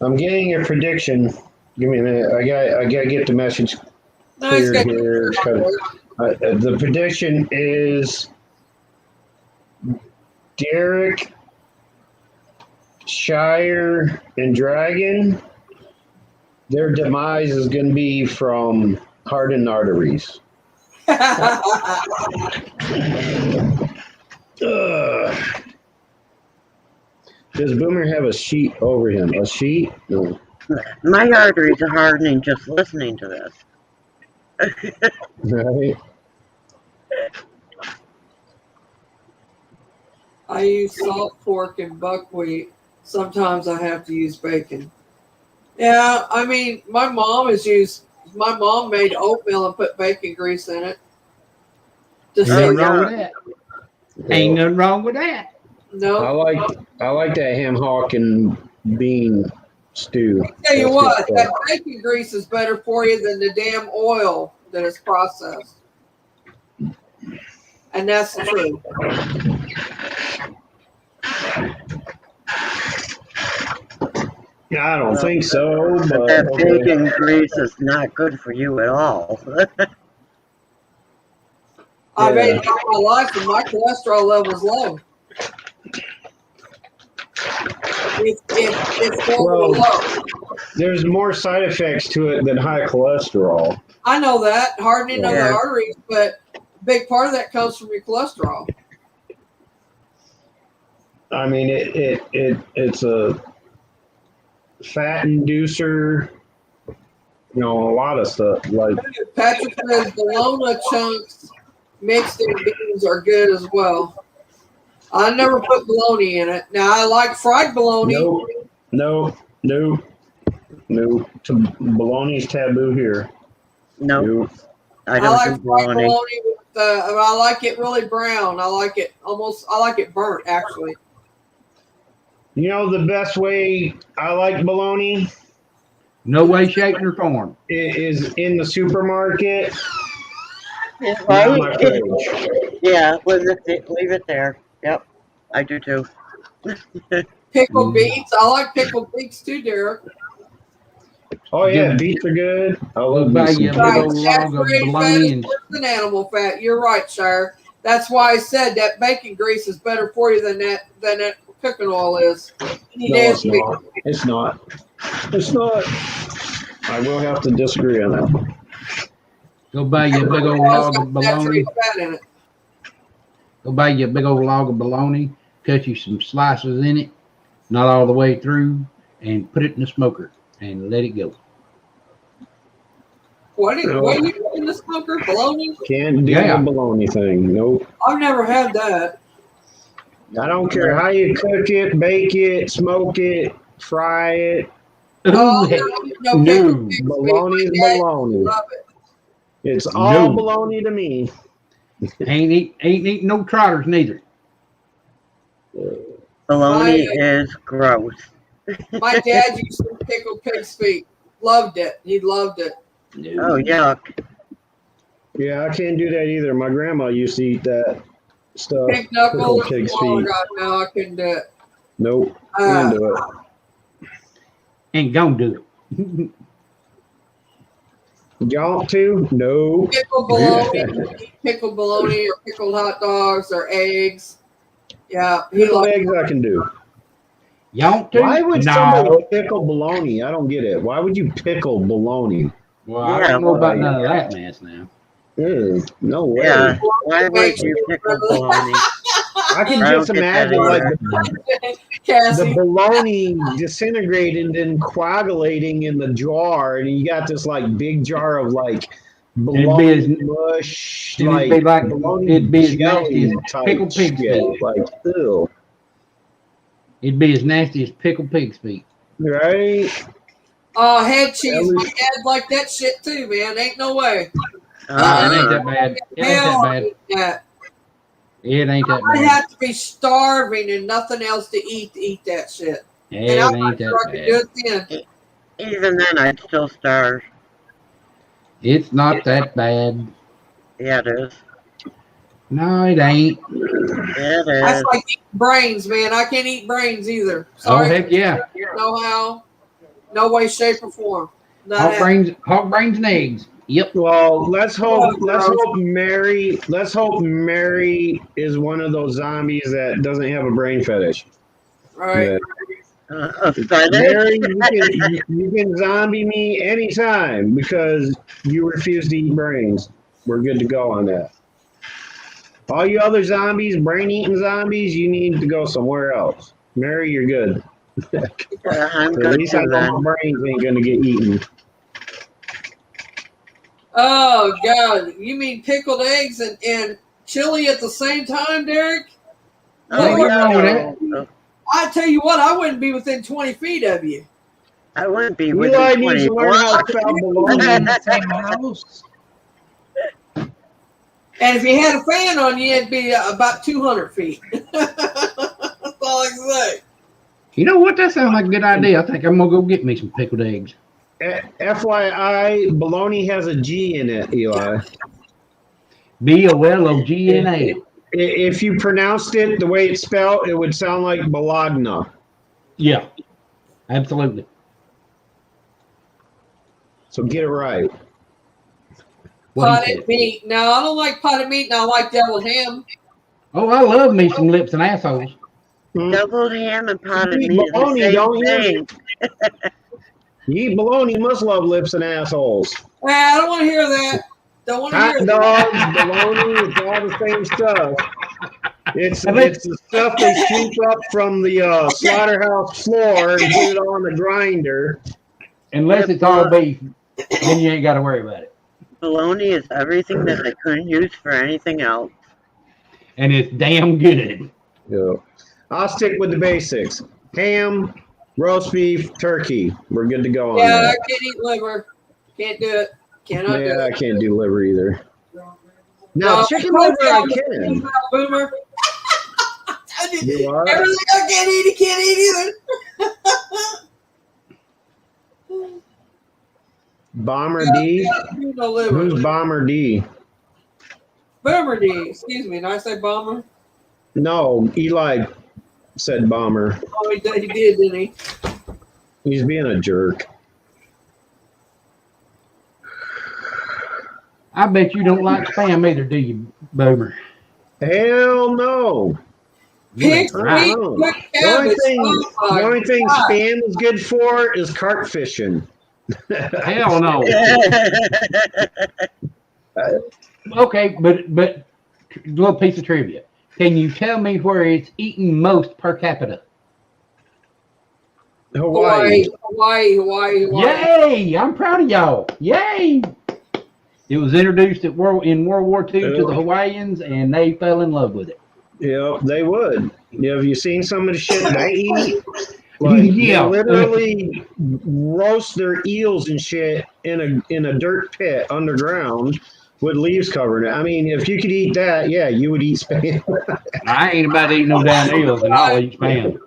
I'm getting a prediction. Give me a minute. I gotta get the message clear here. The prediction is Derek, Shire, and Dragon. Their demise is going to be from hardened arteries. Ugh. Does Boomer have a sheet over him? A sheet? No. My arteries are hardening just listening to this. Right? I use salt pork and buckwheat. Sometimes I have to use bacon. Yeah, I mean, my mom made oatmeal and put bacon grease in it. Just Ain't so nothing you wrong know. with that. Ain't nothing wrong with that. No. I like that ham hock and bean stew. Tell you That's what, good that stuff. bacon grease is better for you than the damn oil that is processed. And that's the truth. I don't think so, but That okay. bacon grease is not good for you at all. I've Yeah. ate it all my life and my cholesterol level's low. It's Well, normally low. there's more side effects to it than high cholesterol. I know that, hardening of the Yeah. arteries, but a big part of that comes from your cholesterol. I mean, it's a fat inducer. You know, a lot of stuff like Patrick says bologna chunks mixed in beans are good as well. I never put bologna in it. Now I like fried bologna. no. Bologna's taboo here. Nope, Nope. I I don't like do fried bologna. bologna with I like it really brown. I like it burnt actually. You know the best way I like bologna No way, shape, nor form. is in the supermarket, not Right? my fridge. Yeah, leave it there. Yep, I do too. Pickled beets. I like pickled beets too, Derek. Oh yeah, beets are good. I Go love buy beets. you a big Right, old log of saturated fat bologna is and worse than animal fat. You're right, Shire. That's why I said that bacon grease is better for you than that cooking oil is. No, it's not. It's not. It's not. I will have to disagree on that. go buy you a big old log of bologna. Saturated fat in it. Go buy you a big old log of bologna, cut you some slices in it, not all the way through, and put it in the smoker and let it go. What are you put in the smoker? Bologna? Can't do Yeah. the bologna thing. Nope. I've never had that. I don't care how you cook it, bake it, smoke it, fry it. Oh, Ooh, no, no. pickled pig's feet. Bologna is My dad bologna. love it. It's all No. bologna to me. ain't eating no trotters neither. Bologna is gross. My dad used to pickle pig's feet. Loved it. He loved it. Oh, yuck. Yeah, I can't do that either. My grandma used to eat that stuff. Pig knuckles. Pig's Oh feet. God, no, I couldn't do it. Nope. Can't do it. Ain't gonna do it. Y'all too? No. Pickled bologna, pickled bologna, or pickled hot dogs, or eggs. Yeah, he Pickled liked eggs I can do. Y'all too? Why would No. somebody pickle bologna? I don't get it. Why would you pickle bologna? Well, I don't know about none of that mess now. Ew, no way. Yeah, why would you pickle bologna? I can I just don't get that imagine like either. the Cassie. bologna disintegrating and coagulating in the jar, and you got this like big jar of like bologna mush, It'd be like bologna it'd be as jelly nasty as type pickled pig's shit. feet. Like ew, It'd be as nasty as pickled pig's feet. right? Head cheese. My dad liked that shit too, man. Ain't no way. It ain't that bad. It ain't Hell, that bad. that. It ain't that I'd bad. have to be starving and nothing else to eat that shit. It And I'm ain't not sure I that could do bad. it then. Even then, I'd still starve. It's not that bad. Yeah, it is. No, it ain't. It That's is. like eating brains, man. I can't eat brains either. Oh Sorry. heck yeah. No how. No way, shape, or form. Not Hawk happening. brains and eggs. Yep. Well, let's hope Mary is one of those zombies that doesn't have a brain fetish. Right. Mary, you can zombie me anytime because you refuse to eat brains. We're good to go on that. All you other zombies, brain-eating zombies, you need to go somewhere else. Mary, you're good. I'm At good least I too know then. my brains ain't going to get eaten. Oh God! You mean pickled eggs and chili at the same time, Derek? Oh, Lord, wrong with no. I tell you what, I wouldn't be within 20 feet of you. I wouldn't be Eli within needs 20 to learn how to blocks. spell in bologna. the same house. And if you had a fan on you, it'd be about 200 feet. That's all I can say. You know what? That sounds like a good idea. I think I'm gonna go get me some pickled eggs. FYI, bologna has a G in it, Eli. Bologna. If you pronounced it the way it's spelled, it would sound like Bologna. Yeah, absolutely. So get it right. What he Potted said. meat. No, I don't like potted meat. And I like deviled ham. Oh, I love me some lips and assholes. Deviled ham and You potted eat meat is the bologna, same don't you? thing. You eat bologna, you must love lips and assholes. I don't want to hear that. Don't want to hear Hot that. dog, bologna, it's all the same stuff. It's I bet- the stuff they scoop up from the slaughterhouse floor and put it on the grinder. Unless it's all beef, then you ain't got to worry about it. Bologna is everything that I couldn't use for anything else. And it's damn good. Yeah. I'll stick with the basics. Ham, roast beef, turkey. We're good to go on Yeah, I that. can't eat liver. Can't do it. Cannot do Yeah, I it. can't do liver either. Now, No, chicken liver I can. Boomer. You are? Everything I can't eat, he can't eat either. Bomber D? No liver. Who's Bomber D? Boomer D. Excuse me. Did I say bomber? No, Eli said Bomber. Oh, he did, didn't he? He's being a jerk. I bet you don't like spam either, do you, Boomer? Hell no. Pig, I meat, don't. quick The only cabbage. thing, Oh my the only thing God. spam is good for is carp fishing. Hell no. Okay, but little piece of trivia. Can you tell me where it's eaten most per capita? Hawaii. Hawaii. Yay! I'm proud of y'all. Yay! It was introduced in World War II to the Hawaiians, and they fell in love with it. Yeah, they would. Yeah, have you seen some of the shit they eat? Like, Yeah. they literally roast their eels and shit in a dirt pit underground with leaves covering it. I mean, if you could eat that, yeah, you would eat spam. I ain't about to eat no damn eels, and I'll eat spam.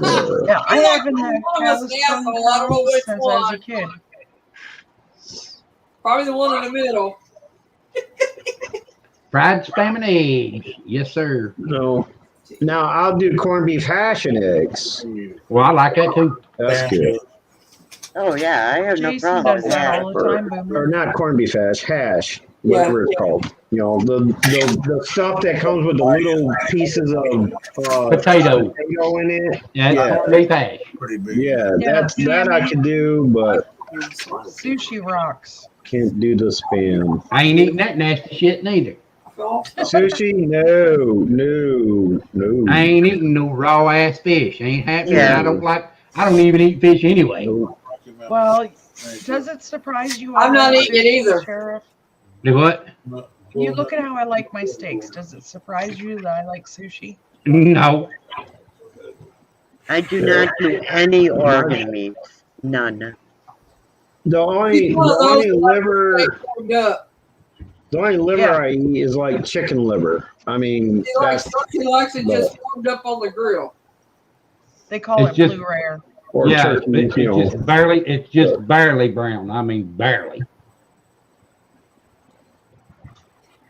Yeah, I haven't had One of us callus asshole, I don't know which since I was a one. kid. Probably the one in the middle. Fried spam and eggs. Yes, sir. No. Now, I'll do corned beef hash and eggs. Well, I like that too. That's good. Oh yeah, I have no Jason problem does with that that. all the time, Or Boomer. not corned beef hash, Yeah. whatever it's called. You know, the stuff that comes with the little pieces of Potato. potato in it. Yeah, it's Yeah. corned beef hash. Pretty big. Yeah, Yeah, that I can do, but Sushi rocks. can't do the spam. I ain't eating that nasty shit neither. Sushi? No. I ain't eating no raw ass fish. Ain't happening. Yeah. I don't even eat fish anyway. No. Well, does it surprise you? I'm I not like eating it sushi, either. Sheriff? Do what? You look at how I like my steaks. Does it surprise you that I like sushi? No. I do not do any organ meats. None. The only liver Yeah. I eat is like chicken liver. I mean, He likes it just warmed up on the grill. They call It's it just- blue rare. or Yeah, turkey, it's you know. just barely brown. I mean, barely.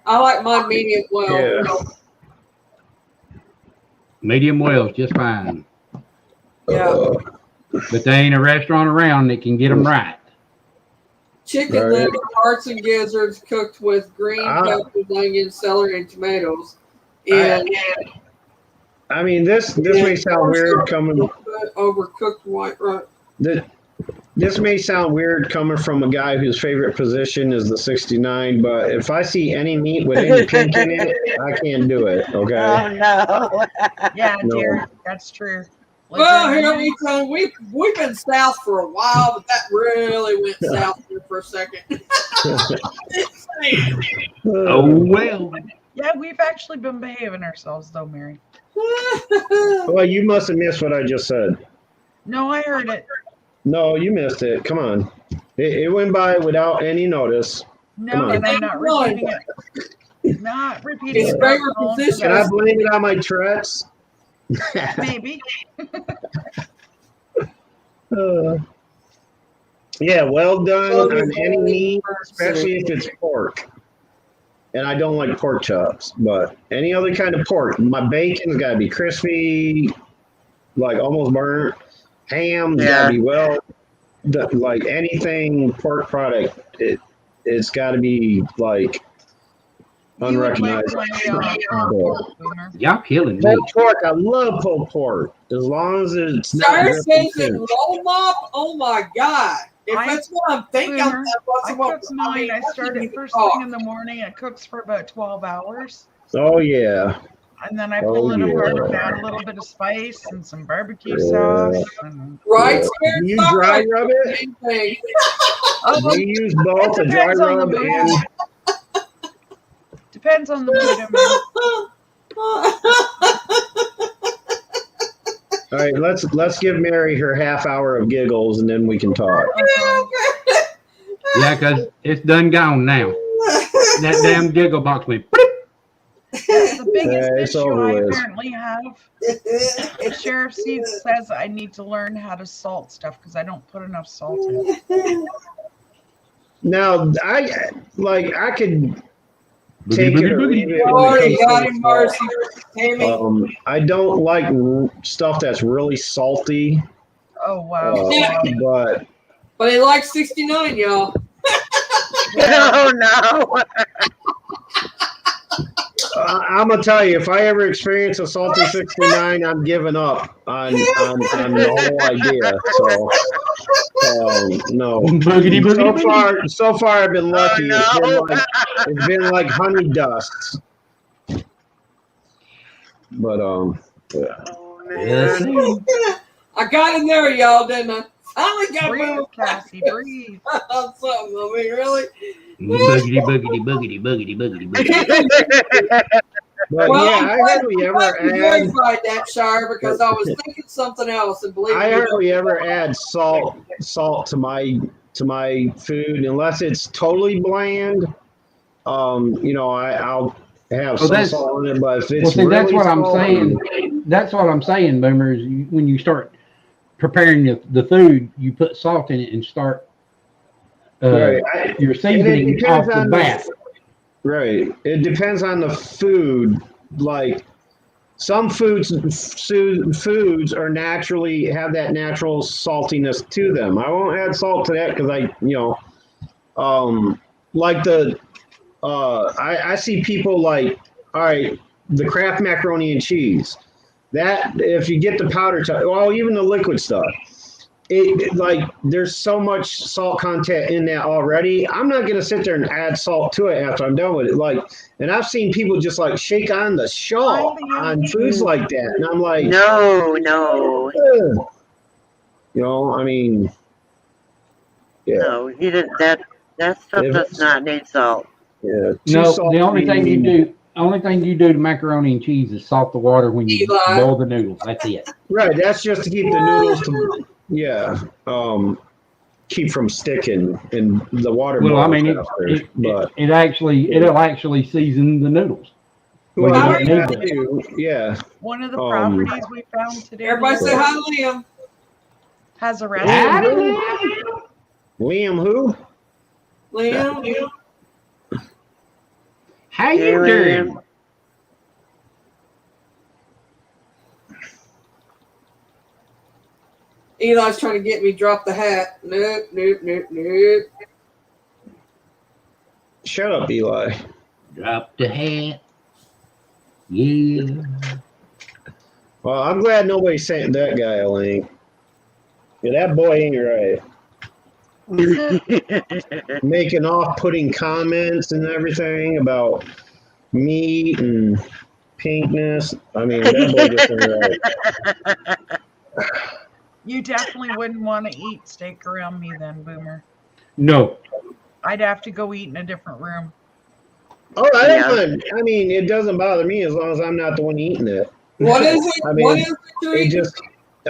I like mine medium well. Yeah. Medium well is just fine. Yeah. But there ain't a restaurant around that can get them right. Chicken Right. liver, hearts and gizzards cooked with green peppers, onions, celery, and tomatoes. And I mean, this may sound weird coming. overcooked white rice. This may sound weird coming from a guy whose favorite position is the 69, but if I see any meat with any pink in it, I can't do it. Okay. Oh no. Yeah, No. dear, that's true. Well, Liver here and we go. We've been south for a while, but that really went south here for a second. Oh well. yeah, we've actually been behaving ourselves though, Mary. Well, you must have missed what I just said. No, I heard it. No, you missed it. Come on. It went by without any notice. Come No, on. and I'm not repeating it. Not repeating His it. favorite Not position. Can I blame it on my Tourette's? Maybe. Yeah, well done on any meat, especially if it's pork. and I don't like pork chops. But any other kind of pork, my bacon's got to be crispy, like almost burnt. Ham's got to be like anything pork product. It's got to be like You would like unrecognizable. my pork, Boomer. Y'all killing me. Pulled pork, I love pulled pork. As long as it's not Star dripping says it too. roll mop. Oh my God. If I- that's what I'm thinking, Boomer, that's I what cook mine. I start it first thing in the morning. It cooks for about 12 hours. Oh yeah. And then I pull it apart and add a little bit of spice and some barbecue sauce. And Right, Do Spirit you Star? dry rub it? Same thing. Do you use both a dry depends on the rub mood. and Depends on the mood I'm in. all right, let's give Mary her half hour of giggles and then we can talk. Yeah, because it's done gone now. That damn giggle box went. The biggest it's issue over I with. apparently have, Sheriff Seeds says I need to learn how to salt stuff because I don't put enough salt in. Now I could take it or leave it when Oh, it God comes in to mercy, salt. Tammy. I don't like stuff that's really salty, Oh, wow. but But he likes 69, y'all. Oh no. I'm gonna tell you, if I ever experience a salty 69, I'm giving up on the whole idea. So no. Boogity, boogity, boogity. So far, I've been lucky. Oh, no. It's been like honey dust. But Oh, Yes, man. sir. I got in there, y'all, didn't I? I only got Breathe, moved Cassie, breathe. on something. I mean, really? Boogity, boogity, boogity, boogity, boogity, boogity. Well, yeah, I'm I glad hardly you ever add. verified that, Shire, because I was thinking something else. And believe I me, hardly ever add salt to my food unless it's totally bland. I'll have some that's- salt in it, but if it's Well, see, that's really what I'm salty- saying. That's what I'm saying, Boomer. Is when you start preparing the food, you put salt in it and start Right. your seasoning off the bat. Right. It depends on the food. Like some foods are naturally have that natural saltiness to them. I won't add salt to that because like I see people like, all right, the Kraft macaroni and cheese. That if you get the powder, well, even the liquid stuff. Like there's so much salt content in that already. I'm not gonna sit there and add salt to it after I'm done with it. Like, and I've seen people just like shake on the salt on foods like that, and I'm like, No. ugh. I mean, yeah, No, you didn't. That stuff If does it's- not need salt. yeah. No, salty. the only thing you do to macaroni and cheese is salt the water when you Eli. boil the noodles. That's it. Right, that's just to keep the noodles keep from sticking and the water. Well, I boils mean, faster, but it'll actually season the noodles. well, Well, How you yeah, don't need too, yeah. One of the properties we found today everybody say hi to Liam. has a Howdy, restaurant. Liam, who? Liam. How you Hey, doing? Liam. Eli's trying to get me to drop the hat. Nope. Shut up, Eli. Drop the hat. Yeah. Well, I'm glad nobody sent that guy a link. Yeah, that boy ain't right. Making off-putting comments and everything about meat and pinkness. I mean, that boy just ain't right. You definitely wouldn't want to eat steak around me then, Boomer. No. I'd have to go eat in a different room. Oh, Yeah. I mean, it doesn't bother me as long as I'm not the one eating it. What is it? I mean, What is it you're eating?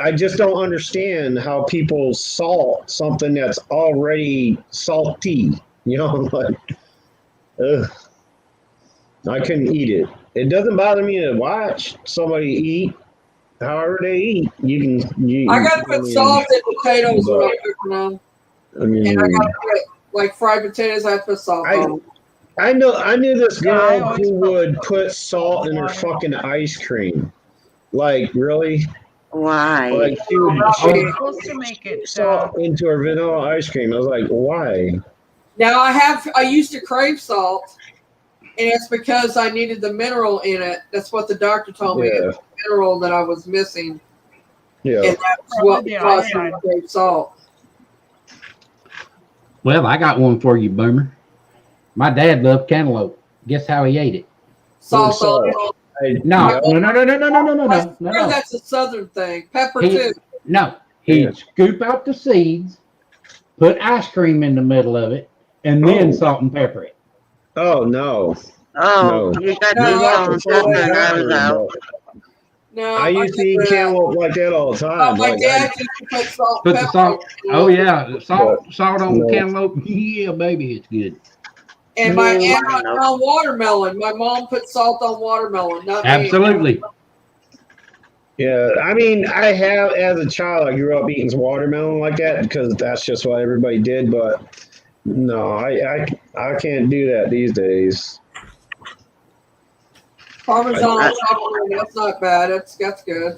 I just don't understand how people salt something that's already salty. Like, ugh. I couldn't eat it. It doesn't bother me to watch somebody eat. However they eat, I got to put salt in potatoes when I'm cooking them. I mean, And I got to put, like fried potatoes, I have to put salt on. I knew this Yeah, I girl always who would put salt in her water. fucking ice cream. Like really? Why? Like she would It's shake supposed to make it. salt into her vanilla ice cream. I was like, why? Now I used to crave salt, and it's because I needed the mineral in it. That's what the doctor told me. Yeah. It's the mineral that I was missing, Yeah. and that's Probably what the caused me iodine. to crave salt. Well, I got one for you, Boomer. My dad loved cantaloupe. Guess how he ate it? Salt Salt. on it. No, Yeah. no, no, no, no, no, no, no, I no, swear no. that's a southern thing. Pepper He, too. no, Yeah. he'd scoop out the seeds, put ice cream in the middle of it, and then Oh. salt and pepper it. Oh no. Oh, No. you got No, me We like salt the and salt and pepper, and I was pepper, out. but No, I used to couldn't eat do that. cantaloupe like that all the time. My Like dad used to put salt Put and the pepper. salt. Oh yeah, salt on No. cantaloupe. Yeah, baby, it's good. And No. on watermelon. My mom put salt on watermelon, not me. Absolutely. Yeah, I mean, I have as a child. I grew up eating watermelon like that because that's just what everybody did. But no, I can't do that these days. Parmesan on top of it, that's not bad. That's good.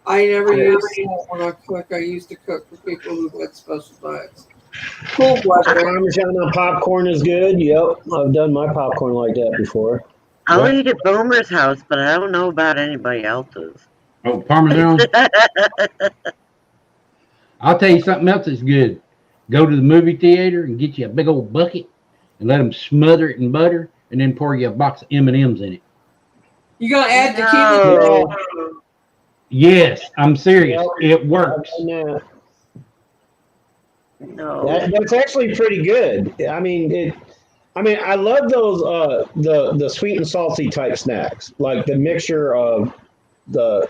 I never use salt when I cook. I used to cook for people who had special diets. Cool weather. Parmesan on popcorn is good. Yep, I've done my popcorn like that before. I'll What? eat at Boomer's house, but I don't know about anybody else's. Oh, Parmesan. I'll tell you something else that's good. Go to the movie theater and get you a big old bucket and let them smother it in butter, and then pour you a box of M&Ms in it. You gonna add No. tequila? Yes, I'm serious. Yep. It works. I've done that. No. That's actually pretty good. I mean, I love those the sweet and salty type snacks, like the mixture of the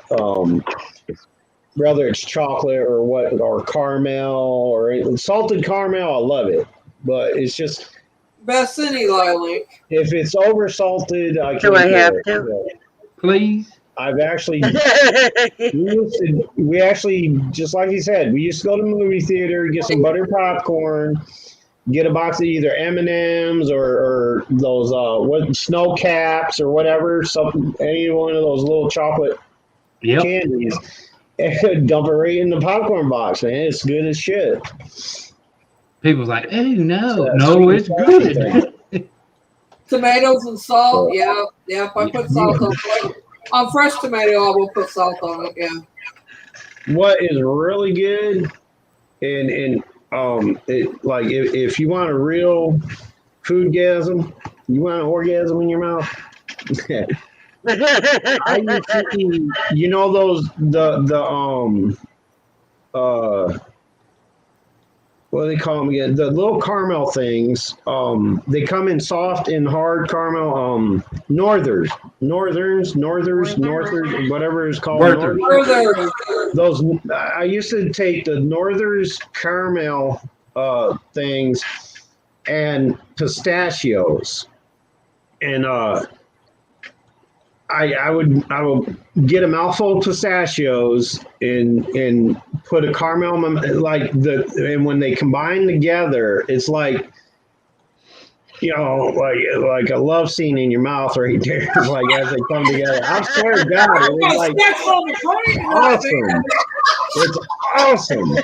whether it's chocolate or what or caramel or salted caramel. I love it, but it's just Best in Eli Link. if it's over salted, I can't Do I do have it. to? Please. I've actually we actually just like you said, we used to go to the movie theater, get some buttered popcorn, get a box of either M&Ms or those what snow caps or whatever, some any one of those little chocolate Yep. candies, and dump it right in the popcorn box, man. It's good as shit. People's like, oh no, It's no, sweet it's and salty good. Tomatoes and salt. Yeah. If I put salt on fresh tomato, I will put salt on it. Yeah. What is really good, and it like if you want a real foodgasm, you want an orgasm in your mouth. I used to eat, you know those what do they call them again? The little caramel things. They come in soft and hard caramel. Northers, whatever it's called. Werther's. Further. Those I used to take the Northers caramel things and pistachios, and I would get a mouthful of pistachios and put a caramel and when they combine together, it's like like a love scene in your mouth right there, like as they come together. I swear to God, it was like awesome. It's awesome.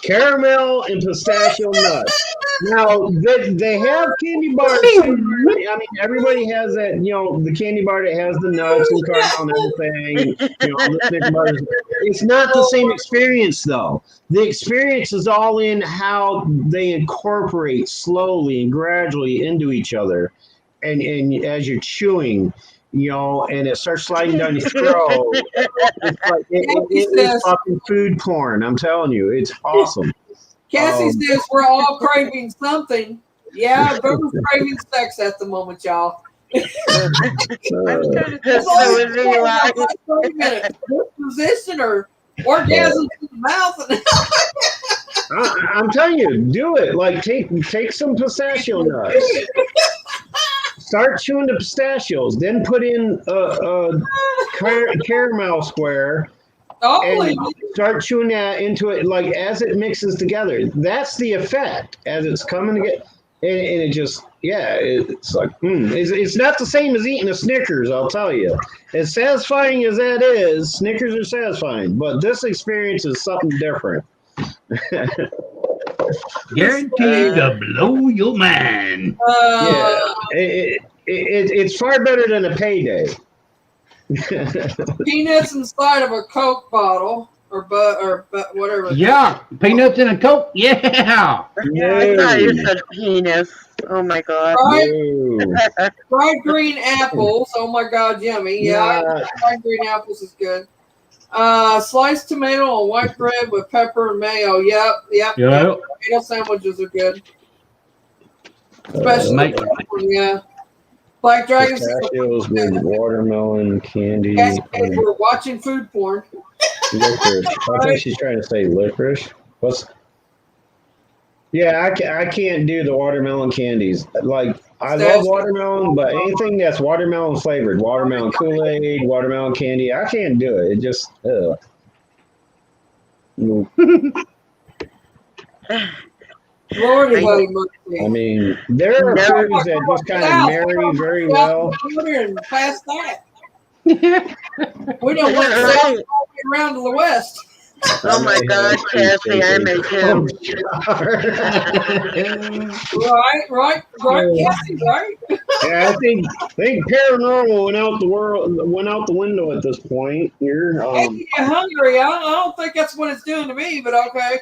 Caramel and pistachio nuts. Now they have candy bars. I mean, everybody has that. The candy bar that has the nuts and caramel and everything. The Snicker bars. It's not the same experience though. The experience is all in how they incorporate slowly and gradually into each other, and as you're chewing. And it starts sliding down your throat. It's like it's fucking food porn. I'm telling you, it's awesome. Cassie says we're all craving something. Yeah, Boomer's craving sex at the moment, y'all. I was trying to It's So only is he like- 30 minutes. Position or orgasm in the mouth. I'm telling you, do it. Like take some pistachio nuts. Start chewing the pistachios, then put in a caramel square and start chewing that into it. Like as it mixes together, that's the effect as it's coming together. and it just it's like it's not the same as eating a Snickers. I'll tell you, as satisfying as that is, Snickers are satisfying, but this experience is something different. Guaranteed to blow your mind. It's far better than a payday. Peanuts inside of a Coke bottle or whatever. Yeah, peanuts in a Coke. Yeah. I thought you said penis. Oh my god. Fried green apples. Oh my god, yummy. Yeah, fried green apples is good. Sliced tomato and white bread with pepper and mayo. Yep. Tomato sandwiches are good. Especially yeah. Black Dragon. Pistachios with watermelon candy. Yes, we're watching food porn. Licorice. I think she's trying to say licorice. Yeah, I can't do the watermelon candies. Like, I love watermelon, but anything that's watermelon flavored, watermelon Kool-Aid, watermelon candy, I can't do it. It just, Lordy, I mean, there are foods that just kind of marry very well. Past that. We don't went south around to the west. Oh my god, Cassie, I may too. Right, Cassie, right? Yeah, I think paranormal went out the window at this point. You're hungry. I don't think that's what it's doing to me, but okay.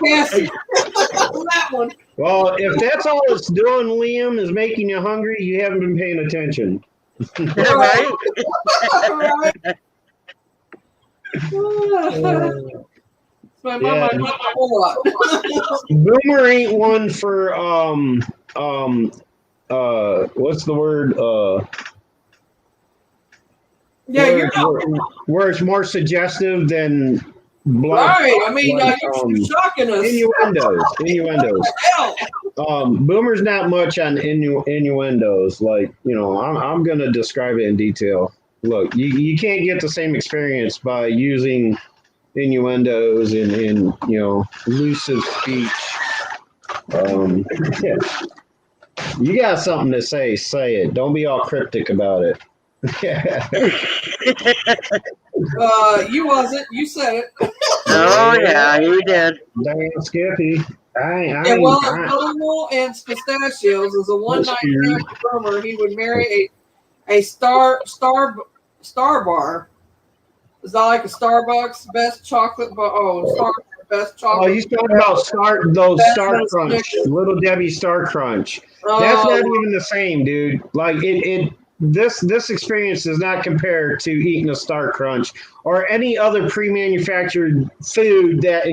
Cassie. That one. Well, if that's all it's doing, Liam, is making you hungry, you haven't been paying attention. Right? Boomer ain't one for what's the word? Where it's more suggestive than blunt. Right. I mean, you're shocking us. Innuendos. Boomer's not much on innuendos. Like, I'm going to describe it in detail. Look, you can't get the same experience by using innuendos and lucid speech. You got something to say it. Don't be all cryptic about it. You wasn't. You said it. Oh yeah, you did. Damn Skippy. Paranormal and pistachios is a one-night stand with Boomer. He would marry a star bar. Is that like a Starbucks best chocolate bar? Best chocolate. Oh, he's talking about Star Crunch, Little Debbie Star Crunch. That's not even the same, dude. Like this experience does not compare to eating a Star Crunch or any other pre-manufactured food that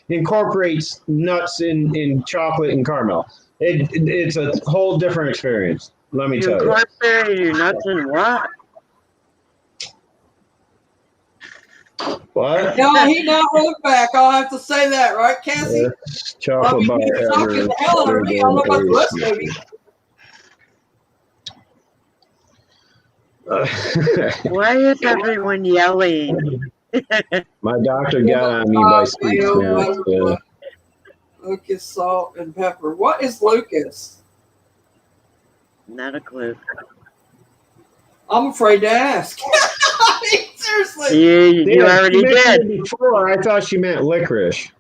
incorporates nuts in chocolate and caramel. It's a whole different experience. Let me tell you. Incorporate your nuts in what? What? No, he not look back. I'll have to say that, right, Cassie? Chocolate bar ever. The hell out of me. I don't know about the rest of you. Why is everyone yelling? My doctor got on me by speech now. Yeah. Lucas, salt, and pepper. What is Lucas? Not a clue. I'm afraid to ask. I mean, seriously. You already did. Before, I thought she meant licorice.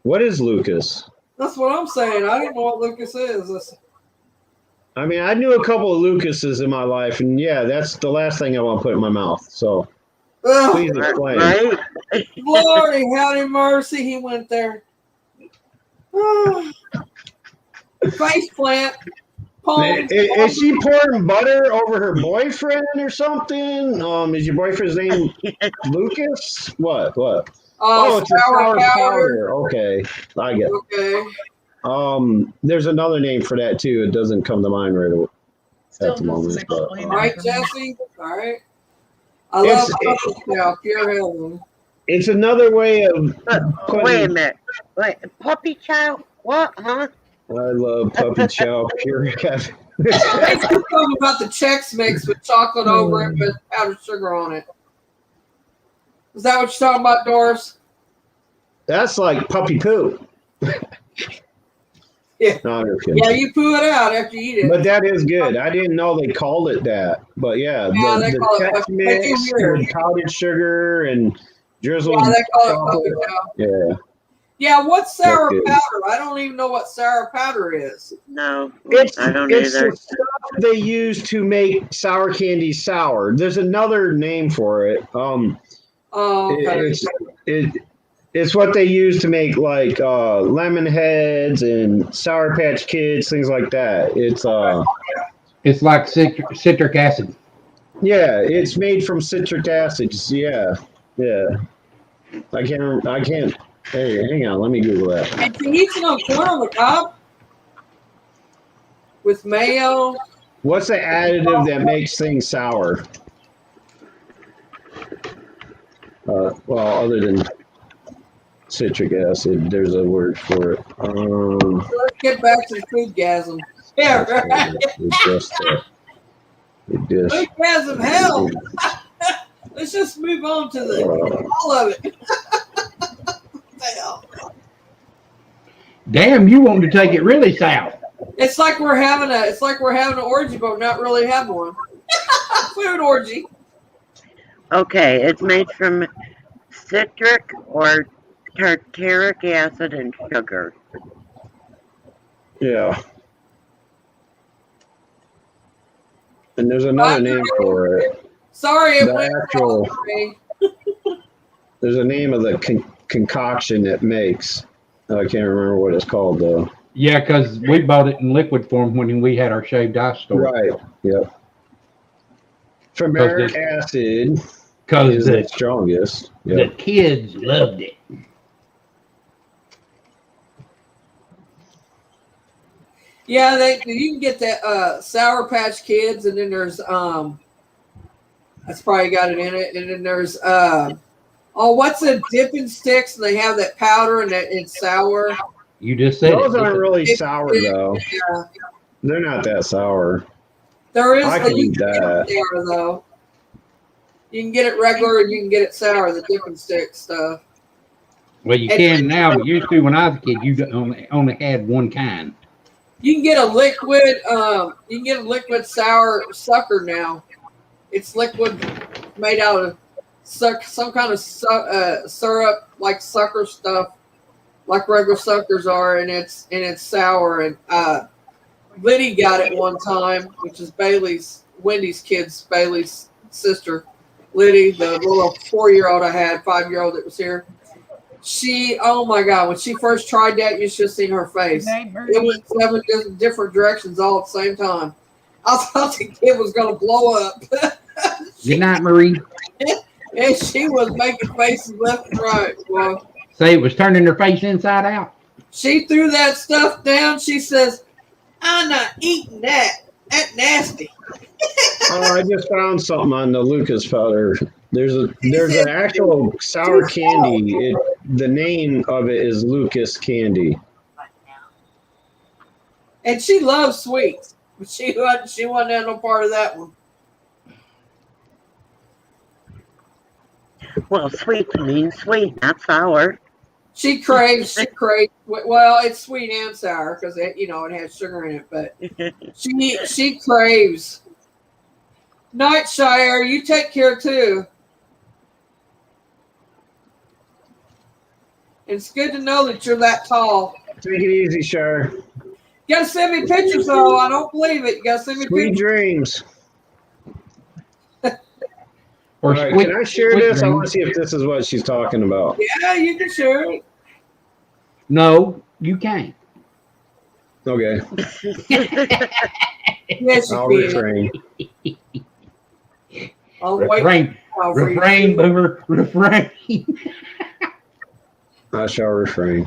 What is Lucas? That's what I'm saying. I don't know what Lucas is. I mean, I knew a couple of Lucases in my life, and yeah, that's the last thing I want to put in my mouth. So, please explain. Right? Lordy, howdy mercy, he went there. Face plant. Is she pouring butter over her boyfriend or something? Is your boyfriend's name Lucas? What? Oh, it's a sour powder. Okay, I get it. Okay. There's another name for that too. It doesn't come to mind right away. Still doesn't explain. All right, Jesse. All right. I love puppy chow. Pure heaven. It's another way of. Wait a minute. Wait, puppy chow? What? Huh? I love puppy chow. Pure heaven. They said something about the Chex Mix with chocolate over it with powdered sugar on it. Is that what you're talking about, Doris? That's like puppy poo. Yeah. No, I'm kidding. Yeah, you poo it out after you eat it. But that is good. I didn't know they called it that. But yeah, Yeah, they the call it Chex puppy. They Mix do weird. with powdered sugar and drizzled Yeah, they call it chocolate. puppy now. Yeah. Yeah, what's sour That's good. powder? I don't even know what sour powder is. No, It's I don't it's either. the stuff they use to make sour candy sour. There's another name for it. Oh, okay. It's what they use to make like lemon heads and Sour Patch Kids, things like that. It's like citric acid. Yeah, it's made from citric acids. Yeah. I can't. Hey, hang on. Let me Google that. And can you eat it on corn on the cob with mayo? What's the additive that makes things sour? Well, other than citric acid, there's a word for it. Let's get back to the foodgasm. Yeah, right. Foodgasm, hell. Let's just move on to all of it. Damn, you want to take it really south. It's like we're having an orgy, but not really having one. Food orgy. Okay, it's made from citric or tartaric acid and sugar. Yeah. And there's another name for it. Sorry, it The went actual- wrong for me. There's a name of the concoction it makes. I can't remember what it's called though. Yeah, because we bought it in liquid form when we had our shaved ice store. Right. Yep. Fermeric acid Because is the strongest. the Yep. kids loved it. Yeah, you can get that Sour Patch Kids, and then there's that's probably got it in it, and then there's what's a dipping sticks, and they have that powder and that it's sour. You just said Those it. aren't really sour though. Yeah, They're not that sour. there is. I can You eat can get that. it sour though. You can get it regular, and you can get it sour. The dipping stick stuff. Well, you can now, but used to when I was a kid, you only had one kind. You can get a liquid. You can get a liquid sour sucker now. It's liquid, made out of some kind of syrup, like sucker stuff, like regular suckers are, and it's sour. And Liddy got it one time, which is Wendy's kid's Bailey's sister, Liddy, the little 4-year-old I had, 5-year-old that was here. She, oh my God, when she first tried that, you should have seen her face. It went 7 different directions all at the same time. I thought the kid was going to blow up. Good night, Marie. And she was making faces left and right. Well, Say it was turning her face inside out. she threw that stuff down. She says, I'm not eating that. That's nasty. Oh, I just found something on the Lucas powder. There's an actual sour candy. The name of it is Lucas candy. And she loves sweets. But she wasn't having no part of that one. Well, sweet means sweet, not sour. She craves. Well, it's sweet and sour because it has sugar in it. But she craves. Nightshire, you take care too. It's good to know that you're that tall. Take it easy, Shar. You gotta send me pictures though. I don't believe it. You gotta send me Sweet pictures. dreams. Or All right, sweet- can I share sweet this? I dreams. want to see if this is what she's talking about. Yeah, you can share it. No, you can't. Okay, Yes, I'll you can. refrain. I'll wait Refrain, for you. refrain, boomer, refrain. I shall refrain.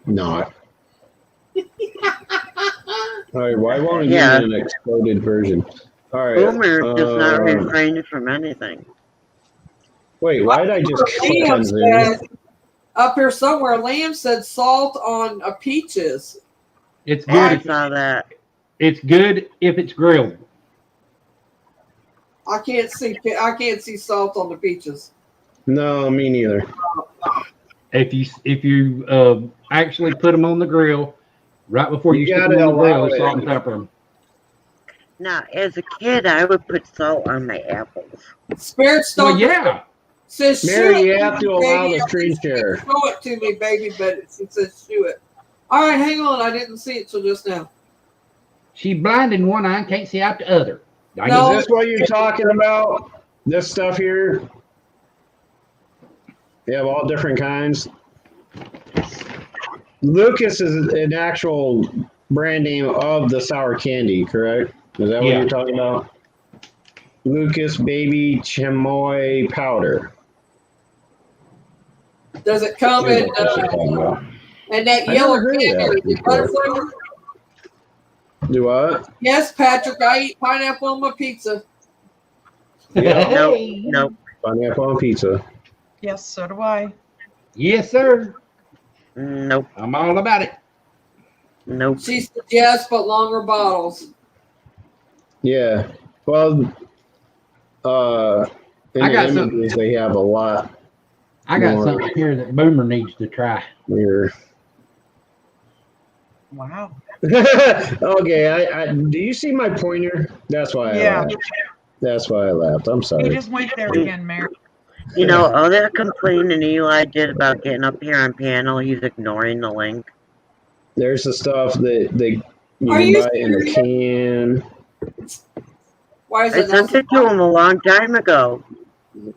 Not. All right, why won't it Yeah. give me an exploded version? All right. Boomer does not refrain from anything. Wait, why did I just click on Liam Zoom? said, up here somewhere, Liam said salt on peaches. It's I good. saw that. It's good if it's grilled. I can't see salt on the peaches. No, me neither. If you actually put them on the grill right before you stick them gotta on the grill, allow it's salt and it. pepper 'em. Now, as a kid, I would put salt on my apples. Spirit Well, Stalker yeah. says Mary, shoot you it have to to me, allow baby. the screen share. Show it to me, baby, but it says shoot it. All right, hang on. I didn't see it till just now. She blind in one eye and can't see out the other. No. Is this what you're talking about? This stuff here? They have all different kinds. Lucas is an actual brand name of the sour candy, correct? Is that what Yeah. you're talking about? Lucas Baby Chamoy Powder. Does it come in That's what you're talking about. and that I yellow never heard of candy? that Is it before. butterflavor? Do what? Yes, Patrick. I eat pineapple on my pizza. Yeah. Nope. Pineapple on pizza. Yes, so do I. Yes, sir. Nope. I'm all about it. Nope. She suggests but longer bottles. Yeah. Well, in I the got images, something. they have a lot I got more something here that Boomer needs to try. here. Wow. Okay, I do you see my pointer? That's why I Yeah. laughed. That's why I laughed. I'm He sorry. just went there again, Mary. You know, all that complaining Eli did about getting up here on panel, he's ignoring the link. There's the stuff that you Are can you buy in a can. Why is I it not? sent it to him a long time ago.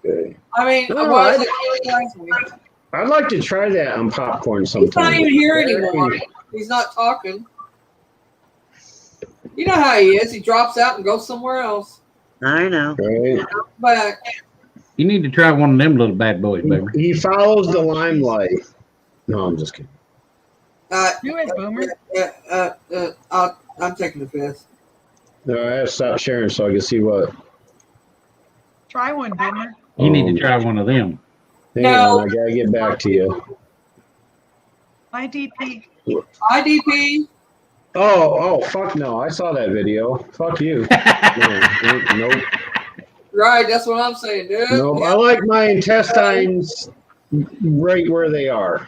Okay. I mean, No, why is it really nice? I'd like to try that on popcorn He's not sometime. even here anymore. He's not talking. You know how he is. He drops out and goes somewhere else. I know. Right? Back. You need to try one of them little bad boys, Boomer. He follows the limelight. No, I'm just kidding. Do it, Boomer. I'm taking the piss. No, I have to stop sharing so I can see what. Try one, Boomer. You need to try one of them. Hang No. on, I gotta get back to you. IDP. IDP. Oh, fuck no! I saw that video. Fuck you. Nope. Right, that's what I'm saying, dude. Nope. I like my intestines right where they are.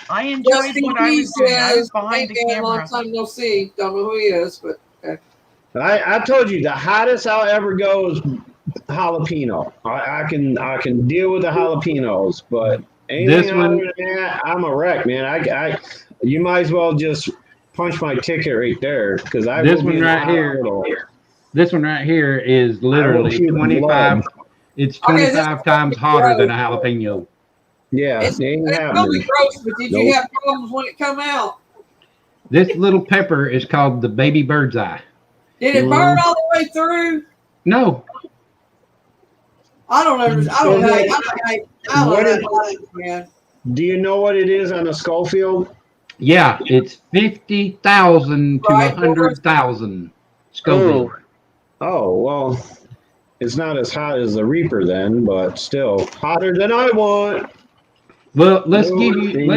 I enjoyed what I was doing. I was behind the Hey, long camera. time no see. Don't know who he is, but okay. I told you the hottest I'll ever go is jalapeno. I can deal with the jalapenos, but anything This one- other than that, I'm a wreck, man. I you might as well just punch my ticket right there because I This will one be in the right here. hospital. This one right here is literally puke 25. blood. It's Okay, this 25 is times hotter than a jalapeno. Yeah, It's it ain't probably happening. gross, but did you Nope. have problems when it come out? This little pepper is called the baby bird's eye. Did it burn all the way through? No, I don't understand. I don't know. I What don't know, man. Do you know what it is on a Schofield? yeah, it's 50,000 to Right. 100,000 Scoville. Oh, well, it's not as hot as the Reaper then, but still hotter than I want. Well, let's No, give ain't you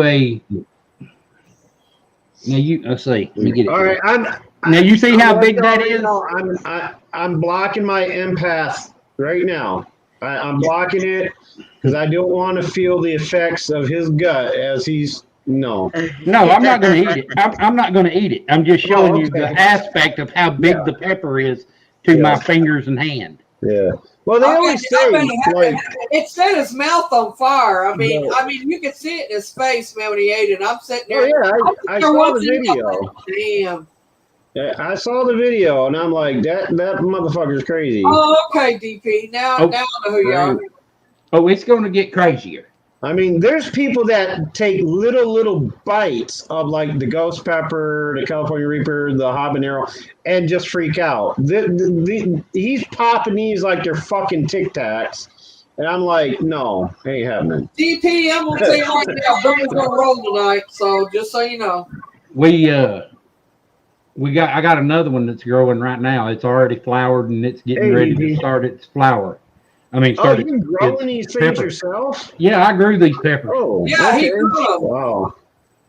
a. Now let's see. Let me get it. All right, Now you see how I'm big letting that you is? know, I'm blocking my empath right now. I'm blocking it because I don't want to feel the effects of his gut as he's no. No, I'm not going to eat it. I'm not going to eat it. I'm just showing you the okay. aspect of how big the pepper is to my fingers and hand. Yeah. Well, they always say like It set his mouth on fire. I mean, No. you could see it in his face, man, when he ate it. I'm sitting there. oh yeah, I saw the video. Damn. Yeah, I saw the video and I'm like that motherfucker's crazy. Oh, okay, DP. Now I know who you are. Oh, it's going to get crazier. I mean, there's people that take little bites of like the ghost pepper, the California Reaper, the habanero, and just freak out. He's popping these like they're fucking Tic Tacs, and I'm like, no, ain't happening. DP, I'm gonna tell you right now, Boomer's gonna roll tonight. So just so you know, I got another one that's growing right now. It's already flowered and it's getting ready to start its flower. I mean, Oh, you growing these things yourself? Yeah, I grew these peppers. Oh, yeah, he okay. grew them. Wow.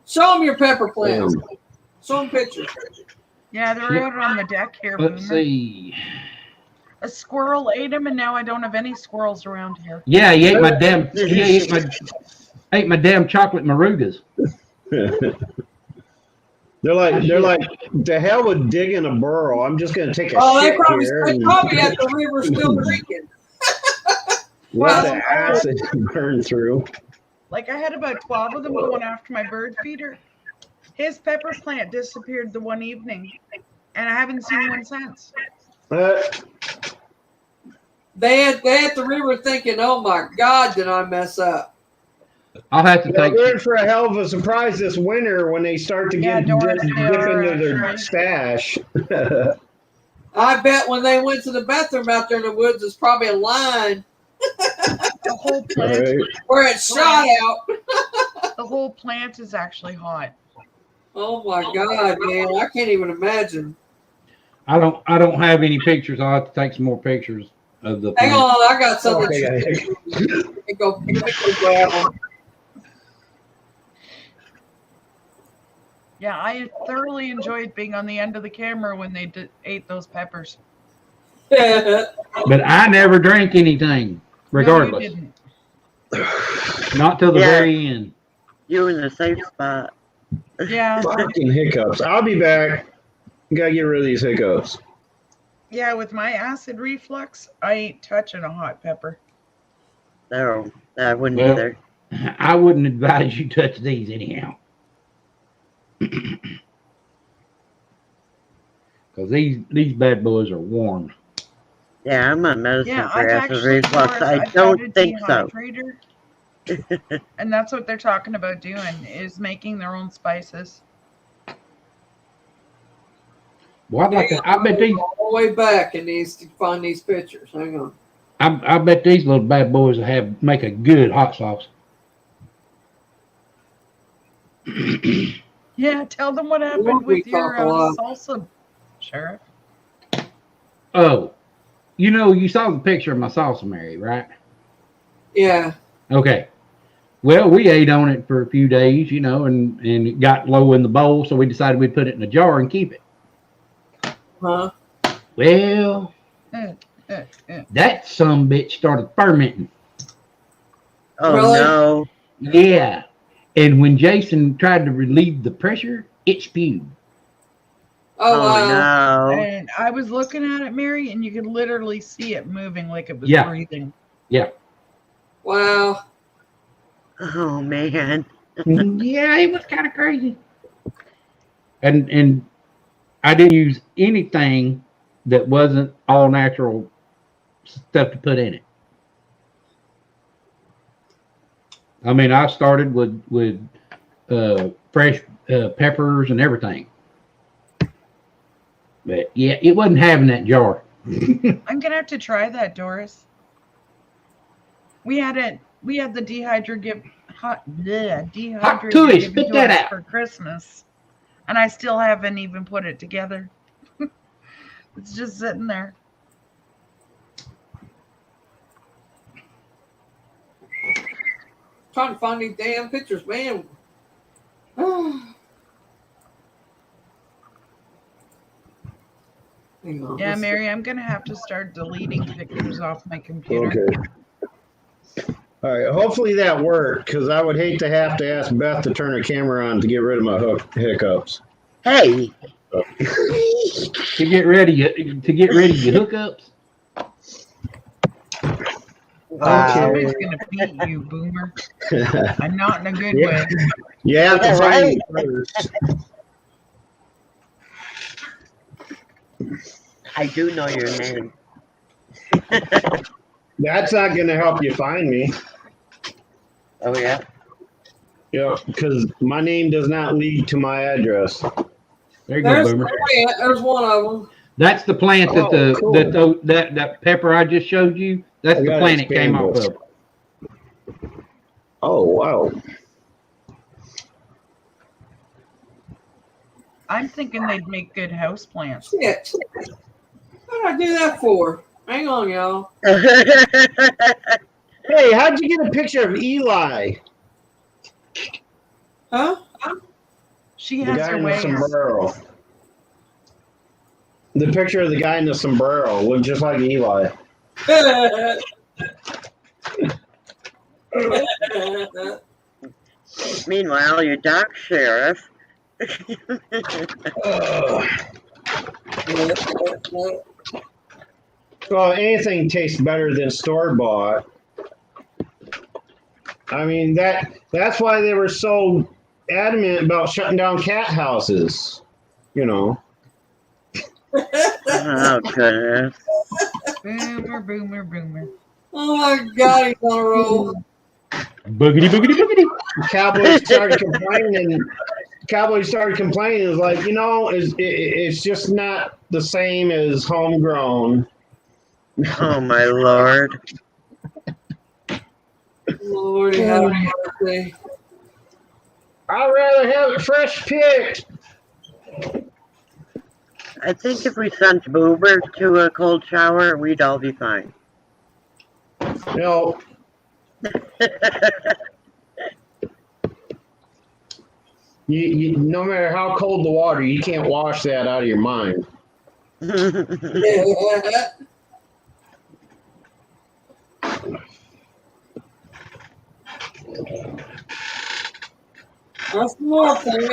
Show him your pepper plants. Show them pictures. Yeah, they're out on the deck here. Let's Boomer. see. A squirrel ate them, and now I don't have any squirrels around here. Yeah, he ate my damn chocolate marugas. They're like, the hell with digging a burrow. I'm just going to take a They shit here and probably at the river still drinking. let the acid burn through. Like I had about 12 of them going after my bird feeder. His pepper plant disappeared the one evening, and I haven't seen one since. They at the river thinking, "Oh my God, did I mess up?" I'll have to take. They're in for a hell of a surprise this winter when they start to get dip into their stash. I bet when they went to the bathroom out there in the woods, there's probably a line The whole plant, Right. where it shot out. the whole plant is actually hot. Oh my God, man! I can't even imagine. I don't have any pictures. I'll have to take some more pictures of the. Hang plant. on, I got something. Okay. Go grab them. Yeah, I thoroughly enjoyed being on the end of the camera when they ate those peppers. But I never drank anything, regardless. No, you Not till the very end. You in the safe spot. didn't. Yeah, Fucking hiccups. I'll be back. Gotta get rid of these hiccups. yeah. With my acid reflux, I ain't touching a hot pepper. No, I wouldn't Well, either. I wouldn't advise you touch these anyhow. Because these bad boys are warm. Yeah, I'm on medicine Yeah, for I've acid actually, reflux. Doris, I I've don't got a think so. dehydrator. And that's what they're talking about doing, is making their own spices. Well, I bet these. All the way back and needs to find these pictures. Hang on. I bet these little bad boys make a good hot sauce. Yeah, tell them what happened Won't we with your talk a lot? salsa, Sheriff. Oh, you saw the picture of my salsa, Mary, right? Yeah. Okay. Well, we ate on it for a few days, and it got low in the bowl, so we decided we'd put it in a jar and keep it. Huh? Well, that sumbitch started fermenting. Oh Really? no. Yeah. And when Jason tried to relieve the pressure, it spewed. Oh, Oh wow. no. And I was looking at it, Mary, and you could literally see it moving like it was Yeah. breathing. Yeah. Wow. Oh man. Yeah, it was kind of crazy. And I didn't use anything that wasn't all natural stuff to put in it. I mean, I started with fresh peppers and everything. But yeah, it wasn't having that jar. I'm gonna have to try that, Doris. We had the dehydrator to it, given spit to that us out. for Christmas, and I still haven't even put it together. It's just sitting there. Trying to find these damn pictures, man. Hang on. Yeah, let's see. Mary, I'm gonna have to start deleting pictures off my computer. Okay. All right. Hopefully that worked, because I would hate to have to ask Beth to turn her camera on to get rid of my hiccups. Hey. To get rid of your hookups. Wow. Somebody's gonna beat you, Boomer, and not in a good Yeah. way. You have to Yeah, find right. me first. I do know your name. That's not going to help you find me. Oh yeah. Yeah, because my name does not lead to my address. There you go, There's, Boomer. there's one of them. That's the plant that Oh, cool. that pepper I just showed you. That's I the gotta plant it came expand off this. of. Oh, wow. I'm thinking they'd make good house plants. Shit. What did I do that for? Hang on, y'all. Hey, how'd you get a picture of Eli? Huh? She The has guy her in the ways. sombrero. The picture of the guy in the sombrero looked just like Eli. Meanwhile, your doc sheriff. Well, anything tastes better than store bought. I mean that's why they were so adamant about shutting down cat houses. You know. Oh, goodness. Boomer, boomer, boomer. Oh my God, he's on a roll. Boogity, boogity, boogity. Cowboys started complaining. Cowboys started complaining. It was like, it's just not the same as homegrown. Oh, my Lord. Lordy, have mercy. I'd rather have it fresh picked. I think if we sent Boober to a cold shower, we'd all be fine. You know, you no matter how cold the water, you can't wash that out of your mind. That's more thing.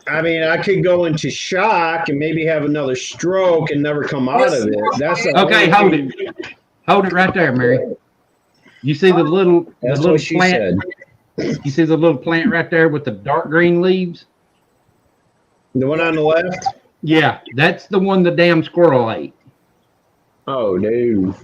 I mean, I could go into shock and maybe have another stroke and never come out of it. That's the Okay, hold it. Hold it right there, Mary. You see the little That's what she plant? said. You see the little plant right there with the dark green leaves? The one on the left? Yeah, that's the one the damn squirrel ate. Oh, dude.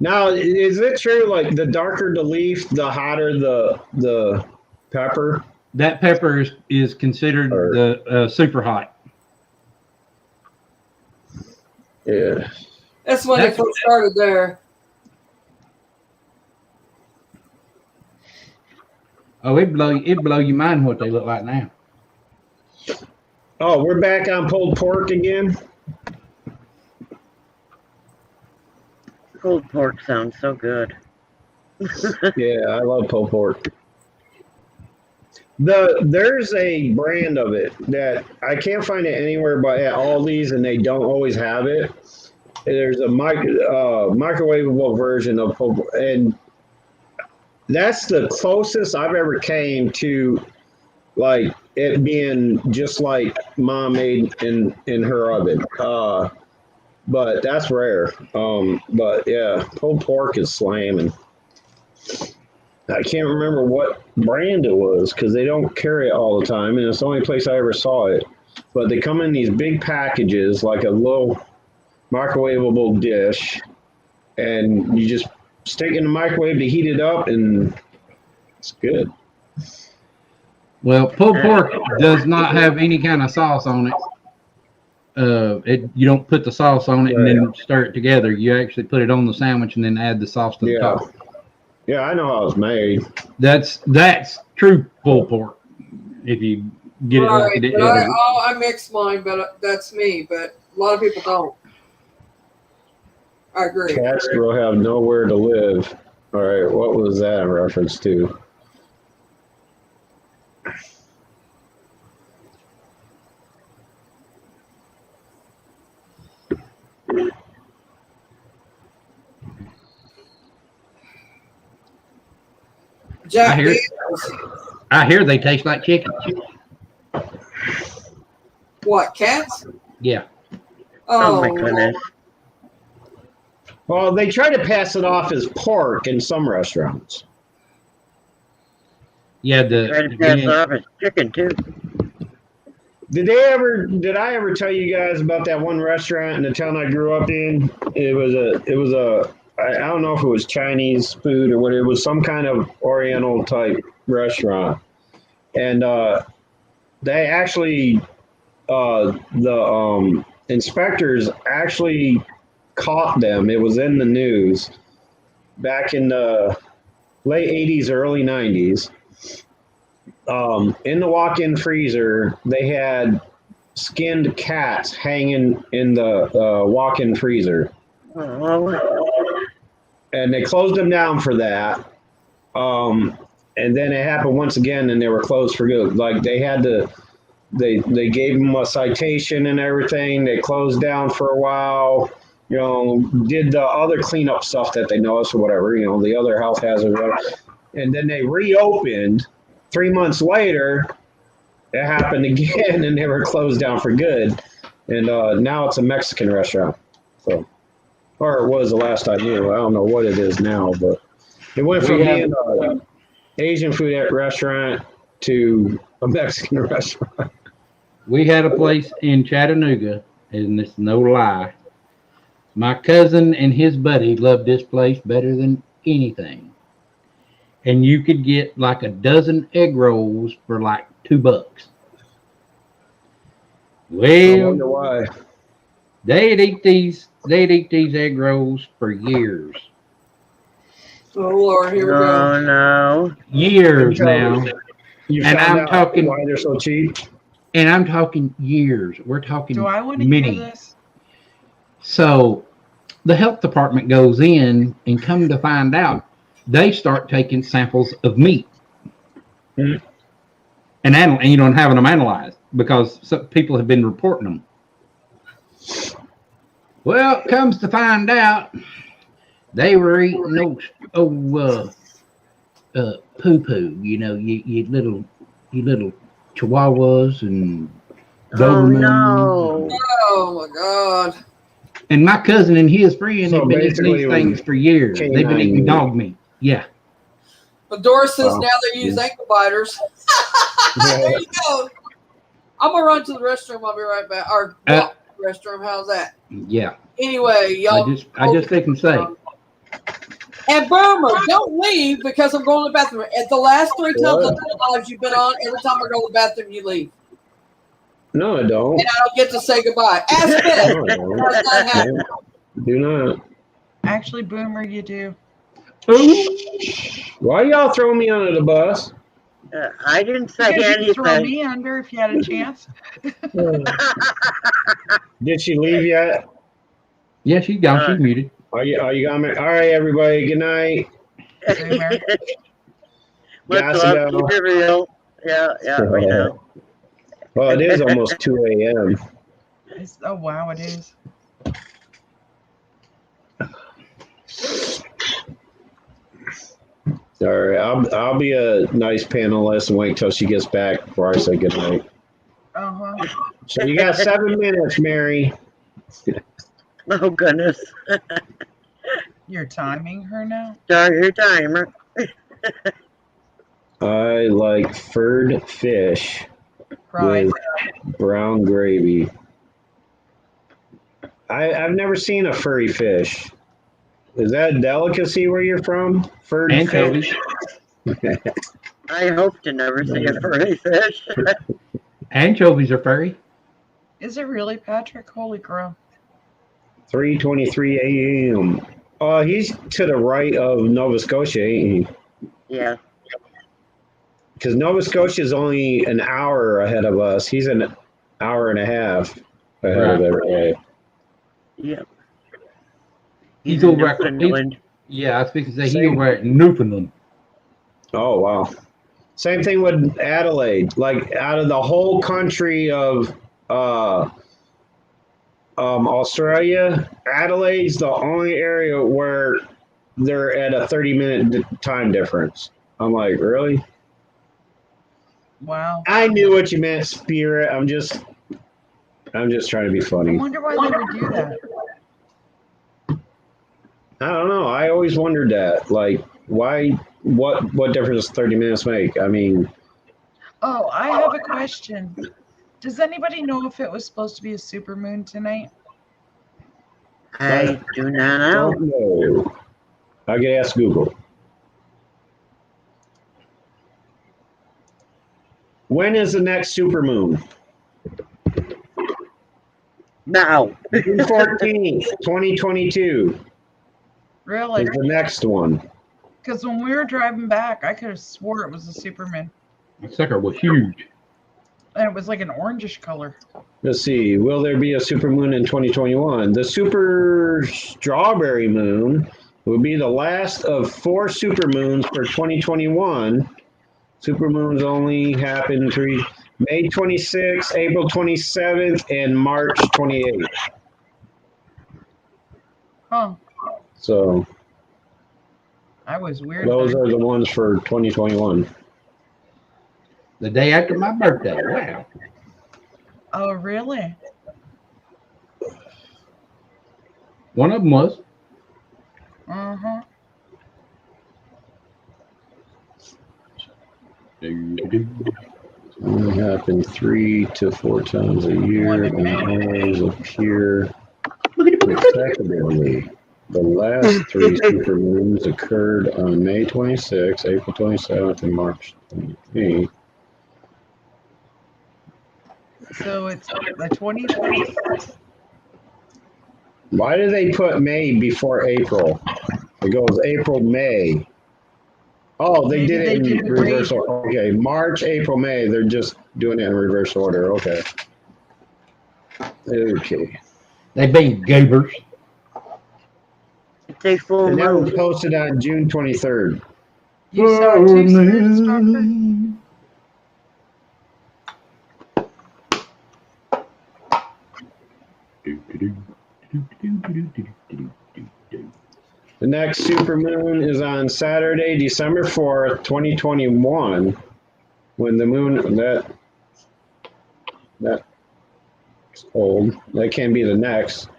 Now, is it true? Like the darker the leaf, the hotter the pepper. That pepper is considered the super hot. Yeah. That's when it first started there. Oh, it blow your mind what they look like now. Oh, we're back on pulled pork again. Pulled pork sounds so good. Yeah, I love pulled pork. There's a brand of it that I can't find it anywhere but at Aldi's, and they don't always have it. There's a microwavable version of pulled pork, and that's the closest I've ever came to like it being just like mom made in her oven. But that's rare. But yeah, pulled pork is slamming. I can't remember what brand it was because they don't carry it all the time, and it's the only place I ever saw it. But they come in these big packages, like a little microwavable dish, and you just stick it in the microwave to heat it up, and it's good. Well, pulled pork does not have any kind of sauce on it. You don't put the sauce on it and then stir it together. You actually put it on the sandwich and then add the sauce to the top. Yeah, I know how it's made. That's true pulled pork. If you get it like it is. I mix mine, but that's me. But a lot of people don't. I agree. Cats will have nowhere to live. All right, what was that in reference to? Jack I hear they taste like chicken. What, cats? Yeah. Oh my goodness. Well, they try to pass it off as pork in some restaurants. Yeah, Try to pass it off as chicken too. Did I ever tell you guys about that one restaurant in the town I grew up in? It was a I don't know if it was Chinese food or what. It was some kind of Oriental type restaurant, and they actually the inspectors actually caught them. It was in the news back in the late 80s, early 90s. In the walk-in freezer, they had skinned cats hanging in the walk-in freezer. Oh. And they closed them down for that. and then it happened once again, and they were closed for good. Like they had to, they gave them a citation and everything. They closed down for a while. You know, did the other cleanup stuff that they noticed or whatever. You know, the other health hazard, whatever. And then they reopened. 3 months later, it happened again, and they were closed down for good. And now it's a Mexican restaurant. So, or it was the last I knew. I don't know what it is now, but it went from being an Asian food restaurant to a Mexican restaurant. We had a place in Chattanooga, and it's no lie. My cousin and his buddy loved this place better than anything. And you could get like a dozen egg rolls for like $2. I wonder Well, why. they'd eat these egg rolls for years. Oh Lord, here we go. Oh no. Years now. You And found I'm out talking- why they're so cheap? And I'm talking years. We're talking Do I want to many. hear this? So the health department goes in and come to find out, they start taking samples of meat. Mhm. And having them analyzed because some people have been reporting them. Well, it comes to find out they were eating those poo-poo, you little chihuahuas and Oh Dobermans. no. Oh my God. And my cousin and his friend So have been eating basically these it was things for years. They've been canine eating meat. dog meat. Yeah. But Doris says Wow. now they use ankle biters. There you go. I'm gonna run to the restroom. I'll be right back. Or walk to the restroom. How's that? Yeah. Anyway, y'all. I just didn't say. And Boomer, don't leave because I'm going to the bathroom. At the last 3 times What? of the lives you've been on, every time I go to the bathroom, you leave. No, I don't. And I don't get to say goodbye. Ask Beth. No, I don't. How's that happen? Do not. Actually, Boomer, you do. Why y'all throwing me under the bus? I didn't say Because you'd throw anything. me under if you had a chance. Did she leave yet? Yeah, she's gone. She's muted. Are you gone? All right, everybody. Good night. Boomer. Let's Gotta keep go. it real. Yeah, we know. Well, it is almost 2 a.m. Oh, wow, it is. All right, I'll be a nice panelist and wait till she gets back before I say good night. Uh-huh. So you got 7 minutes, Mary. Oh goodness. You're timing her now? Start your timer. I like furred fish Right. with brown gravy. I've never seen a furry fish. Is that a delicacy where you're from? Furred Anchovies. fish? I hope to never see a furry fish. Anchovies are furry. Is it really, Patrick? Holy crow. 3:23 a.m. He's to the right of Nova Scotia, ain't he? Yeah. Because Nova Scotia is only an hour ahead of us. He's an hour and a half ahead of everybody. Yep. He's in over at- Newfoundland. Yeah, I was speaking to say he Same. over at Newfoundland. Oh, wow. Same thing with Adelaide. Like, out of the whole country of Australia, Adelaide's the only area where they're at a 30-minute time difference. I'm like, really? Wow. I knew what you meant, Spirit. I'm just trying to be I funny. wonder why they would do that. I don't know. I always wondered that. Like, why? What difference does 30 minutes make? I mean, Oh, I have a question. Does anybody know if it was supposed to be a supermoon tonight? I do not know. don't know. I could ask Google. When is the next supermoon? Now. June 14th, 2022 Really? is the next one. Because when we were driving back, I could have swore it was a supermoon. That sucker was huge. And it was like an orangish color. Let's see. Will there be a supermoon in 2021? The super strawberry moon will be the last of 4 supermoons for 2021 Supermoons only happen May 26th, April 27th, and March 28th. Huh. So I was weird. those Then. are the ones for 2021. The day after my birthday. Wow. Oh, really? One of them was. Uh-huh. Only happen 3 to 4 times a year and always appear consecutively. The last 3 supermoons occurred on May 26th, April 27th, and March 28th. So it's the 25th. Why do they put May before April? It goes April, May. Oh, they Maybe did they it in did the reverse rate. order. Okay, March, April, May. They're just doing it in reverse order. Okay. Okay. They been goobers. It's a full And that was moon. posted on June 23rd. You saw it too, Spirit Stalker? The next supermoon is on Saturday, December 4th, 2021, when the moon, that's old. That can't be the next.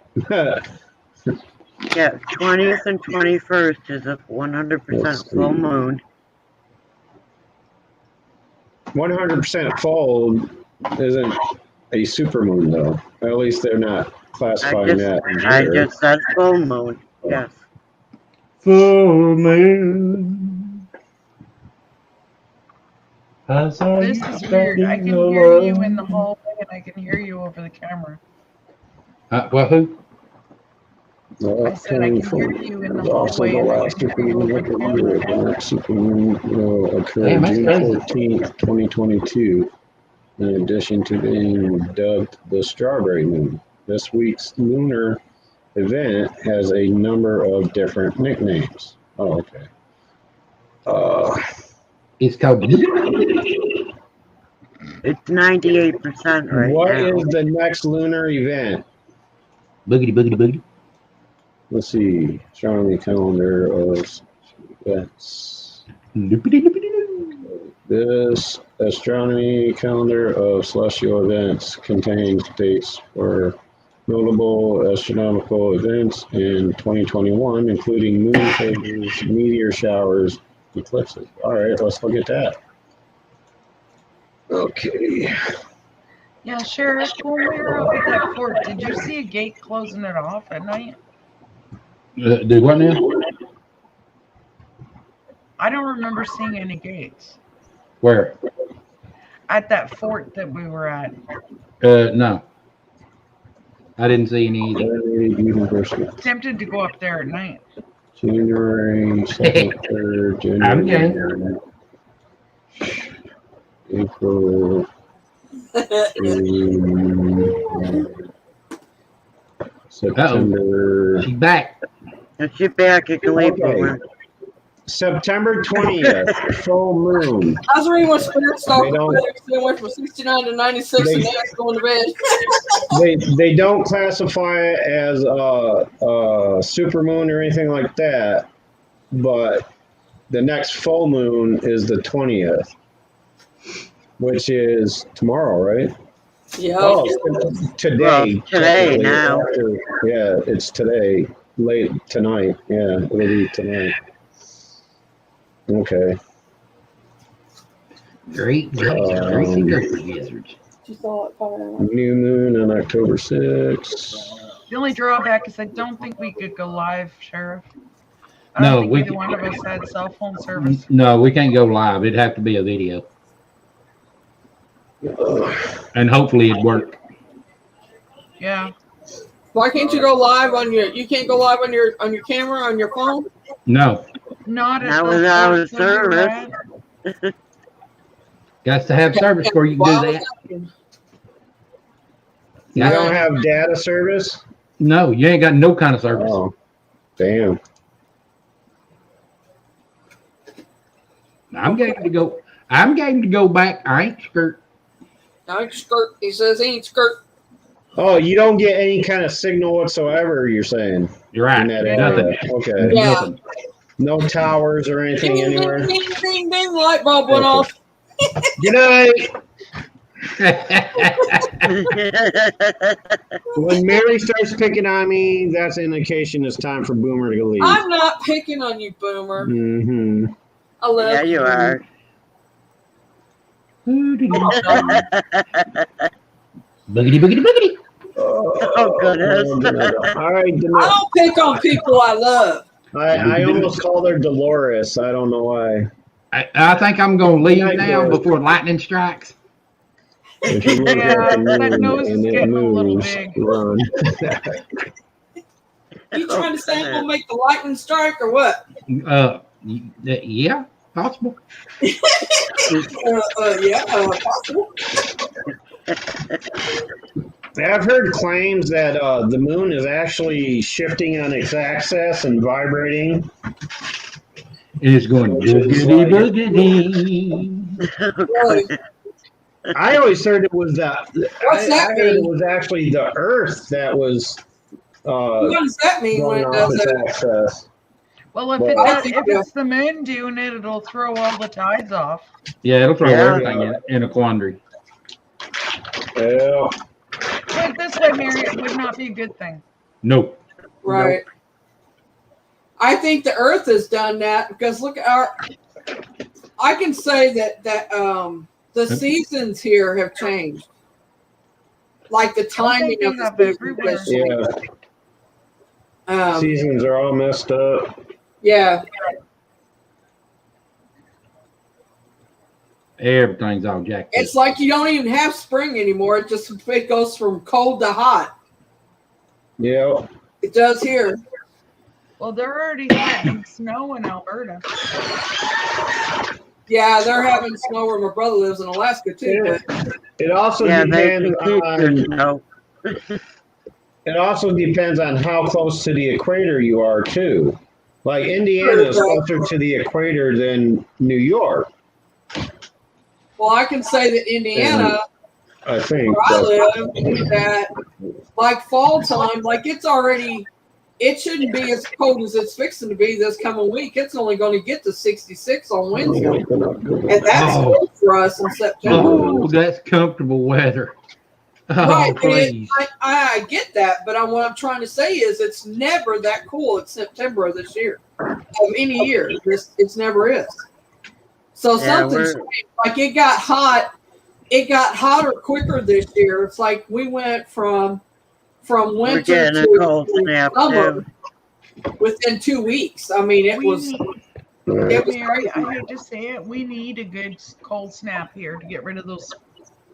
Yeah, 20th and 21st is a 100% full moon. 100% full isn't a supermoon, though. At least they're not classifying that. I just said full moon. Yes. Full moon. This is weird. I can hear you in the hallway and I can hear you over the camera. Well, who? I said I can hear you in the hallway and I can hear you over the camera. The next supermoon will occur Damn, that's June crazy. 14th, 2022, in addition to being dubbed the Strawberry Moon. This week's lunar event has a number of different nicknames. Oh, okay. It's called. It's 98% right What now. is the next lunar event? Boogity, boogity, boogity. Let's see. Astronomy calendar of events. Loopity, loopity, loo. This astronomy calendar of celestial events contains dates for notable astronomical events in 2021, including moon phases, meteor showers, eclipses. All right, let's look at that. Okay. Yeah, Sheriff, when we were up at that fort, did you see a gate closing it off at night? Do what now? I don't remember seeing any gates. Where? At that fort that we were at. No. I didn't see any either. University. Tempted to go up there at night. January 2nd, 3rd, January, April, September. She's back. If you're back, you can leave for Okay. one. September 20th, full moon. I was reading what Spirit They Stalker don't- said. They went from 69 to 96 and now it's going to bed. They don't classify it as a super moon or anything like that, but the next full moon is the 20th, which is tomorrow, right? Yeah. Oh, today. Well, today, now. Yeah, it's today, late tonight. Yeah, it'll be tonight. Okay. Great gizzards. Greasy, greasy gizzards. She saw it fire. New moon on October 6th. The only drawback is I don't think we could go live, Sheriff. I No, don't think we either one of us had cell phone service. No, we can't go live. It'd have to be a video. And hopefully it'd work. Yeah. Why can't you go live on your? You can't go live on your camera on your phone. No. Not at Not the without fort that we were service. at. Got to have service before you can do that. You don't have data service? No, you ain't got no kind of service. Oh, damn. I'm game to go. I'm game to go back. I ain't skirt. No skirt. He says he ain't skirt. Oh, you don't get any kind of signal whatsoever, you're saying? You're right. In that Nothing. area. Okay. Yeah. Nothing. No towers or anything Ding, anywhere? ding, ding, ding, ding. Light bulb went off. Good night. When Mary starts picking on me, that's an indication it's time for Boomer to leave. I'm not picking on you, Boomer. Mm-hmm. I love Yeah, you are. Boogity, boogity, boogity. Oh, goodness. All right. I don't pick on people I love. I almost called her Dolores. I don't know why. I think I'm going to leave Good night, now Doris. before lightning strikes. If you look Yeah, at the that moon nose is and it getting a little moves, big. run. You trying to say I'm gonna make the lightning strike or what? Yeah, possible. Yeah, possible. I've heard claims that the moon is actually shifting on its axis and vibrating. And it's going boogity, boogity. Really? I always heard it was that. What's that I heard it mean? was actually the Earth that was What does that mean when going it off does its that? axis. Well, if Well, it's the moon doing it, it'll throw all the tides off. Yeah, it'll throw Yeah. everything in a quandary. Yeah. Put it this way, Mary, it would not be a good thing. Nope. Right. I think the Earth has done that because look, I can say that the seasons here have changed. Like the timing of the seasons has changed. Yeah. Seasons are all messed up. Yeah. Everything's all jacked up. It's like you don't even have spring anymore. It goes from cold to hot. Yeah. It does here. Well, they're already having snow in Alberta. Yeah, they're having snow where my brother lives in Alaska too. Yeah. But It also Yeah, they depends can keep their on. snow. It also depends on how close to the equator you are too. Like Indiana is closer to the equator than New York, well, I can say that Indiana, I think. where I live, that like fall time, like it shouldn't be as cold as it's fixing to be this coming week. It's only going to get to 66 on Wednesday. And that's good for us in September. Oh, that's comfortable weather. Oh, Right, please. I get that, but what I'm trying to say is it's never that cool in September of this year, of any year. It's never is. So something's like it got hot. It got hotter quicker this year. It's like we went from winter getting a cold to snap, summer within 2 weeks. I mean, it was Mary, I hate to say it, we need a good cold snap here to get rid of those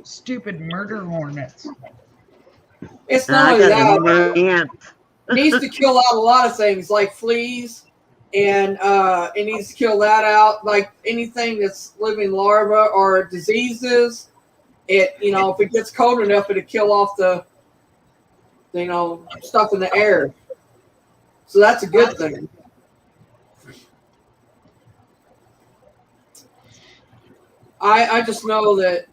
stupid murder hornets. It's not only that. It It needs to kill out a lot of things like fleas, and it needs to kill that out. Like anything that's living larvae or diseases. If it gets cold enough, it'll kill off the stuff in the air. So that's a good thing. I just know that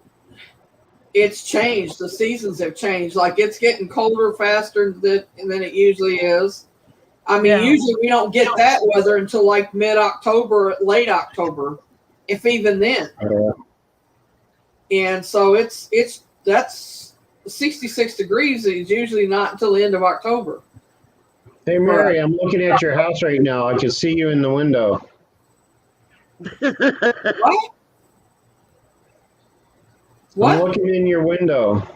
it's changed. The seasons have changed. Like it's getting colder faster than it usually is. I mean, usually we don't get that weather until like mid-October, late October, if even then. And so that's 66 degrees is usually not until the end of October. Hey, Mary, I'm looking at your house right now. I can see you in the window. What? I'm looking in your window.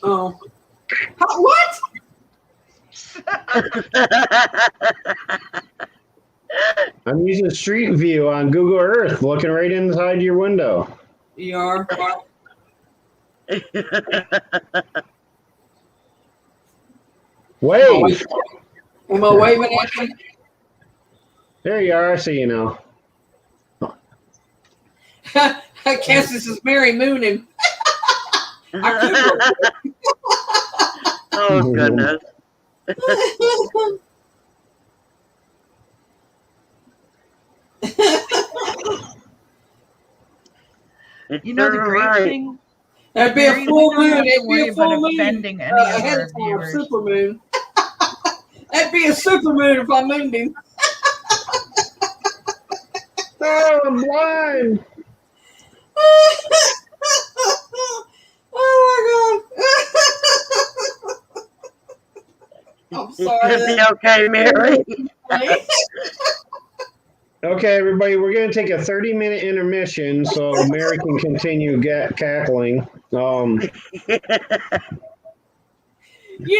Oh. What? I'm using Street View on Google Earth, looking right inside your window. You are. Wave. Am I waving at you? There you are. I see you now. I guess this is Mary Mooning. Oh, goodness. You know the great right. thing? That'd be a Mary, full we don't moon. have to It'd be worry a about full moon offending any of ahead our of time. viewers. Super moon. That'd be a super moon if I mooned him. Oh, I'm blind. Oh my god. I'm You sorry. could be okay, Mary. Okay, everybody, we're going to take a 30-minute intermission so Mary can continue cackling. You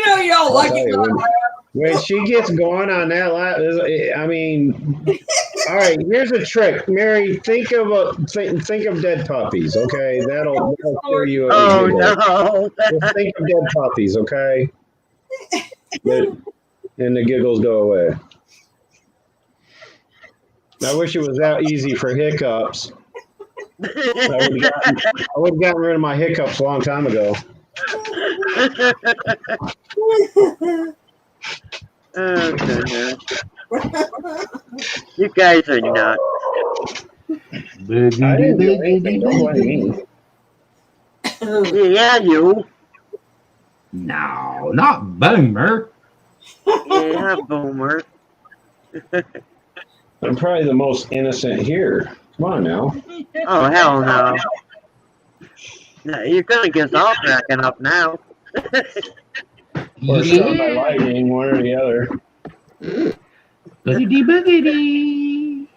know y'all I'll like tell it. you, when she gets going on that I mean, all right, here's a trick. Mary, think of dead puppies, okay? That'll cure you of Oh, the giggle. no. Just think of dead puppies, okay? And the giggles go away. I wish it was that easy for hiccups. I would have gotten rid of my hiccups a long time ago. Oh, goodness. You guys are nuts. I didn't do anything. Don't blame me. Yeah, you. No, not Boomer. Yeah, Boomer. I'm probably the most innocent here. Come on now. Oh, hell no. No, you're going to get us all cracking up now. Or struck by lightning, one or the other. Boogity boogity.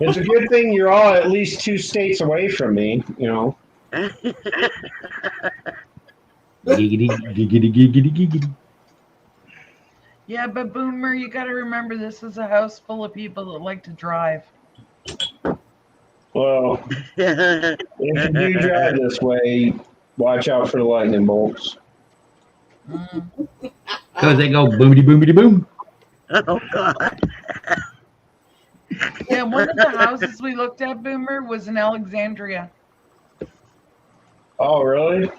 It's a good thing you're all at least 2 states away from me, you know. Giggity, giggity, giggity, giggity. Yeah, but Boomer, you got to remember this is a house full of people that like to drive. Well, if you do drive this way, watch out for the lightning bolts. Because they go boomity boomity boom. Oh, God. Yeah, one of the houses we looked at, Boomer, was in Alexandria. Oh, really?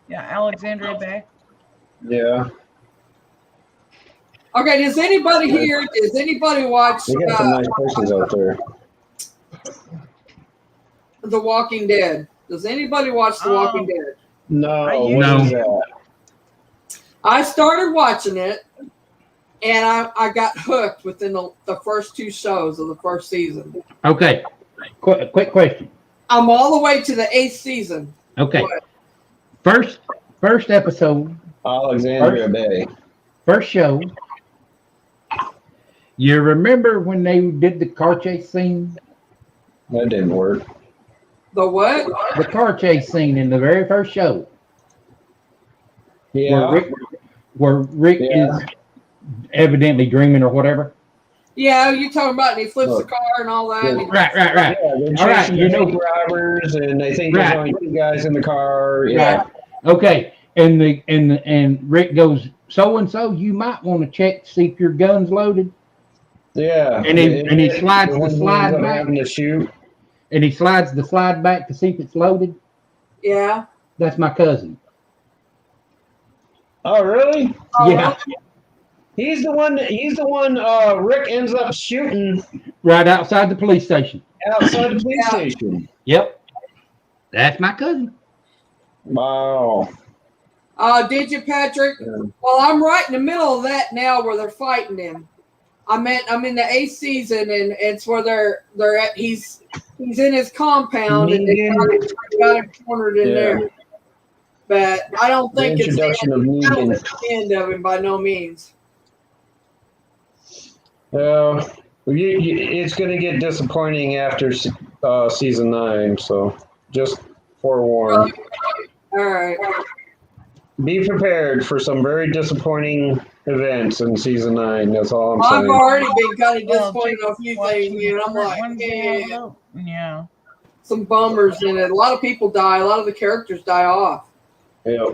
Yeah, Alexandria Bay. Yeah. Okay, does anybody watch They got some nice places out there. The Walking Dead? Does anybody watch The Walking Dead? No, what No. is that? I started watching it, and I got hooked within the first 2 shows of the first season. Okay. Quick question. I'm all the way to the 8th season. Okay. What? First episode, Alexandria Bay. first show. You remember when they did the car chase scene? That didn't work. The what? The car chase scene in the very first show. Yeah. Where Rick Yeah. is evidently dreaming or whatever. Yeah, you talking about, and he flips the car and all that. and he- Right. Yeah, they're All right, chasing you the know- bank robbers, and they think Right. there's only 2 guys in the car. Yeah. Right. Okay. And Rick goes, so and so, you might want to check to see if your gun's loaded. Yeah. And he slides the When he slide ends up back. having to shoot. And he slides the slide back to see if it's loaded. Yeah. That's my cousin. Oh, really? Oh, Yeah. He's the one. Rick ends up shooting Right outside the police station. outside the police Yeah. station. Yep. That's my cousin. Wow. Did you, Patrick? Yeah. Well, I'm right in the middle of that now, where they're fighting him. I'm in the 8th season, and it's where they're at. He's in his compound, and they got him cornered in there. But I don't The think introduction of I don't Negan. think it's the end of him by no means. It's going to get disappointing after season 9. So just forewarn. All right. Be prepared for some very disappointing events in season 9. That's all I'm I've saying. already been kind of Well, disappointed in a few things, and I'm like, Yeah. some bummers in it. A lot of people die. A lot of the characters die off. Yeah.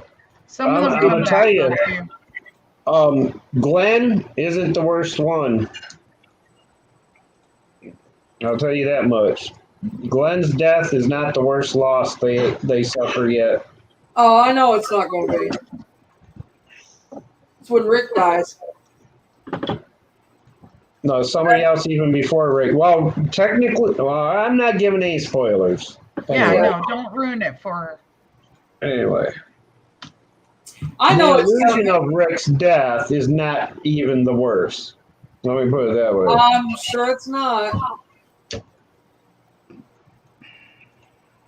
Some of them I'm come gonna back. tell you. though, too. Glenn isn't the worst one. I'll tell you that much. Glenn's death is not the worst loss they suffer yet. Oh, I know it's not going to be. It's when Rick dies. No, somebody else even before Rick. Well, technically, I'm not giving any spoilers. Yeah, Anyway. no, don't ruin it for her. Anyway. I know the it's illusion coming. of Rick's death is not even the worst. Let me put it that way. I'm sure it's not.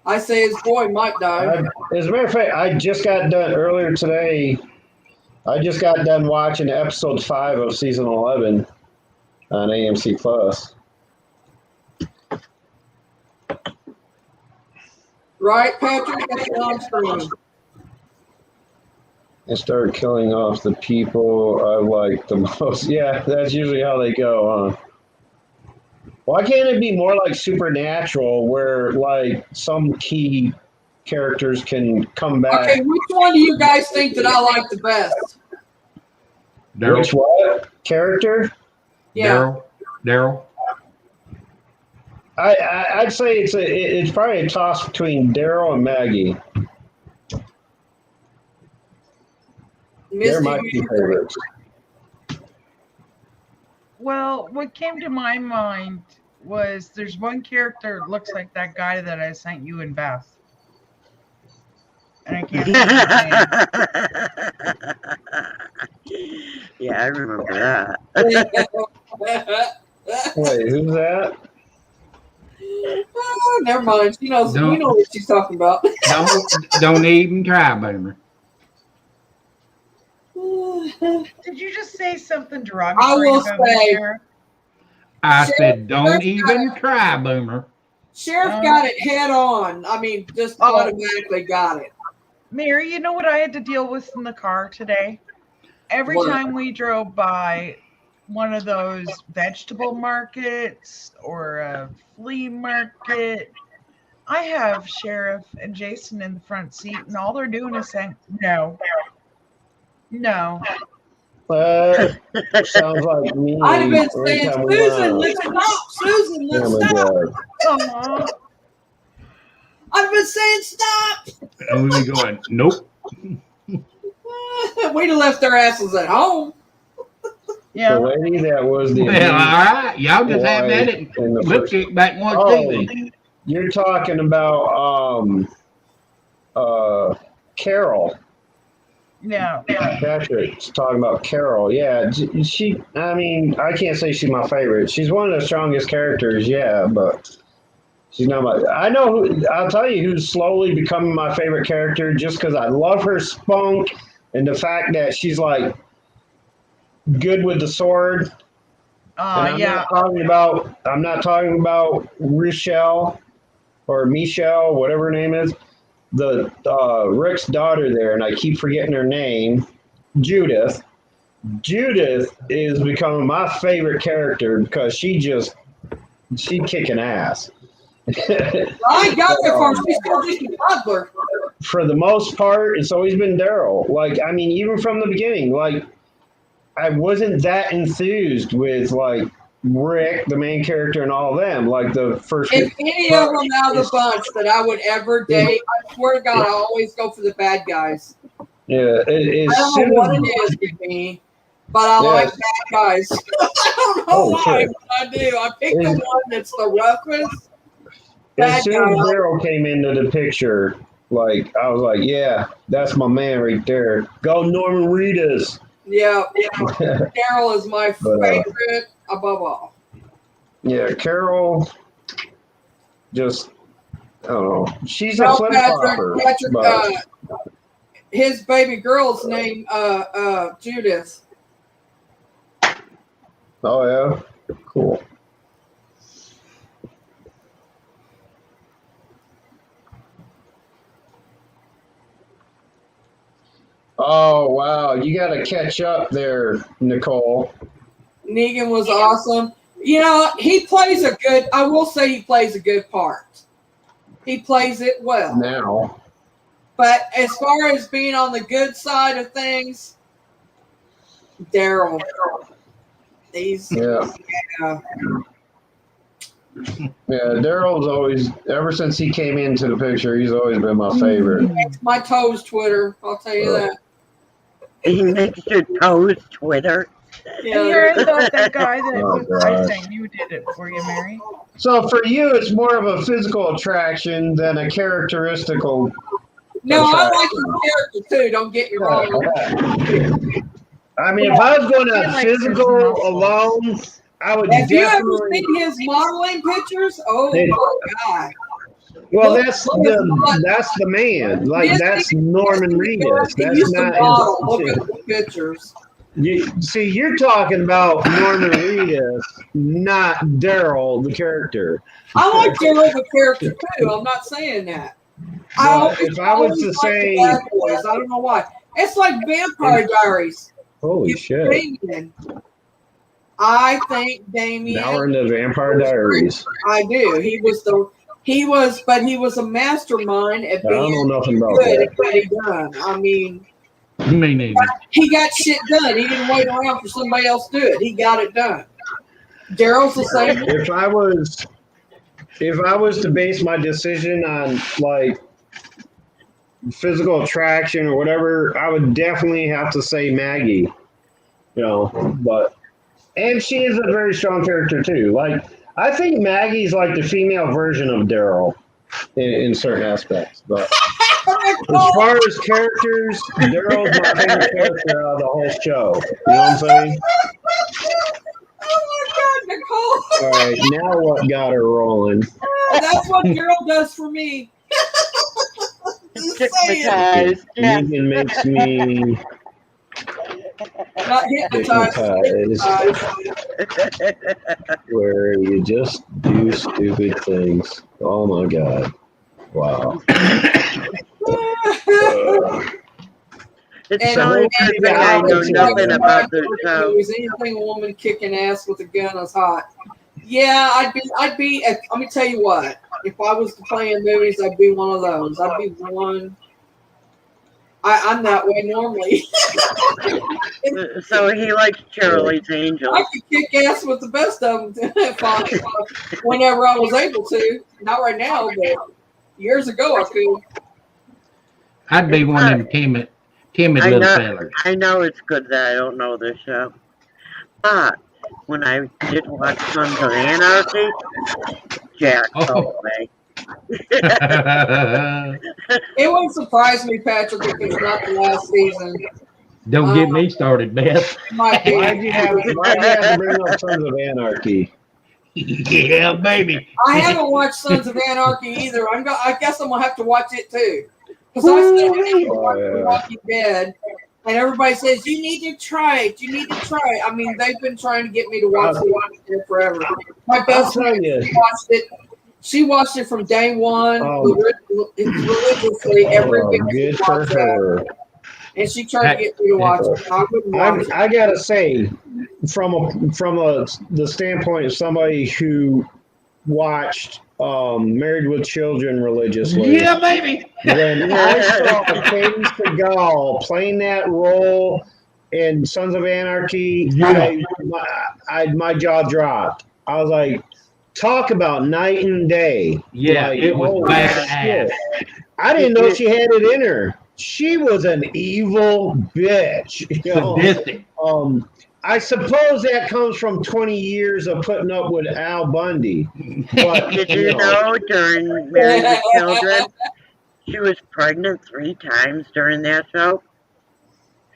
I say his boy might die. As a matter of fact, I just got done earlier today. I just got done watching episode 5 of season 11 on AMC Plus. Right, Patrick? That's what I'm screaming. And started killing off the people I like the most. Yeah, that's usually how they go, huh? Why can't it be more like Supernatural, where like some key characters can come back? Okay, which one do you guys think that I like the best? Which Daryl. what character? Yeah. Daryl. I'd say it's probably a toss between Daryl and Maggie. They're Misty, my who two you think? favorites. Well, what came to my mind was there's one character that looks like that guy that I sent you and Beth. And I can't think of his name. Yeah, I remember that. Wait, who's that? Oh, never mind. She knows. We know what she's talking about. Don't even try, Boomer. Did you just say something I derogatory will about me, say- Sheriff? I Sheriff, said, don't Sheriff even try, Boomer. Sheriff got it head on. I mean, just automatically got it. Mary, you know what I had to deal with in the car today? Every What? time we drove by one of those vegetable markets or a flea market, I have Sheriff and Jason in the front seat, and all they're doing is saying, no. No. Sounds like me. I'd have been every saying, time we Susan, went let's stop. Susan, out. let's Oh my stop. God. Aw. I've been saying stop. And we be going, nope. We'd have left their asses at home. The Yeah. lady that was the Well, all right. Y'all just have at it in the and look first. it back and watch Oh, TV. you're talking about Carol. Yeah. Patrick's talking about Carol. Yeah, she. I mean, I can't say she's my favorite. She's one of the strongest characters. Yeah, but she's not my. I know. I'll tell you who's slowly becoming my favorite character just because I love her spunk and the fact that she's like good with the sword. And Yeah. I'm not talking about Rochelle or Michelle, whatever her name is. The Rick's daughter there, and I keep forgetting her name, Judith. Judith is becoming my favorite character because she kicking ass. I got there for her. She's still just a toddler. For the most part, it's always been Daryl. Like, I mean, even from the beginning, like, I wasn't that enthused with like Rick, the main character, and all of them. Like the first. If any of them out of the bunch that I would ever date, I swear to God, I always go for the bad guys. Yeah, I don't know what it is with me, but I like bad guys. I don't know why, but I do. I pick the one that's the roughest. As soon as Daryl came into the picture, like I was like, yeah, that's my man right there. Go Norman Reedus. Yeah. Carol is my favorite above all. Yeah, Carol, just, I don't know. She's a flip flopper. Patrick, his baby girl's name, Judith. Oh, yeah? Cool. Oh, wow. You got to catch up there, Nicole. Negan was awesome. You know, I will say he plays a good part. He plays it well. Now. But as far as being on the good side of things, Daryl. Yeah, Daryl's always, ever since he came into the picture, he's always been my favorite. He makes my toes Twitter, I'll tell you that. He makes your toes Twitter. And Yeah. here I thought that guy that Oh, was I gosh. saying you did it for you, Mary. So for you, it's more of a physical attraction than a characteristical. No, I like his character too. Don't get me wrong. I mean, if I was going He to likes his physical muscles. alone, I would Have you ever definitely. seen his modeling pictures? Oh my god! Well, Look- that's look at what- the man. Like Yes, that's he- Norman yes, Reedus. He That's used to not model. Look his. at the pictures. See, you're talking about Norman Reedus, not Daryl, the character. I like Daryl the character too. I'm not saying that. But if I was to always liked say- the bad boys. I don't know why. It's like Vampire Diaries. Holy It's shit! Damien. I think Damien. Now we're into Vampire Diaries. I do. He was a mastermind at I don't being know nothing about good that. at what he done. I mean, Me neither. he got shit done. He didn't wait around for somebody else to do it. He got it done. Daryl's the same way. If I was to base my decision on like physical attraction or whatever, I would definitely have to say Maggie. And she is a very strong character too. Like I think Maggie's like the female version of Daryl in certain aspects. But as far as characters, Daryl's my favorite character out of the whole show. You know what I'm saying? Oh my God, Nicole. All right, now what got her rolling? That's what Daryl does for me. Just saying. Hypnotized. Yeah. Negan makes me Not hypnotized. where you just do stupid things. Oh my god. Wow. It's And so interesting. I know nothing about this show. Anything a woman kicking ass with a gun is hot. Yeah, I'd be. Let me tell you what. If I was to play in movies, I'd be one of those. I'd be one. I'm that way normally. So he likes Charlie's Angels. I could kick ass with the best of them whenever I was able to. Not right now, but years ago I could. I'd be one of them timid little fellers. I know it's good that I don't know this show. But when I did watch Sons of Anarchy, Jack fell away. It wouldn't surprise me, Patrick, if it's not the last season. Don't get me started, Beth. Might be. Why'd you have to bring up Sons of Anarchy? Yeah, baby. I haven't watched Sons of Anarchy either. I guess I'm gonna have to watch it too. Because I still haven't watched Walking Dead, and everybody says you need to try it. You need to try it. I mean, they've been trying to get me to watch The Walking Dead forever. My best friend watched it. She watched it from day one, religiously every week. Good for her. And she tried to get me to watch it. I wouldn't watch it. I gotta say, from the standpoint of somebody who watched Married with Children religiously. Yeah, baby. When I saw Katie Seagal playing that role in Sons of Anarchy, my jaw dropped. I was like, talk about night and day. Yeah, like, it was holy badass. shit. I didn't know she had it in her. She was an evil bitch. You know? Sadistic. I suppose that comes from 20 years of putting up with Al Bundy. But, Did you know during Married with Children, she was pregnant 3 times during that show?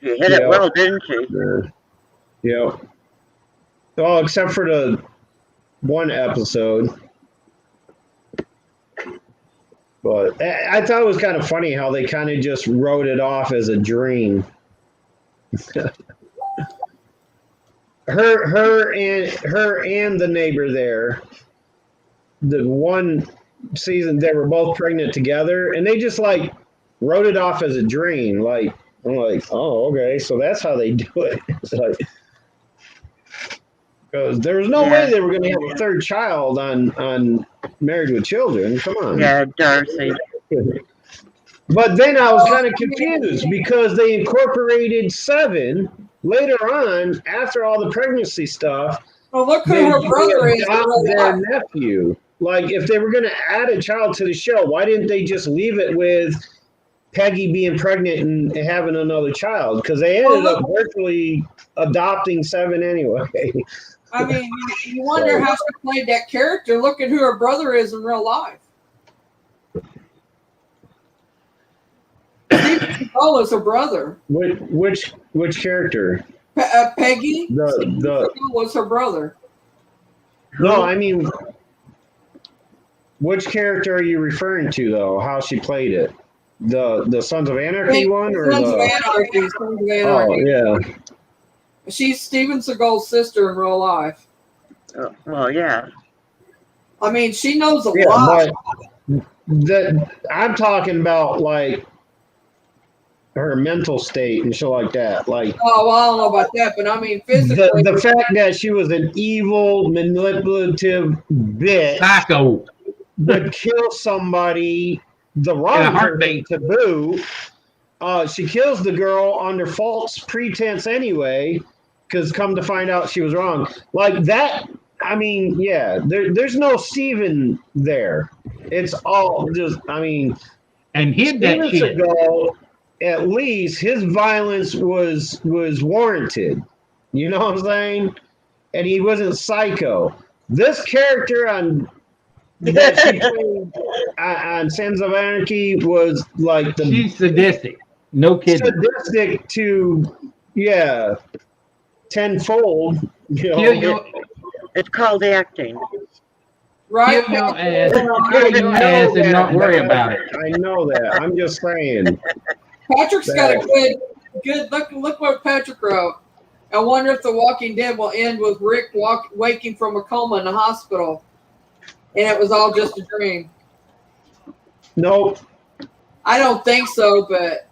She hit it well, didn't she? Yeah. Well, except for the one episode. But I thought it was kind of funny how they kind of just wrote it off as a dream. her and the neighbor there, the one season they were both pregnant together, and they just like wrote it off as a dream. Like I'm like, oh, okay, so that's how they do it. It's like, because there was no way they were going to have a third child on Married with Children. Come on. Yeah, Darcy. But then I was kind of confused because they incorporated 7 later on after all the pregnancy stuff. Well, look who her brother is. Their nephew. Like, if they were going to add a child to the show, why didn't they just leave it with Peggy being pregnant and having another child because they ended up virtually adopting 7 anyway. I mean, you wonder how she played that character. Look at who her brother is in real life. Steven Seagal is her brother. Which character? Peggy. The Seagal was her brother. No, I mean, which character are you referring to though? How she played it? The Sons of Anarchy one or Sons of the? Anarchy. Sons of Anarchy. Oh yeah. She's Steven Seagal's sister in real life. Well, yeah. I mean, she knows a Yeah, lot. but I'm talking about like her mental state and shit like that. Like, Oh, well, I don't know about that, but I mean, physically. the fact that she was an evil, manipulative bitch Psycho. would kill somebody the In a wrong heartbeat. to boot. She kills the girl under false pretense anyway, because come to find out she was wrong. Like that, I mean, yeah, there's no Steven there. It's all just, I mean, And hid that Steven shit. Seagal, at least his violence was warranted. You know what I'm saying? And he wasn't psycho. This character on that she played on Sons of Anarchy was like the She's sadistic. No kidding. sadistic to tenfold. You know, Kill your, It's called acting. Right? kill your ass. Kill your ass and not worry about it. I know that. I'm just saying. Patrick's got a good look what Patrick wrote. I wonder if The Walking Dead will end with Rick waking from a coma in the hospital. And it was all just a dream. Nope. I don't think so, but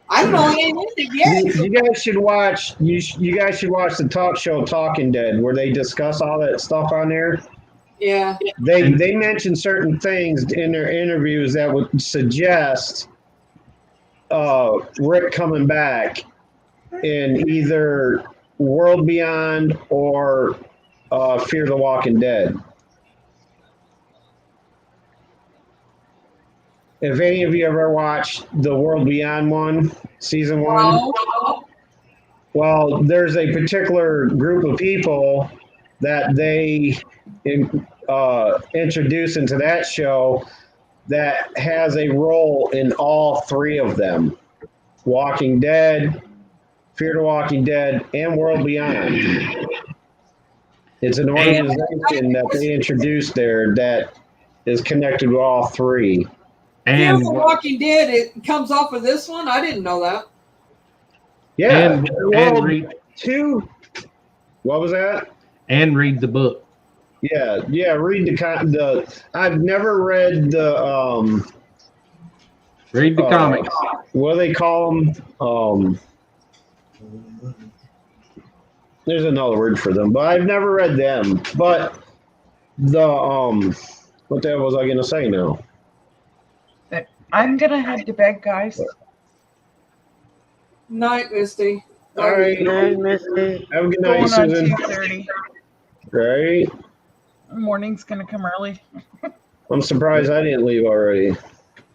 I don't know. It ain't ended yet. You guys should watch. You guys should watch the talk show Talking Dead, where they discuss all that stuff on there. Yeah. They mention certain things in their interviews that would suggest Rick coming back in either World Beyond or Fear the Walking Dead. If any of you ever watched the World Beyond one, season 1, No. well, there's a particular group of people that they introduce into that show that has a role in all 3 of them: Walking Dead, Fear the Walking Dead, and World Beyond. It's an organization that they introduced there that is connected with all 3. Fear And the Walking Dead, it comes off of this one? I didn't know that. Yeah. and well, read 2. What was that? and read the book. Yeah. Read the. I've never read the. Read the comics. What do they call them? There's another word for them, but I've never read them. But the what the hell was I gonna say now? I'm gonna head to bed, guys. Night, Misty. All right. Hi, Misty. Have a good night, Going on Susan. 2:30. Right. Morning's gonna come early. I'm surprised I didn't leave already.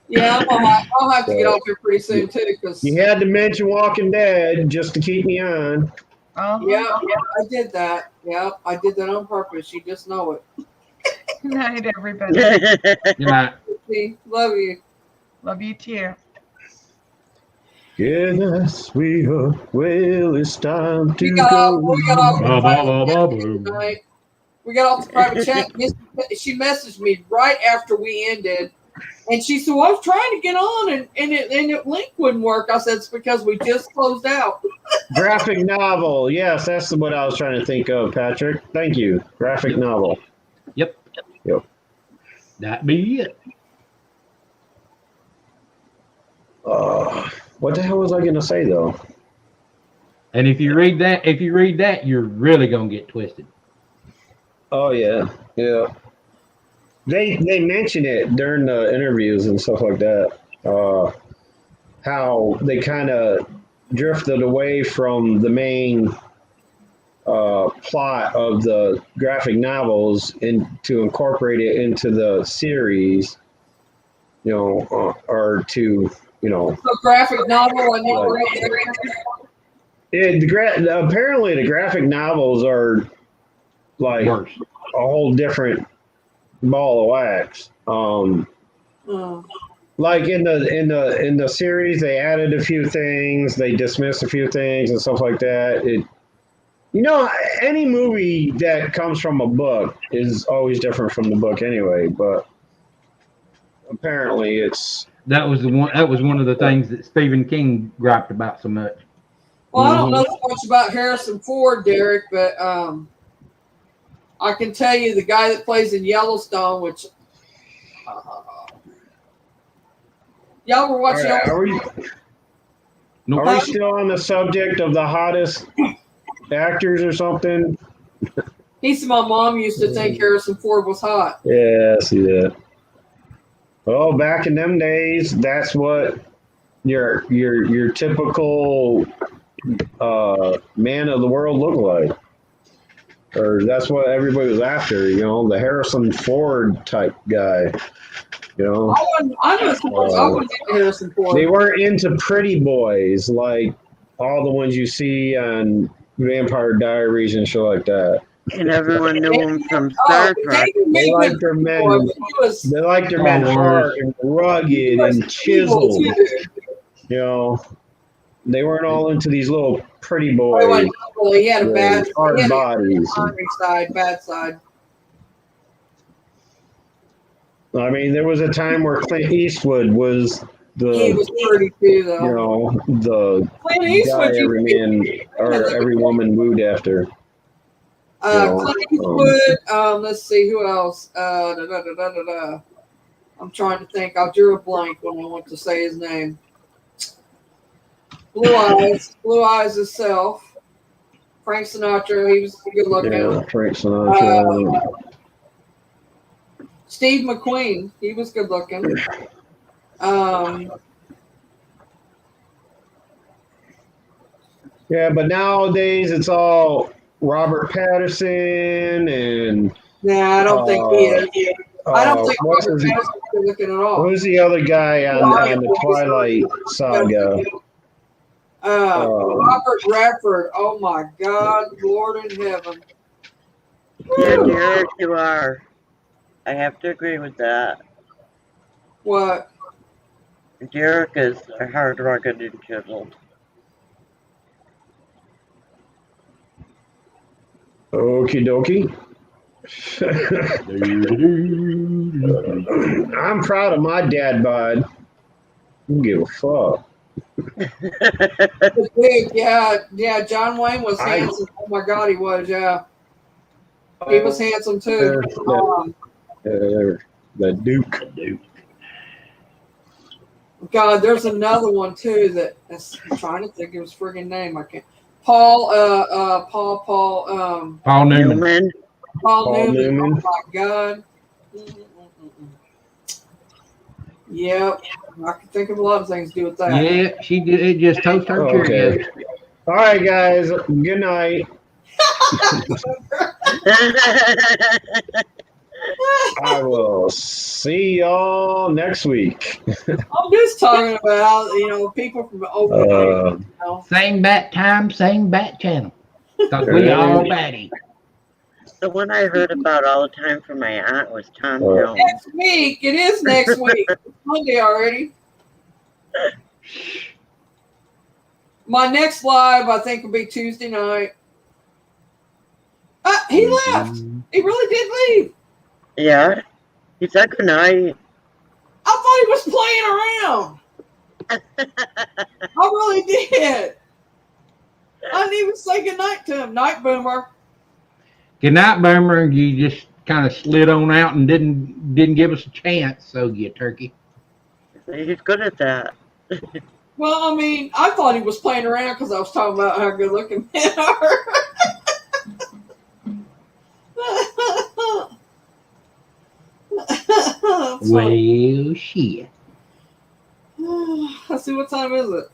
Yeah, I'll have to get off here pretty soon too, because You had to mention Walking Dead just to keep me on. yeah, I did that. Yeah, I did that on purpose. You just know it. Good night, everybody. Good night. See, love you. Love you too. Good night, sweetheart. Well, it's time to We got off Ba, the ba, ba, ba, private boom. chat tonight. We got off the private chat. She messaged me right after we ended, and she said, "Well, I was trying to get on, and it link wouldn't work." I said, "It's because we just closed out." Graphic novel. Yes, that's what I was trying to think of, Patrick. Thank you. Graphic novel. Yep. Yep. That be it. What the hell was I going to say, though? And if you read that, you're really gonna get twisted. Oh, yeah. Yeah. They mention it during the interviews and stuff like that. How they kind of drifted away from the main plot of the graphic novels and to incorporate it into the series, or to So graphic novel, I never read that. Apparently, the graphic novels are like Worse. a whole different ball of wax. Like in the series, they added a few things, they dismissed a few things, and stuff like that. Any movie that comes from a book is always different from the book anyway. But apparently, That was one of the things that Stephen King griped about so much. Well, I don't know so much about Harrison Ford, Derek, but I can tell you the guy that plays in Yellowstone, which y'all were watching. Right, are we still on the subject of the hottest actors or something? He said my mom used to think Harrison Ford was hot. Yeah, I see that. Well, back in them days, that's what your typical man of the world looked like, or that's what everybody was after. The Harrison Ford type guy. I wasn't into Harrison Ford. They weren't into pretty boys like all the ones you see on Vampire Diaries and shit like that. And everyone knew him from Star Trek. They liked their men. They liked their men hard and rugged and chiseled. They weren't all into these little pretty boys. He had a bad hard bodies. Bad side. I mean, there was a time where Clint Eastwood was he was pretty too, though. The guy every man or every woman wooed after. Clint Eastwood. Let's see who else. I'm trying to think. I drew a blank when I went to say his name. Blue Eyes himself. Frank Sinatra. He was good looking. Yeah, Frank Sinatra. Steve McQueen. He was good looking. Yeah, but nowadays it's all Robert Patterson and. Nah, I don't think he is. I don't think Robert Patterson's good looking at all. Who's the other guy on the Twilight Saga? Robert Redford. Oh my God, Lord in heaven. Yeah, Derek, you are. I have to agree with that. What? Derek is hard, rugged, and chiseled. Okie dokie. I'm proud of my dad bod. I don't give a fuck. Big, yeah. John Wayne was handsome. Oh my God, he was. Yeah, he was handsome too. The Duke. God, there's another one too I'm trying to think of his friggin' name. I can't. Paul Newman. Paul Newman. Oh my God. Yep. I can think of a lot of things to do with that. Yeah, she did. It just toast her Cheerios. All right, guys. Good night. I will see y'all next week. I'm just talking about, people from over Same bat time, same bat channel. Because we all batty. The one I heard about all the time from my aunt was Tom Jones. Next week. It is next week. It's Monday already. My next live, I think, will be Tuesday night. He left. He really did leave. Yeah. He said good night. I thought he was playing around. I really did. I didn't even say good night to him. Night, Boomer. Good night, Boomer. You just kind of slid on out and didn't give us a chance, so you turkey. He's good at that. Well, I mean, I thought he was playing around because I was talking about how good looking men are. Well, shit. Let's see, what time is it?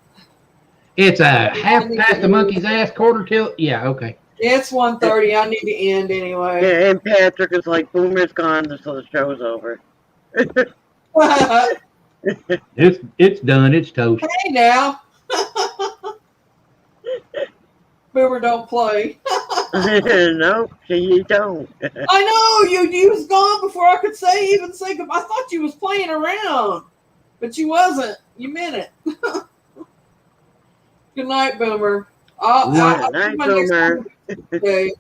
It's a half past the monkey's ass, quarter till. Yeah, okay. It's 1:30. I need to end anyway. Yeah, and Patrick is like, Boomer's gone, so the show's over. It's done. It's toast. Hey now. Boomer don't play. Nope, you don't. I know you was gone before I could even say goodbye. I thought you was playing around, but you wasn't. You meant it. Good night, Boomer. Good night, Boomer. Okay.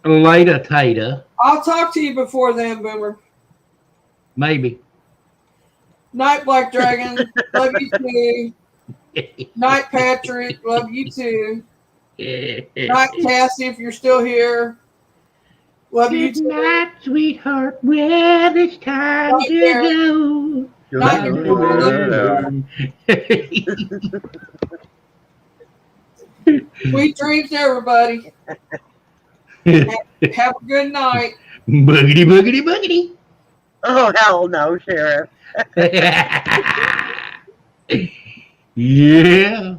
Later, Tater. I'll talk to you before then, Boomer. Maybe. Night, Black Dragon. Love you too. Night, Patrick. Love you too. Night, Cassie, if you're still here. Love you Good too. night, sweetheart. Well, it's time Night, to Karen. go. Night, Sweet dreams, everybody. Have a good night. Boogity, boogity, boogity. Oh, hell no, Sheriff. Yeah.